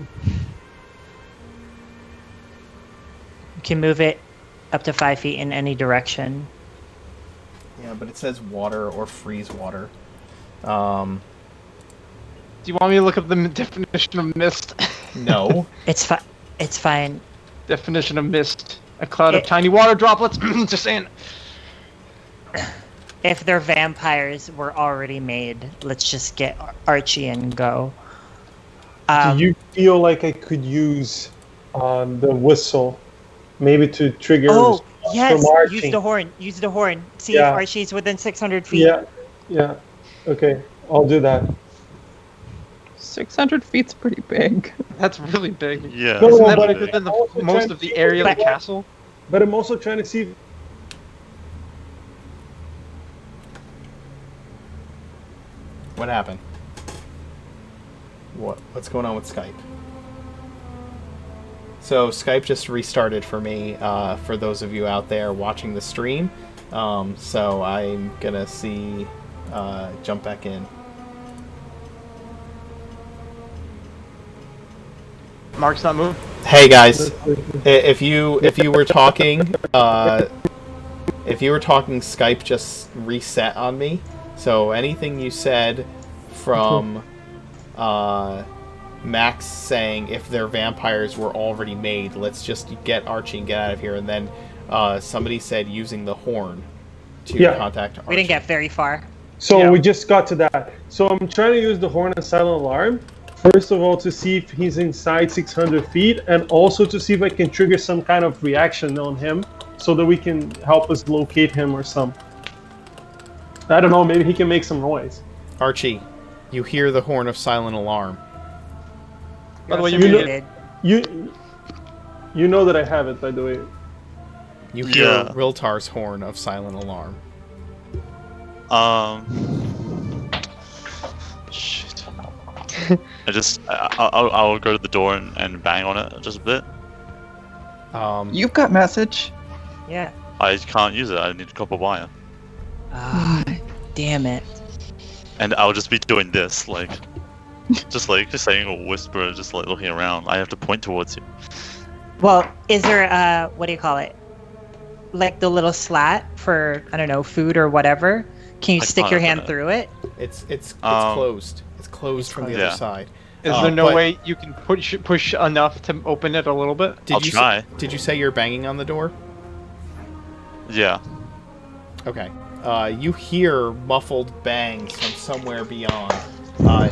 Speaker 4: can move it up to 5 feet in any direction.
Speaker 1: Yeah, but it says water or freeze water.
Speaker 5: Do you want me to look up the definition of mist?
Speaker 1: No.
Speaker 4: It's fine.
Speaker 5: Definition of mist. A cloud of tiny water droplets. Just saying.
Speaker 4: If they're vampires, we're already made. Let's just get Archie and go.
Speaker 6: Do you feel like I could use the whistle, maybe to trigger?
Speaker 4: Oh, yes!
Speaker 6: from Archie?
Speaker 4: Use the horn. See
Speaker 6: Yeah.
Speaker 4: if Archie's within 600 feet.
Speaker 6: Yeah. Okay, I'll do that.
Speaker 8: 600 feet's pretty big.
Speaker 5: That's really big.
Speaker 2: Yeah.
Speaker 6: No,
Speaker 5: Isn't
Speaker 6: no,
Speaker 5: that
Speaker 6: but
Speaker 5: bigger than the
Speaker 6: also
Speaker 5: most
Speaker 6: trying
Speaker 5: of the
Speaker 6: to-
Speaker 5: area of the castle?
Speaker 6: But I'm also trying to see.
Speaker 1: What happened? What's going on with Skype? So Skype just restarted for me, for those of you out there watching the stream. So I'm gonna jump back in.
Speaker 5: Mark's not moving.
Speaker 1: Hey guys, if you were talking, Skype just reset on me. So anything you said from Max saying if their vampires were already made, let's just get Archie and get out of here, and then somebody said using the horn to contact Archie.
Speaker 4: We didn't get very far.
Speaker 6: So we just got to that. So I'm trying to use the horn and silent alarm. First of all, to see if he's inside 600 feet, and also to see if I can trigger some kind of reaction on him, so that we can help us locate him or something. I don't know, maybe he can make some noise.
Speaker 1: Archie, you hear the horn of silent alarm.
Speaker 5: By the way,
Speaker 6: you know that I have it, by the way.
Speaker 1: You hear Riltar's horn of silent alarm.
Speaker 2: Shit. I'll go to the door and bang on it just a bit.
Speaker 8: You've got message.
Speaker 4: Yeah.
Speaker 2: I can't use it. I need a copper wire.
Speaker 4: Ah, damn it.
Speaker 2: And I'll just be doing this, just saying a whisper, just looking around. I have to point towards you.
Speaker 4: Well, is there what do you call it? Like the little slat for, I don't know, food or whatever? Can you stick your hand through it?
Speaker 1: It's closed. It's closed from the other side.
Speaker 5: Is there no way you can push enough to open it a little bit?
Speaker 2: I'll try.
Speaker 1: Did you say you're banging on the door?
Speaker 2: Yeah.
Speaker 1: Okay. You hear muffled bangs from somewhere beyond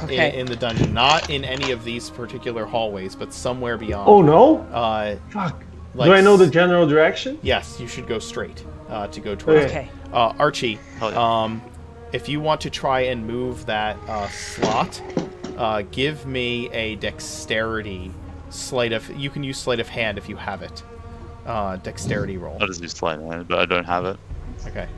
Speaker 1: in the dungeon. Not in any of these particular hallways, but somewhere beyond.
Speaker 6: Oh no!
Speaker 1: Fuck.
Speaker 6: Do I know the general direction?
Speaker 1: Yes, you should go straight to go towards it. Archie, if you want to try and move that slot, give me a dexterity sleight of... You can use sleight of hand if you have it. Dexterity roll.
Speaker 2: I'll just use sleight of hand, but I don't have it.
Speaker 1: Okay.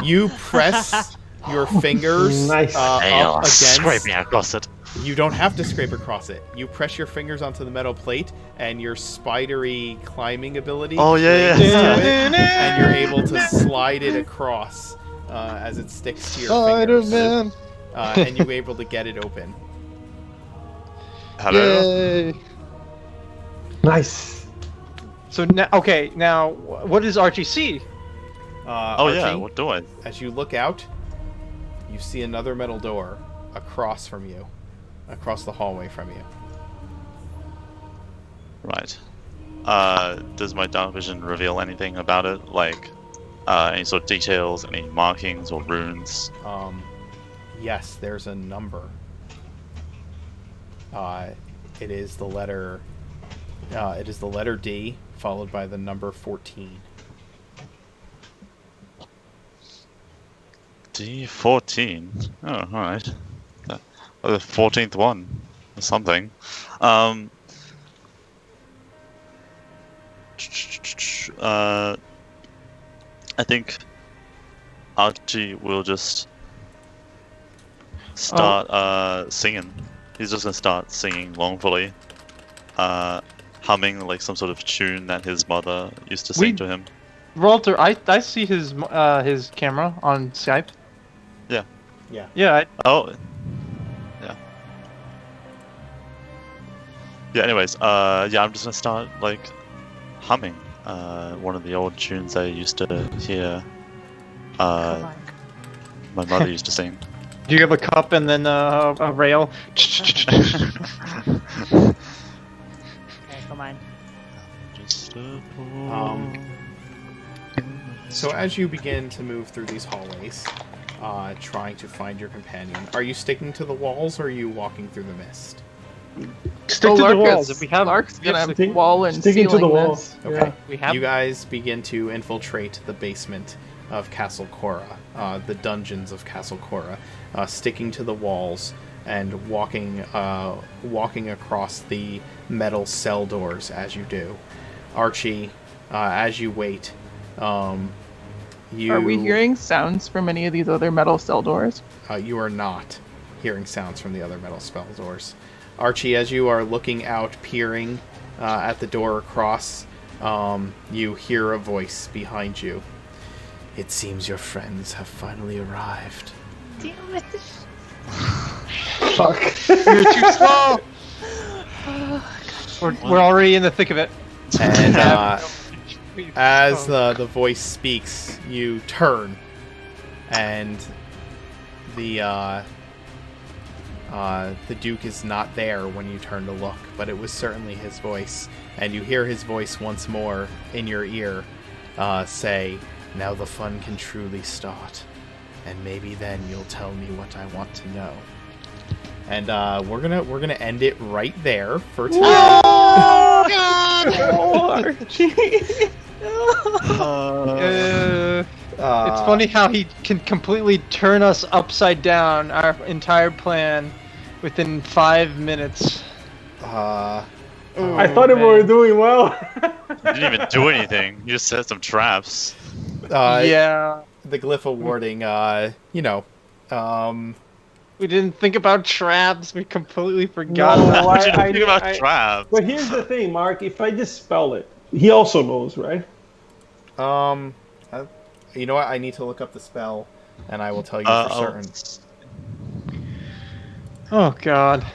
Speaker 1: You press your fingers up against...
Speaker 2: Scraping across it.
Speaker 1: You don't have to scrape across it. You press your fingers onto the metal plate, and your spidery climbing ability
Speaker 2: to it,
Speaker 1: and you're able to slide it across as it sticks to your fingers.
Speaker 9: Spider-Man!
Speaker 1: And you're able to get it open.
Speaker 9: Yay!
Speaker 6: Nice.
Speaker 5: So now what does Archie see?
Speaker 1: Archie,
Speaker 2: what do I?
Speaker 1: As you look out, you see another metal door across from you. Across the hallway from you.
Speaker 2: Right. Does my dark vision reveal anything about it? Like, any sort of details, any markings or runes?
Speaker 1: Yes, there's a number. It is the letter D, followed by the number 14.
Speaker 2: D14? Oh, alright. The 14th one, or something. I think Archie will just start singing. He's just gonna start singing longfully, humming like some sort of tune that his mother used to sing to him.
Speaker 5: Walter, I see his camera on Skype.
Speaker 2: Yeah.
Speaker 1: Yeah.
Speaker 5: Yeah.
Speaker 2: Yeah, anyways, I'm just gonna start, humming, one of the old tunes I used to hear, my mother used to sing.
Speaker 5: Do you have a cup and then a rail?
Speaker 4: Okay, come on.
Speaker 1: So as you begin to move through these hallways, trying to find your companion, are you sticking to the walls or are you walking through the mist?
Speaker 5: Stick to the walls. If we have
Speaker 8: Lark's gonna wall and
Speaker 6: sticking to the
Speaker 8: ceiling
Speaker 6: walls.
Speaker 8: this.
Speaker 1: Okay.
Speaker 5: Yeah,
Speaker 1: You guys begin to infiltrate the basement of Castle Cora, the dungeons of Castle Cora, sticking to the walls and walking across the metal cell doors as you do. Archie, as you wait,
Speaker 8: Are we hearing sounds from any of these other metal cell doors?
Speaker 1: You are not hearing sounds from the other metal spell doors. Archie, as you are looking out, peering at the door across, you hear a voice behind you. It seems your friends have finally arrived.
Speaker 4: Deal with it.
Speaker 5: Fuck. You're too slow. We're already in the thick of it.
Speaker 1: And as the voice speaks, you turn, and the Duke is not there when you turn to look, but it was certainly his voice, and you hear his voice once more in your ear say, "Now the fun can truly start, and maybe then you'll tell me what I want to know." And we're gonna end it right there for today.
Speaker 5: Oh God!
Speaker 8: Archie.
Speaker 5: It's funny how he can completely turn us upside down, our entire plan, within 5 minutes.
Speaker 6: I thought we were doing well.
Speaker 2: You didn't even do anything. You just set some traps.
Speaker 5: Yeah.
Speaker 1: The glyph of warding,
Speaker 5: We didn't think about traps. We completely forgot
Speaker 6: No,
Speaker 5: about
Speaker 2: You didn't think about traps.
Speaker 6: But here's the thing, Mark. If I dispel it, he also knows, right?
Speaker 1: you know what? I need to look up the spell, and I will tell you for certain.
Speaker 5: Oh God.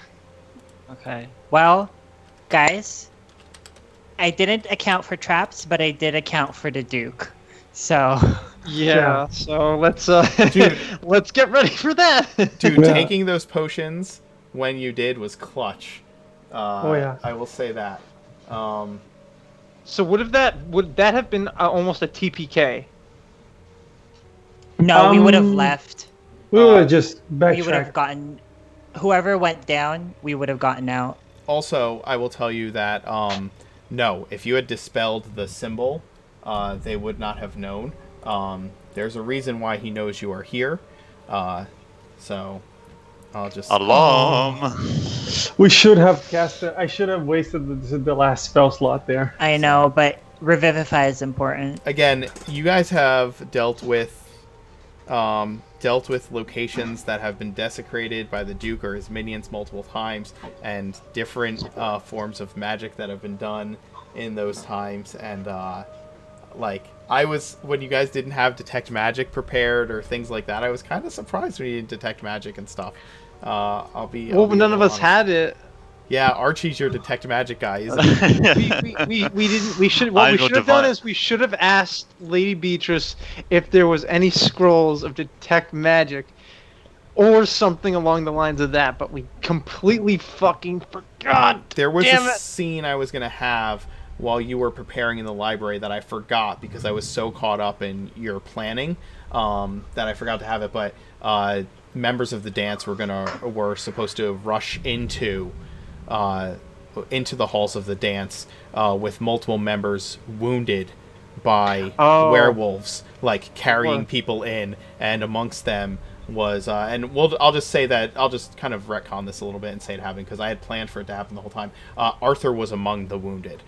Speaker 4: Okay. Well, guys, I didn't account for traps, but I did account for the Duke. So.
Speaker 5: Yeah. So let's
Speaker 1: Dude.
Speaker 5: let's get ready for that.
Speaker 1: Dude,
Speaker 6: Yeah.
Speaker 1: taking those potions when you did was clutch.
Speaker 6: Yeah.
Speaker 1: I will say that.
Speaker 5: So would that have been almost a TPK?
Speaker 4: No, we would have left.
Speaker 6: We would have just
Speaker 4: We would have
Speaker 6: backtracked.
Speaker 4: gotten. Whoever went down, we would have gotten out.
Speaker 1: Also, I will tell you that, no, if you had dispelled the symbol, they would not have known. There's a reason why he knows you are here. So, I'll just...
Speaker 2: Alarm!
Speaker 6: We should have cast it. I should have wasted the last spell slot there.
Speaker 4: I know, but Revivify is important.
Speaker 1: Again, you guys have dealt with locations that have been desecrated by the Duke or his minions multiple times, and different forms of magic that have been done in those times. And I was, when you guys didn't have detect magic prepared or things like that, I was kind of surprised when you didn't detect magic and stuff. I'll be
Speaker 5: None of us
Speaker 1: honest.
Speaker 5: had it.
Speaker 1: Yeah, Archie's your detect magic guy, isn't he?
Speaker 5: we didn't. We should. What we should have done is we should have asked Lady Beatrice if there was any scrolls of detect magic, or something along the lines of that. But we completely fucking forgot.
Speaker 1: There was
Speaker 5: Damn
Speaker 1: a
Speaker 5: it.
Speaker 1: scene I was gonna have while you were preparing in the library that I forgot because I was so caught up in your planning that I forgot to have it. But members of the dance were supposed to rush into the halls of the dance with multiple members wounded by werewolves, carrying people in, and amongst them was I'll just say that I'll just kind of retcon this a little bit and say it happened because I had planned for it to happen the whole time. Arthur was among the wounded.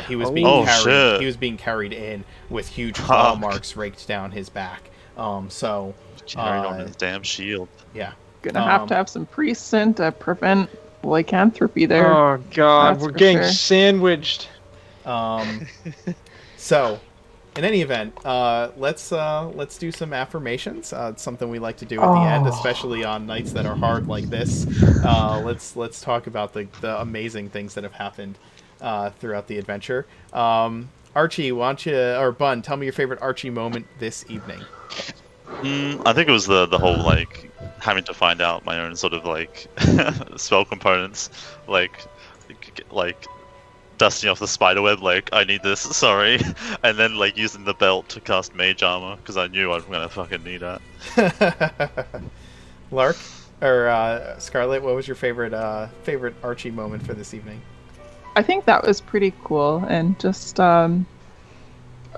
Speaker 1: He was being carried.
Speaker 2: Shit.
Speaker 1: He was being carried in with huge claw marks raked down his back.
Speaker 2: Carried on his damn shield.
Speaker 1: Yeah.
Speaker 8: Gonna have to have some priests in to prevent lycanthropy there.
Speaker 5: Oh God,
Speaker 8: That's
Speaker 5: we're
Speaker 8: for
Speaker 5: getting
Speaker 8: sure.
Speaker 5: sandwiched.
Speaker 1: So, in any event, let's do some affirmations. It's something we like to do at the end, especially on nights that are hard like this. Let's talk about the amazing things that have happened throughout the adventure. Archie, why don't you, or Bun, tell me your favorite Archie moment this evening.
Speaker 2: I think it was the whole having to find out my own sort of spell components, like dusting off the spiderweb, I need this, sorry, and then using the belt to cast mage armor because I knew I was gonna fucking need that.
Speaker 1: Lark or Scarlet, what was your favorite Archie moment for this evening?
Speaker 8: I think that was pretty cool, and just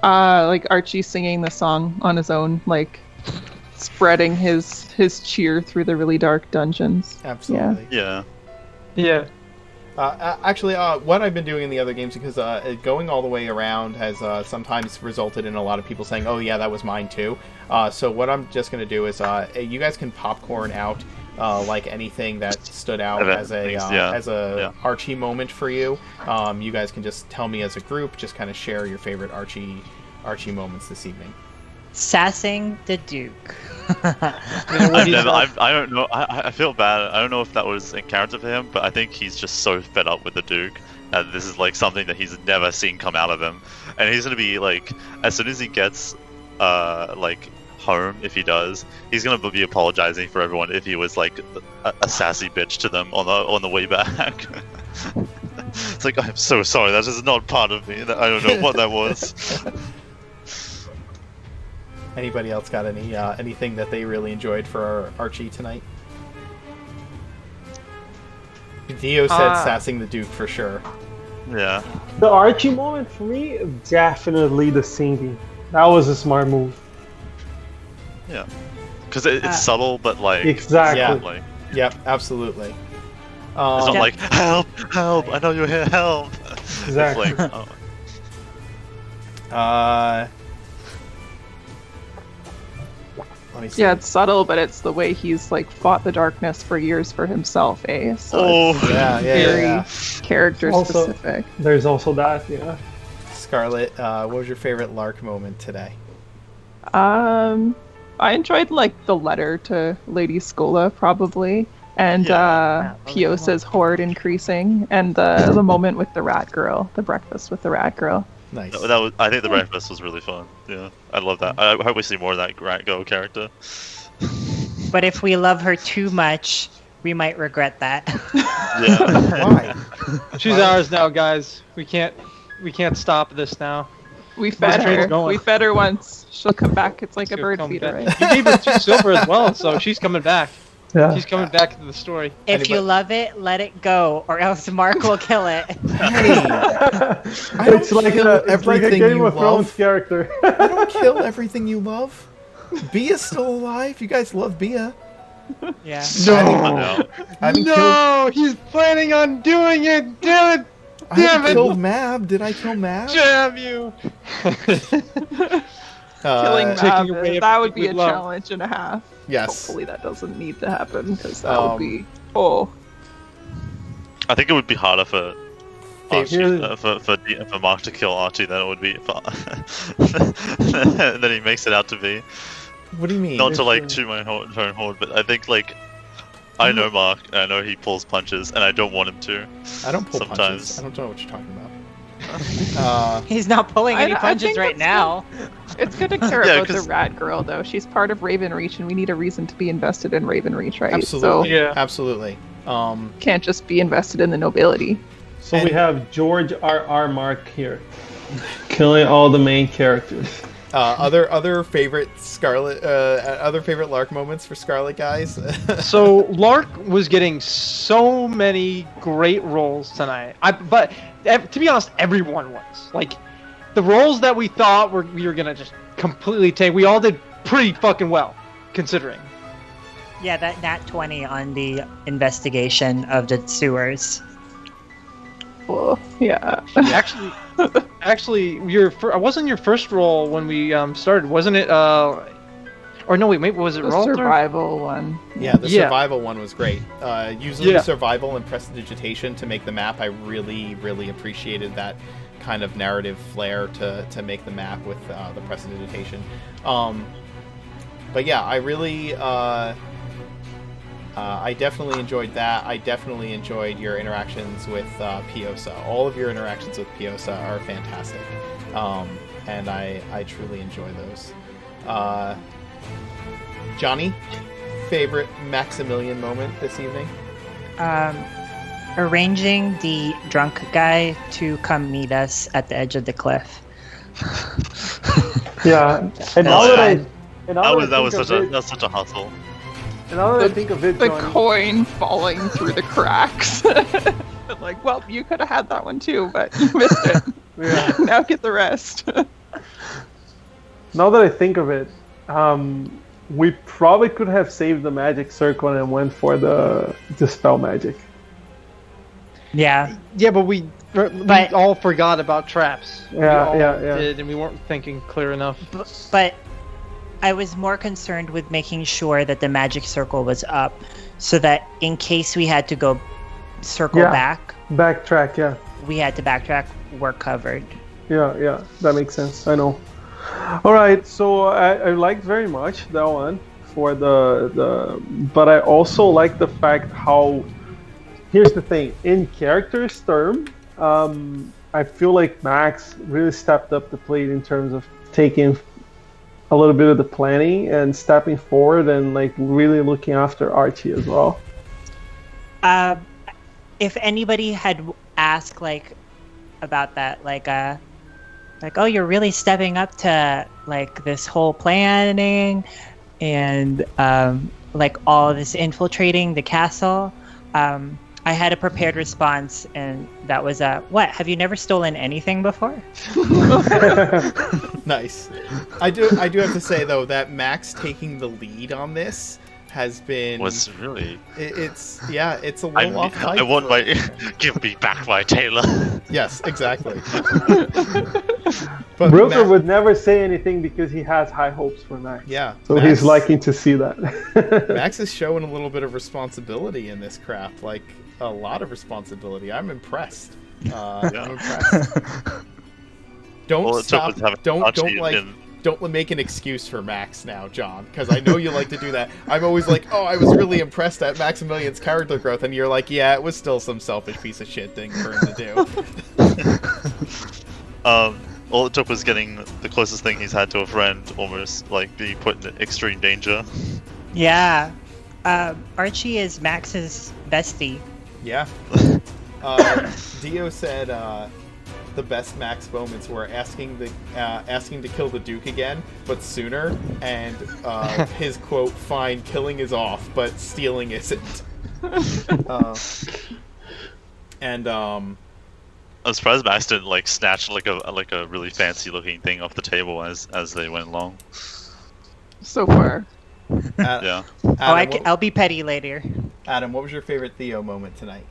Speaker 8: Archie singing the song on his own, spreading his cheer through the really dark dungeons.
Speaker 1: Absolutely.
Speaker 2: Yeah.
Speaker 5: Yeah.
Speaker 1: Actually, what I've been doing in the other games, because going all the way around has sometimes resulted in a lot of people saying, "Oh yeah, that was mine too." So what I'm just going to do is, you guys can popcorn out like anything that stood out as a Archie moment for you. You guys can just tell me as a group. Just kind of share your favorite Archie moments this evening.
Speaker 4: Sassing the Duke.
Speaker 2: I don't know. I feel bad. I don't know if that was in character for him, but I think he's just so fed up with the Duke. And this is like something that he's never seen come out of him. And he's gonna be like, as soon as he gets like home, if he does, he's gonna be apologizing for everyone if he was like a sassy bitch to them on the way back. It's like, I'm so sorry. That is not part of me. I don't know what that was.
Speaker 1: Anybody else got anything that they really enjoyed for Archie tonight? Dio said sassing the Duke for sure.
Speaker 2: Yeah.
Speaker 6: The Archie moment for me, definitely the singing. That was a smart move.
Speaker 2: Yeah. Because it's subtle, but like...
Speaker 6: Exactly.
Speaker 1: Yeah.
Speaker 2: Like,
Speaker 1: yep, absolutely.
Speaker 2: it's not like, help, I know you're here, help.
Speaker 6: Exactly.
Speaker 2: It's like,
Speaker 1: let me see.
Speaker 8: Yeah, it's subtle, but it's the way he's like fought the darkness for years for himself, eh? So it's very character specific.
Speaker 6: There's also that, yeah.
Speaker 1: Scarlett, what was your favorite Lark moment today?
Speaker 8: I enjoyed like the letter to Lady Scola probably, and Piosa's horde increasing, and the moment with the rat girl, the breakfast with the rat girl.
Speaker 1: Nice.
Speaker 2: I think the breakfast was really fun. Yeah, I love that. I hope we see more of that Rat Go character.
Speaker 4: But if we love her too much, we might regret that.
Speaker 2: Yeah.
Speaker 1: Why?
Speaker 5: She's ours now, guys. We can't stop this now.
Speaker 8: We fed
Speaker 5: train's
Speaker 8: her.
Speaker 5: going.
Speaker 8: We fed her once. She'll come back. It's like a
Speaker 5: She'll
Speaker 8: bird
Speaker 5: come
Speaker 8: feeder,
Speaker 5: back.
Speaker 8: right?
Speaker 5: You gave her 2 silver as well, so she's coming back.
Speaker 6: Yeah.
Speaker 5: She's coming back to the story.
Speaker 4: If you love it, let it go, or else Mark will kill it.
Speaker 6: It's like a Game of Thrones character.
Speaker 1: I don't kill everything you love. Bia's still alive. You guys love Bia.
Speaker 4: Yeah.
Speaker 5: No! No! He's planning on doing it! Damn it!
Speaker 1: I haven't killed Mab. Did I kill Mab?
Speaker 5: Damn you!
Speaker 8: Killing
Speaker 5: taking
Speaker 8: Mab,
Speaker 5: away
Speaker 8: that would be a
Speaker 5: everything we love.
Speaker 8: challenge and a half.
Speaker 1: Yes.
Speaker 8: Hopefully that doesn't need to happen, because that would be... Oh.
Speaker 2: I think it would be harder for Archie,
Speaker 6: Hey,
Speaker 2: for Mark to kill Archie than it would be for than he makes it out to be.
Speaker 1: What do you mean?
Speaker 2: Not to like toot my own horn, but I think like I know Mark, and I know he pulls punches, and I don't want him to.
Speaker 1: I don't pull
Speaker 2: sometimes.
Speaker 1: punches. I don't know what you're talking about.
Speaker 4: He's not pulling any
Speaker 8: I
Speaker 4: punches
Speaker 8: think
Speaker 4: right
Speaker 8: it's
Speaker 4: now.
Speaker 8: It's good to care
Speaker 2: Yeah,
Speaker 8: about the
Speaker 2: 'cause-
Speaker 8: rat girl, though. She's part of Raven Reach, and we need a reason to be invested in Raven Reach, right?
Speaker 1: Absolutely.
Speaker 8: So
Speaker 5: Yeah.
Speaker 1: Absolutely.
Speaker 8: can't just be invested in the nobility.
Speaker 6: So we have George R.R. Mark here, killing all the main characters.
Speaker 1: Other favorite Scarlet, other favorite Lark moments for Scarlet guys.
Speaker 5: So Lark was getting so many great roles tonight. But to be honest, everyone was. Like, the roles that we thought we were gonna just completely take, we all did pretty fucking well, considering.
Speaker 4: Yeah, that nat 20 on the investigation of the sewers.
Speaker 8: Oh, yeah.
Speaker 5: Actually, wasn't your first role when we started, wasn't it? Or no, wait, was it
Speaker 8: The
Speaker 5: Ralter?
Speaker 8: survival one.
Speaker 1: Yeah, the survival one was great. Using
Speaker 5: Yeah.
Speaker 1: survival and prestidigitation to make the map, I really, really appreciated that kind of narrative flair to make the map with the prestidigitation. But yeah, I really, I definitely enjoyed that. I definitely enjoyed your interactions with Piosa. All of your interactions with Piosa are fantastic, and I truly enjoy those. Johnny, favorite Maximilian moment this evening?
Speaker 4: Arranging the drunk guy to come meet us at the edge of the cliff.
Speaker 6: Yeah, and now
Speaker 2: That was such a hustle.
Speaker 6: And now that I think of it,
Speaker 8: The
Speaker 6: Johnny,
Speaker 8: coin falling through the cracks. Like, well, you could have had that one too, but you missed it.
Speaker 6: yeah.
Speaker 8: Now get the rest.
Speaker 6: Now that I think of it, we probably could have saved the magic circle and went for the dispel magic.
Speaker 4: Yeah.
Speaker 5: Yeah, but we all forgot about traps.
Speaker 6: Yeah,
Speaker 5: we all
Speaker 6: yeah.
Speaker 5: did, and we weren't thinking clear enough.
Speaker 4: But I was more concerned with making sure that the magic circle was up, so that in case we had to go circle
Speaker 6: Yeah.
Speaker 4: back,
Speaker 6: Backtrack, yeah.
Speaker 4: we had to backtrack. We're covered.
Speaker 6: Yeah, that makes sense. I know. All right, so I liked very much that one for but I also like the fact how. Here's the thing: in character's term, I feel like Max really stepped up the plate in terms of taking a little bit of the planning and stepping forward and like really looking after Archie as well.
Speaker 4: If anybody had asked like about that, like oh, you're really stepping up to like this whole planning and like all this infiltrating the castle, I had a prepared response, and that was what? Have you never stolen anything before?
Speaker 1: Nice. I do have to say though that Max taking the lead on this has been
Speaker 2: Was really.
Speaker 1: it's a little off
Speaker 2: I
Speaker 1: type.
Speaker 2: want my give me back my Taylor.
Speaker 1: Yes, exactly. But
Speaker 6: Brooker
Speaker 1: Ma-
Speaker 6: would never say anything because he has high hopes for Max.
Speaker 1: Yeah.
Speaker 6: So
Speaker 1: Max-
Speaker 6: he's liking to see that.
Speaker 1: Max is showing a little bit of responsibility in this crap, like a lot of responsibility. I'm impressed. I'm impressed. Don't
Speaker 2: Well, it took
Speaker 1: stop.
Speaker 2: us having
Speaker 1: Don't
Speaker 2: Archie
Speaker 1: like.
Speaker 2: in-
Speaker 1: Don't make an excuse for Max now, John, because I know you like to do that. I'm always like, oh, I was really impressed at Maximilian's character growth, and you're like, yeah, it was still some selfish piece of shit thing for him to do.
Speaker 2: All it took was getting the closest thing he's had to a friend, almost like be put in extreme danger.
Speaker 4: Yeah. Archie is Max's bestie.
Speaker 1: Yeah. Dio said the best Max moments were asking to kill the Duke again, but sooner, and his quote, "Fine, killing is off, but stealing isn't."
Speaker 2: I'm surprised Max didn't like snatch like a really fancy looking thing off the table as they went along.
Speaker 8: So far.
Speaker 2: Yeah.
Speaker 1: Adam,
Speaker 4: I'll be petty later.
Speaker 1: Adam, what was your favorite Theo moment tonight?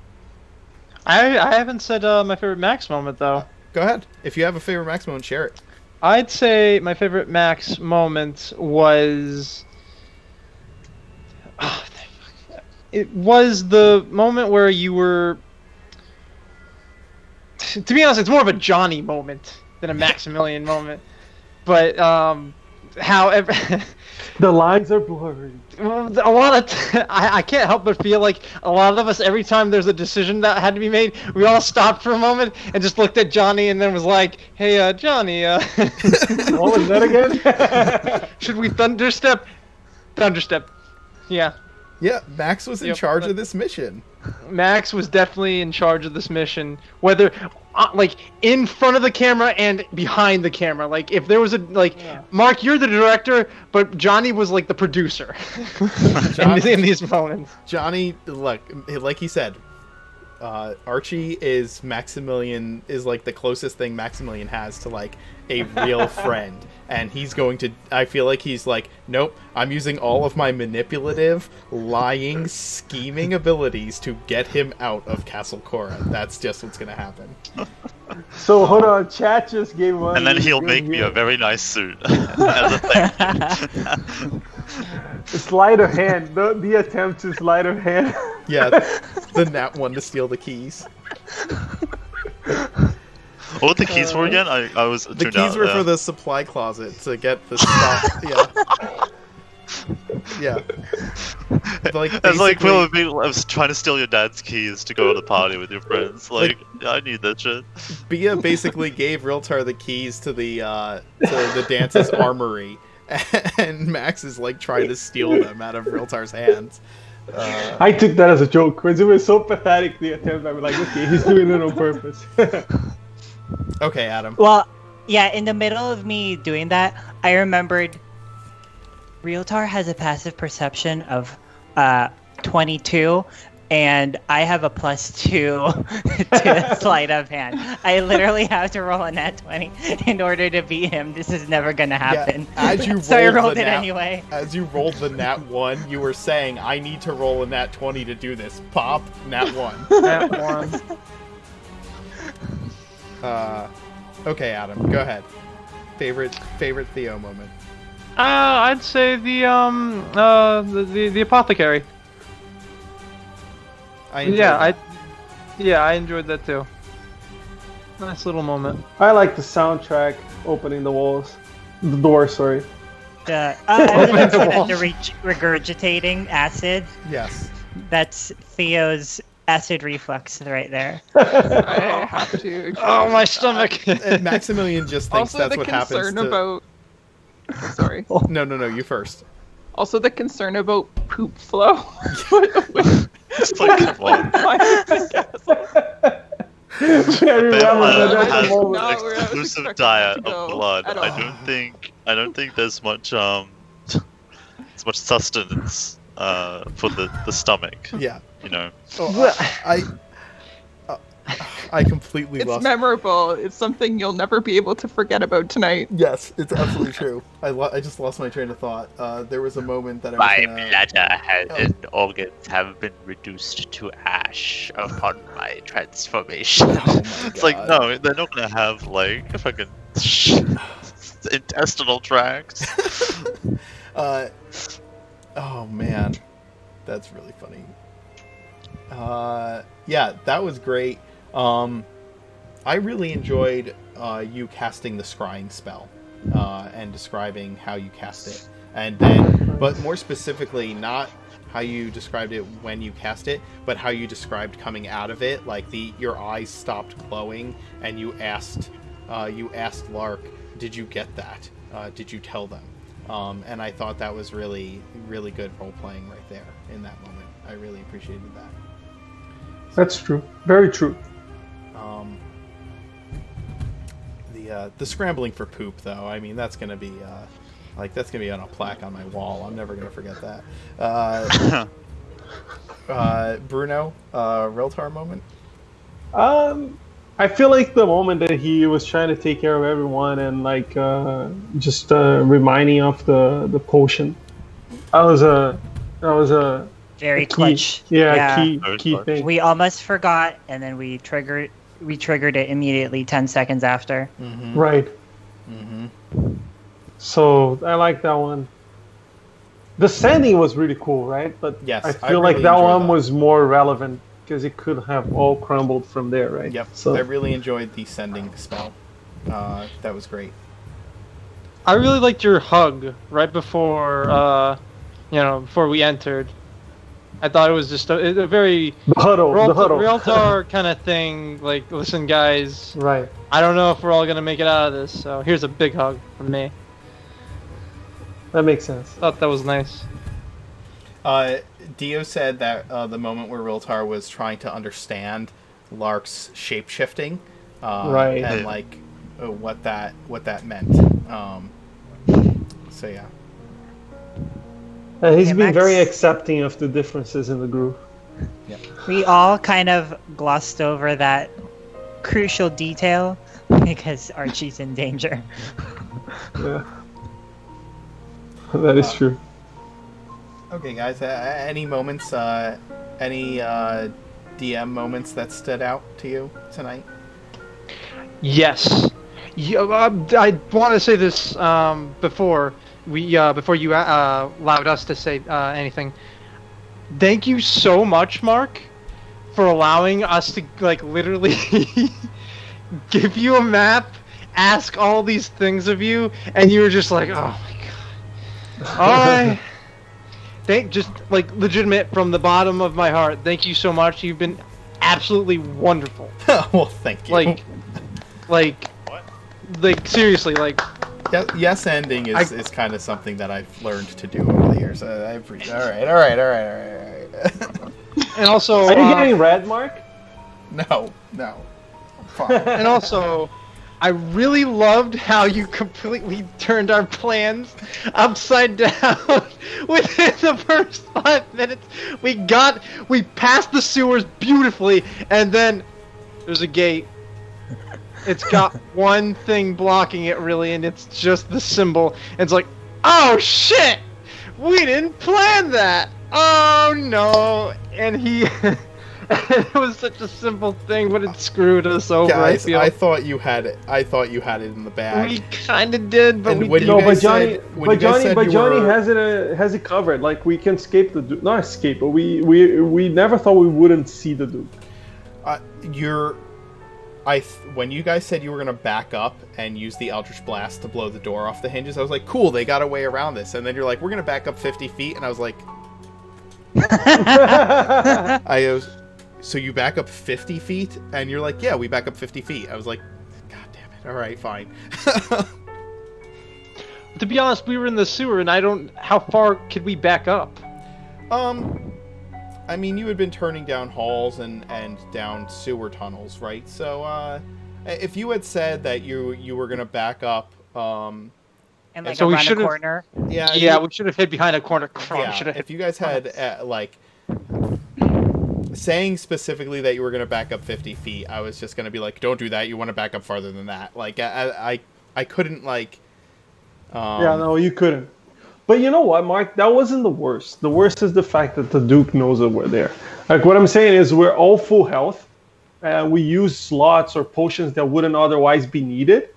Speaker 5: I haven't said my favorite Max moment though.
Speaker 1: Go ahead. If you have a favorite Max moment, share it.
Speaker 5: I'd say my favorite Max moment was. It was the moment where you were. To be honest, it's more of a Johnny moment than a Maximilian moment. But however,
Speaker 6: The lines are blurry.
Speaker 5: a lot of I can't help but feel like a lot of us, every time there's a decision that had to be made, we all stopped for a moment and just looked at Johnny and then was like, "Hey, Johnny,
Speaker 6: What was that again?
Speaker 5: should we thunderstep?" Thunderstep. Yeah.
Speaker 1: Yeah, Max was in
Speaker 5: Yep.
Speaker 1: charge of this mission.
Speaker 5: Max was definitely in charge of this mission, whether like in front of the camera and behind the camera. Like if there was a Mark, you're the director, but Johnny was like the producer in these moments.
Speaker 1: Johnny, look, like he said, Archie is Maximilian, is like the closest thing Maximilian has to like a real friend, and he's going to, I feel like he's like, nope, I'm using all of my manipulative, lying, scheming abilities to get him out of Castle Cora. That's just what's gonna happen.
Speaker 6: So hold on, chat just gave one.
Speaker 2: And then he'll make me a very nice suit as a thank you.
Speaker 6: Sleight of hand. The attempt to sleight of hand.
Speaker 1: Yeah, the Nat one to steal the keys.
Speaker 2: What were the keys for again? I was
Speaker 1: The
Speaker 2: tuned
Speaker 1: keys
Speaker 2: out
Speaker 1: were
Speaker 2: there.
Speaker 1: for the supply closet to get the stuff. Yeah. Like,
Speaker 2: It's like
Speaker 1: basically-
Speaker 2: I was trying to steal your dad's keys to go to the party with your friends. Like, I need that shit.
Speaker 1: Bia basically gave Realtar the keys to the Dance's armory, and Max is like trying to steal them out of Realtar's hands.
Speaker 6: I took that as a joke because it was so pathetic, the attempt. I was like, okay, he's doing it on purpose.
Speaker 1: Okay, Adam.
Speaker 4: Well, yeah, in the middle of me doing that, I remembered Realtar has a passive perception of 22, and I have a +2 to sleight of hand. I literally have to roll a nat 20 in order to beat him. This is never gonna happen.
Speaker 1: Yeah, as you
Speaker 4: so I
Speaker 1: rolled
Speaker 4: rolled
Speaker 1: the
Speaker 4: it
Speaker 1: nat-
Speaker 4: anyway.
Speaker 1: As you rolled the nat 1, you were saying, I need to roll a nat 20 to do this. Pop, nat 1.
Speaker 5: That one.
Speaker 1: Okay, Adam, go ahead. Favorite Theo moment.
Speaker 5: I'd say the apothecary.
Speaker 1: I enjoyed
Speaker 5: Yeah,
Speaker 1: that.
Speaker 5: I enjoyed that too. Nice little moment.
Speaker 6: I like the soundtrack opening the door. Sorry.
Speaker 4: I would have said the regurgitating acid.
Speaker 1: Yes.
Speaker 4: That's Theo's acid reflux right there.
Speaker 8: I have to.
Speaker 5: Oh, my stomach!
Speaker 1: And Maximilian just thinks
Speaker 8: Also,
Speaker 1: that's
Speaker 8: the
Speaker 1: what happens
Speaker 8: concern
Speaker 1: to...
Speaker 8: about. Sorry.
Speaker 1: No, you first.
Speaker 8: Also, the concern about poop flow.
Speaker 2: It's like, come on.
Speaker 6: Very relevant at the
Speaker 2: Has
Speaker 6: moment.
Speaker 8: No,
Speaker 2: an
Speaker 8: we're not
Speaker 2: exclusive
Speaker 8: expecting
Speaker 2: diet
Speaker 8: it to
Speaker 2: of
Speaker 8: go
Speaker 2: blood.
Speaker 8: at
Speaker 2: I
Speaker 8: all.
Speaker 2: don't think there's much as much sustenance for the stomach.
Speaker 1: Yeah.
Speaker 2: You know.
Speaker 1: Oh, I completely
Speaker 8: It's
Speaker 1: lost...
Speaker 8: memorable. It's something you'll never be able to forget about tonight.
Speaker 1: Yes, it's absolutely true. I just lost my train of thought. There was a moment that I was
Speaker 9: My
Speaker 1: gonna...
Speaker 9: bladder and organs have been reduced to ash upon my transformation.
Speaker 1: Oh my
Speaker 2: It's like,
Speaker 1: God.
Speaker 2: no, they're not gonna have like a fucking intestinal tracts.
Speaker 1: Oh man, that's really funny. Yeah, that was great. I really enjoyed you casting the scrying spell and describing how you cast it, and then, but more specifically, not how you described it when you cast it, but how you described coming out of it. Like your eyes stopped glowing, and you asked Lark, "Did you get that? Did you tell them?" And I thought that was really, really good role playing right there in that moment. I really appreciated that.
Speaker 6: That's true. Very true.
Speaker 1: The scrambling for poop, though. I mean, that's gonna be that's gonna be on a plaque on my wall. I'm never gonna forget that. Bruno, Reltar moment.
Speaker 6: I feel like the moment that he was trying to take care of everyone and like just reminding of the potion. That was a
Speaker 4: Very
Speaker 6: key,
Speaker 4: clutch.
Speaker 6: key
Speaker 2: Very
Speaker 6: key
Speaker 2: clutch.
Speaker 6: thing.
Speaker 4: We almost forgot, and then we triggered it immediately 10 seconds after.
Speaker 1: Mm-hmm.
Speaker 6: Right.
Speaker 1: Mm-hmm.
Speaker 6: So I like that one. The sanding was really cool, right? But
Speaker 1: Yes,
Speaker 6: I
Speaker 1: I
Speaker 6: feel like
Speaker 1: really
Speaker 6: that
Speaker 1: enjoyed
Speaker 6: one
Speaker 1: that.
Speaker 6: was more relevant because it could have all crumbled from there, right?
Speaker 1: Yep.
Speaker 6: So
Speaker 1: I really enjoyed the sending spell. That was great.
Speaker 5: I really liked your hug right before, before we entered. I thought it was just a very
Speaker 6: the huddle.
Speaker 5: Realtor kind of thing. Like, listen, guys,
Speaker 6: Right.
Speaker 5: I don't know if we're all gonna make it out of this. So here's a big hug from me.
Speaker 6: That makes sense.
Speaker 5: Thought that was nice.
Speaker 1: Dio said that the moment where Riltar was trying to understand Lark's shape shifting,
Speaker 6: Right.
Speaker 1: and like what that meant. So yeah.
Speaker 6: He's
Speaker 4: Hey,
Speaker 6: been
Speaker 4: Max.
Speaker 6: very accepting of the differences in the group.
Speaker 4: We all kind of glossed over that crucial detail because Archie's in danger.
Speaker 6: Yeah. That is true.
Speaker 1: Okay, guys. Any moments? Any DM moments that stood out to you tonight?
Speaker 5: Yes. I want to say this before you allowed us to say anything. Thank you so much, Mark, for allowing us to like literally give you a map, ask all these things of you, and you were just like, oh my god. All right. Just like legitimate from the bottom of my heart. Thank you so much. You've been absolutely wonderful.
Speaker 1: Well, thank you.
Speaker 5: Like seriously, like.
Speaker 1: Yes, ending is kind of something that I've learned to do over the years. I appreciate. All right.
Speaker 5: And also,
Speaker 6: Are you getting red, Mark?
Speaker 1: No. Fine.
Speaker 5: and also, I really loved how you completely turned our plans upside down within the first 5 minutes. We passed the sewers beautifully, and then there's a gate. It's got one thing blocking it, really, and it's just the symbol. And it's like, oh shit! We didn't plan that! Oh no! And he... It was such a simple thing, but it screwed us over.
Speaker 1: Guys,
Speaker 5: I feel.
Speaker 1: I thought you had it. I thought you had it in the bag.
Speaker 5: We kind of did, but
Speaker 1: And
Speaker 5: we
Speaker 1: when
Speaker 5: didn't.
Speaker 1: you
Speaker 6: No,
Speaker 1: guys
Speaker 6: but Johnny,
Speaker 1: said- when you guys said you
Speaker 6: Johnny
Speaker 1: were-
Speaker 6: has it covered. Like we can escape the Duke. Not escape, but we never thought we wouldn't see the Duke.
Speaker 1: When you guys said you were gonna back up and use the Eldritch Blast to blow the door off the hinges, I was like, cool, they got a way around this. And then you're like, we're gonna back up 50 feet, and I was like, so you back up 50 feet, and you're like, yeah, we back up 50 feet. I was like, god damn it. All right, fine.
Speaker 5: To be honest, we were in the sewer, and I don't. How far could we back up?
Speaker 1: I mean, you had been turning down halls and down sewer tunnels, right? So, if you had said that you were gonna back up,
Speaker 4: And like
Speaker 5: so we
Speaker 4: around a
Speaker 5: should've-
Speaker 4: corner.
Speaker 1: yeah,
Speaker 5: Yeah, we should have hid behind a corner.
Speaker 1: yeah. If you guys had saying specifically that you were gonna back up 50 feet, I was just gonna be like, don't do that. You want to back up farther than that. Like, I couldn't like.
Speaker 6: Yeah, no, you couldn't. But you know what, Mark? That wasn't the worst. The worst is the fact that the Duke knows that we're there. Like, what I'm saying is we're all full health. We use slots or potions that wouldn't otherwise be needed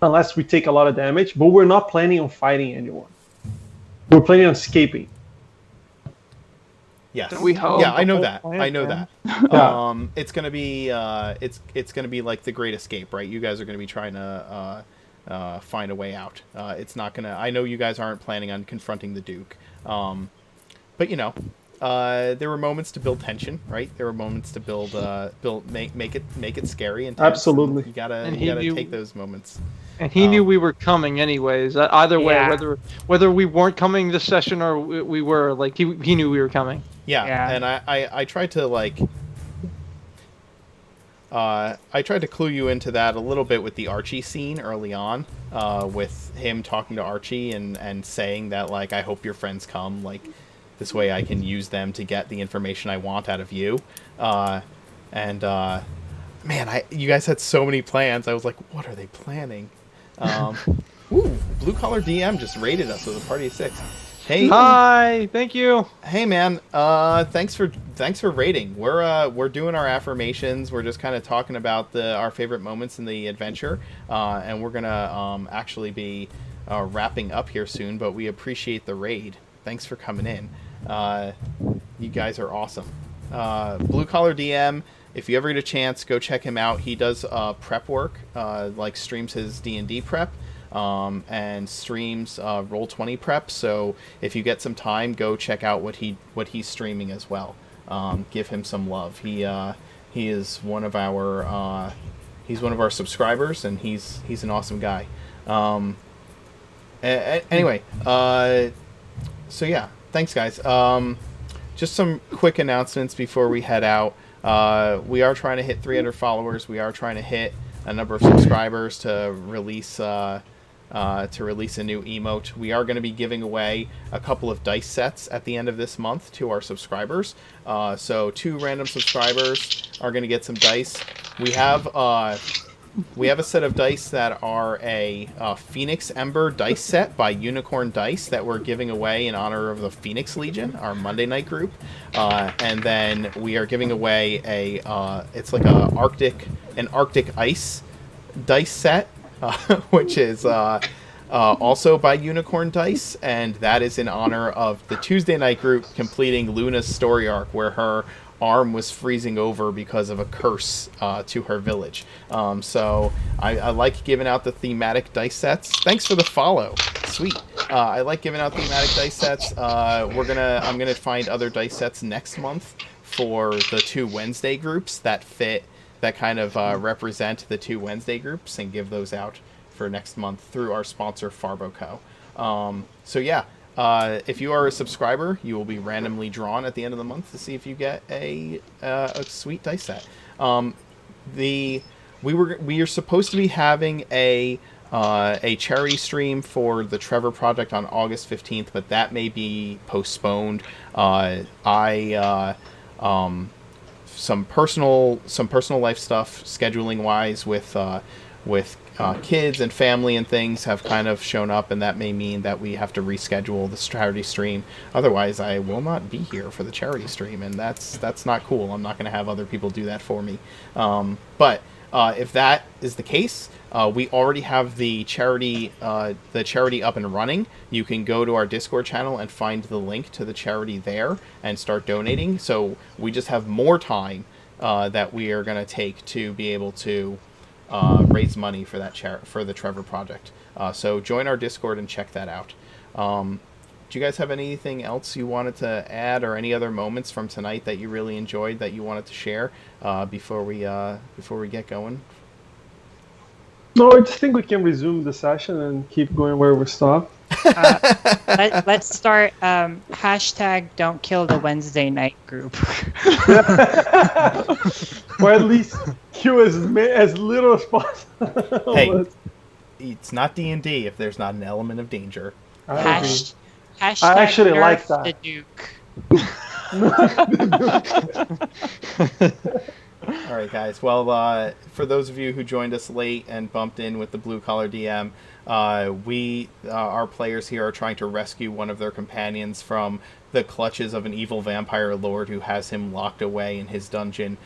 Speaker 6: unless we take a lot of damage. But we're not planning on fighting anyone. We're planning on escaping.
Speaker 1: Yes.
Speaker 5: We hope.
Speaker 1: Yeah, I know
Speaker 5: The
Speaker 1: that.
Speaker 5: whole plan,
Speaker 1: I know
Speaker 5: man.
Speaker 1: that.
Speaker 6: Yeah.
Speaker 1: It's gonna be it's gonna be like the Great Escape, right? You guys are gonna be trying to find a way out. It's not gonna. I know you guys aren't planning on confronting the Duke, but you know, there were moments to build tension, right? There were moments to make it scary and tense,
Speaker 6: Absolutely.
Speaker 1: and you gotta
Speaker 5: And he knew-
Speaker 1: take those moments.
Speaker 5: And he knew we were coming anyways. Either way,
Speaker 4: Yeah.
Speaker 5: whether we weren't coming this session or we were, like he knew we were coming.
Speaker 1: Yeah,
Speaker 4: Yeah.
Speaker 1: and I tried to like. I tried to clue you into that a little bit with the Archie scene early on, with him talking to Archie and saying that, like, I hope your friends come, like, this way I can use them to get the information I want out of you. Man, you guys had so many plans. I was like, what are they planning? Ooh, Blue Collar DM just rated us with a party of 6. Hey,
Speaker 5: Hi, thank you.
Speaker 1: hey, man. Thanks for rating. We're doing our affirmations. We're just kind of talking about our favorite moments in the adventure, and we're gonna actually be wrapping up here soon. But we appreciate the raid. Thanks for coming in. You guys are awesome. Blue Collar DM. If you ever get a chance, go check him out. He does prep work, like streams his D&D prep. And streams Roll20 prep. So if you get some time, go check out what he's streaming as well. Give him some love. He is one of our subscribers, and he's an awesome guy. Anyway, so yeah, thanks guys. Just some quick announcements before we head out. We are trying to hit 300 followers. We are trying to hit a number of subscribers to release a new emote. We are going to be giving away a couple of dice sets at the end of this month to our subscribers. So 2 random subscribers are going to get some dice. We have a set of dice that are a Phoenix Ember dice set by Unicorn Dice that we're giving away in honor of the Phoenix Legion, our Monday night group. And then we are giving away it's like an Arctic ice dice set. Which is also by Unicorn Dice, and that is in honor of the Tuesday night group completing Luna's story arc, where her arm was freezing over because of a curse to her village. So I like giving out the thematic dice sets. Thanks for the follow. Sweet. I like giving out thematic dice sets. I'm gonna find other dice sets next month for the 2 Wednesday groups that kind of represent the 2 Wednesday groups, and give those out for next month through our sponsor Farboco. So yeah, if you are a subscriber, you will be randomly drawn at the end of the month to see if you get a sweet dice set. We are supposed to be having a charity stream for the Trevor Project on August 15th, but that may be postponed. Some personal life stuff scheduling wise with kids and family and things have kind of shown up, and that may mean that we have to reschedule the charity stream. Otherwise, I will not be here for the charity stream, and that's not cool. I'm not going to have other people do that for me. But if that is the case, we already have the charity up and running. You can go to our Discord channel and find the link to the charity there and start donating. So we just have more time that we are going to take to be able to raise money for that for the Trevor Project. So join our Discord and check that out. Do you guys have anything else you wanted to add, or any other moments from tonight that you really enjoyed that you wanted to share before we get going?
Speaker 6: No, I just think we can resume the session and keep going where we stopped.
Speaker 4: Let's start hashtag don't kill the Wednesday night group.
Speaker 6: Or at least kill as little as possible.
Speaker 1: Hey, it's not D&D if there's not an element of danger.
Speaker 4: Hashtag
Speaker 6: I actually
Speaker 4: nerf
Speaker 6: like that.
Speaker 4: The Duke.
Speaker 1: All right, guys. Well, for those of you who joined us late and bumped in with the Blue Collar DM, our players here are trying to rescue one of their companions from the clutches of an evil vampire lord who has him locked away in his dungeon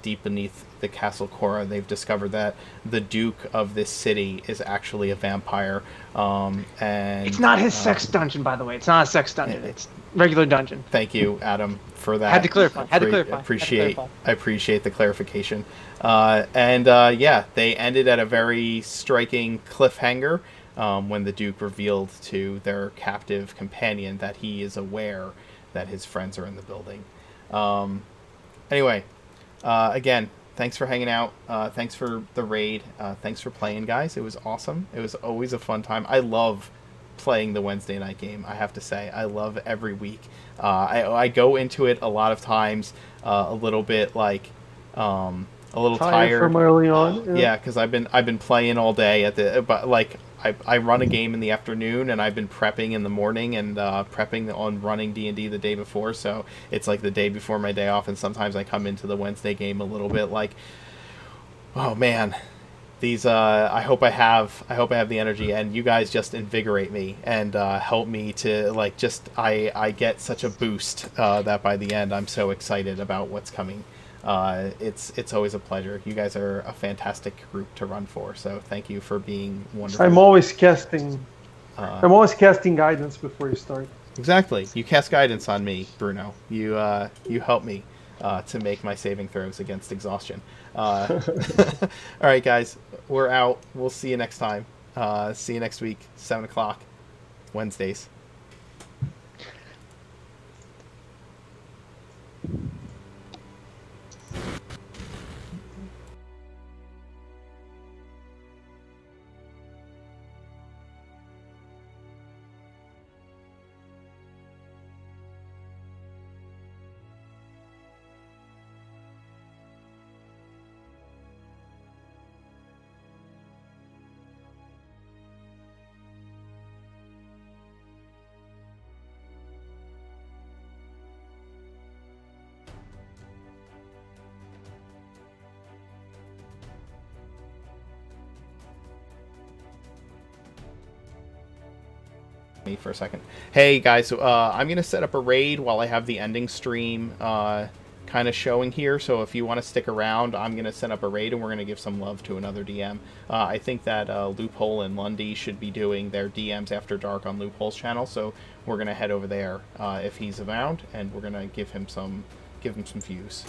Speaker 1: deep beneath the Castle Cora. They've discovered that the Duke of this city is actually a vampire. And
Speaker 5: It's not his sex dungeon, by the way. It's not a sex dungeon. It's regular dungeon.
Speaker 1: Thank you, Adam, for that.
Speaker 5: Had to clarify.
Speaker 1: I appreciate the clarification. Yeah, they ended at a very striking cliffhanger when the Duke revealed to their captive companion that he is aware that his friends are in the building. Anyway, again, thanks for hanging out. Thanks for the raid. Thanks for playing, guys. It was awesome. It was always a fun time. I love playing the Wednesday night game, I have to say. I love every week. I go into it a lot of times a little bit like a little tired
Speaker 6: from early on.
Speaker 1: Yeah, because I've been playing all day but like I run a game in the afternoon, and I've been prepping in the morning and prepping on running D&D the day before, so it's like the day before my day off, and sometimes I come into the Wednesday game a little bit like, oh man, these I hope I have the energy, and you guys just invigorate me and help me to like I get such a boost that by the end I'm so excited about what's coming. It's always a pleasure. You guys are a fantastic group to run for, so thank you for being wonderful.
Speaker 6: I'm always casting guidance before you start.
Speaker 1: Exactly. You cast guidance on me, Bruno. You help me to make my saving throws against exhaustion. All right, guys, we're out. We'll see you next time. See you next week, 7 o'clock, Wednesdays. Me for a second. Hey guys, so I'm gonna set up a raid while I have the ending stream kind of showing here, so if you want to stick around, I'm gonna set up a raid and we're gonna give some love to another DM. I think that Loophole and Lundy should be doing their DMs After Dark on Loophole's channel, so we're gonna head over there if he's around, and we're gonna give him some views.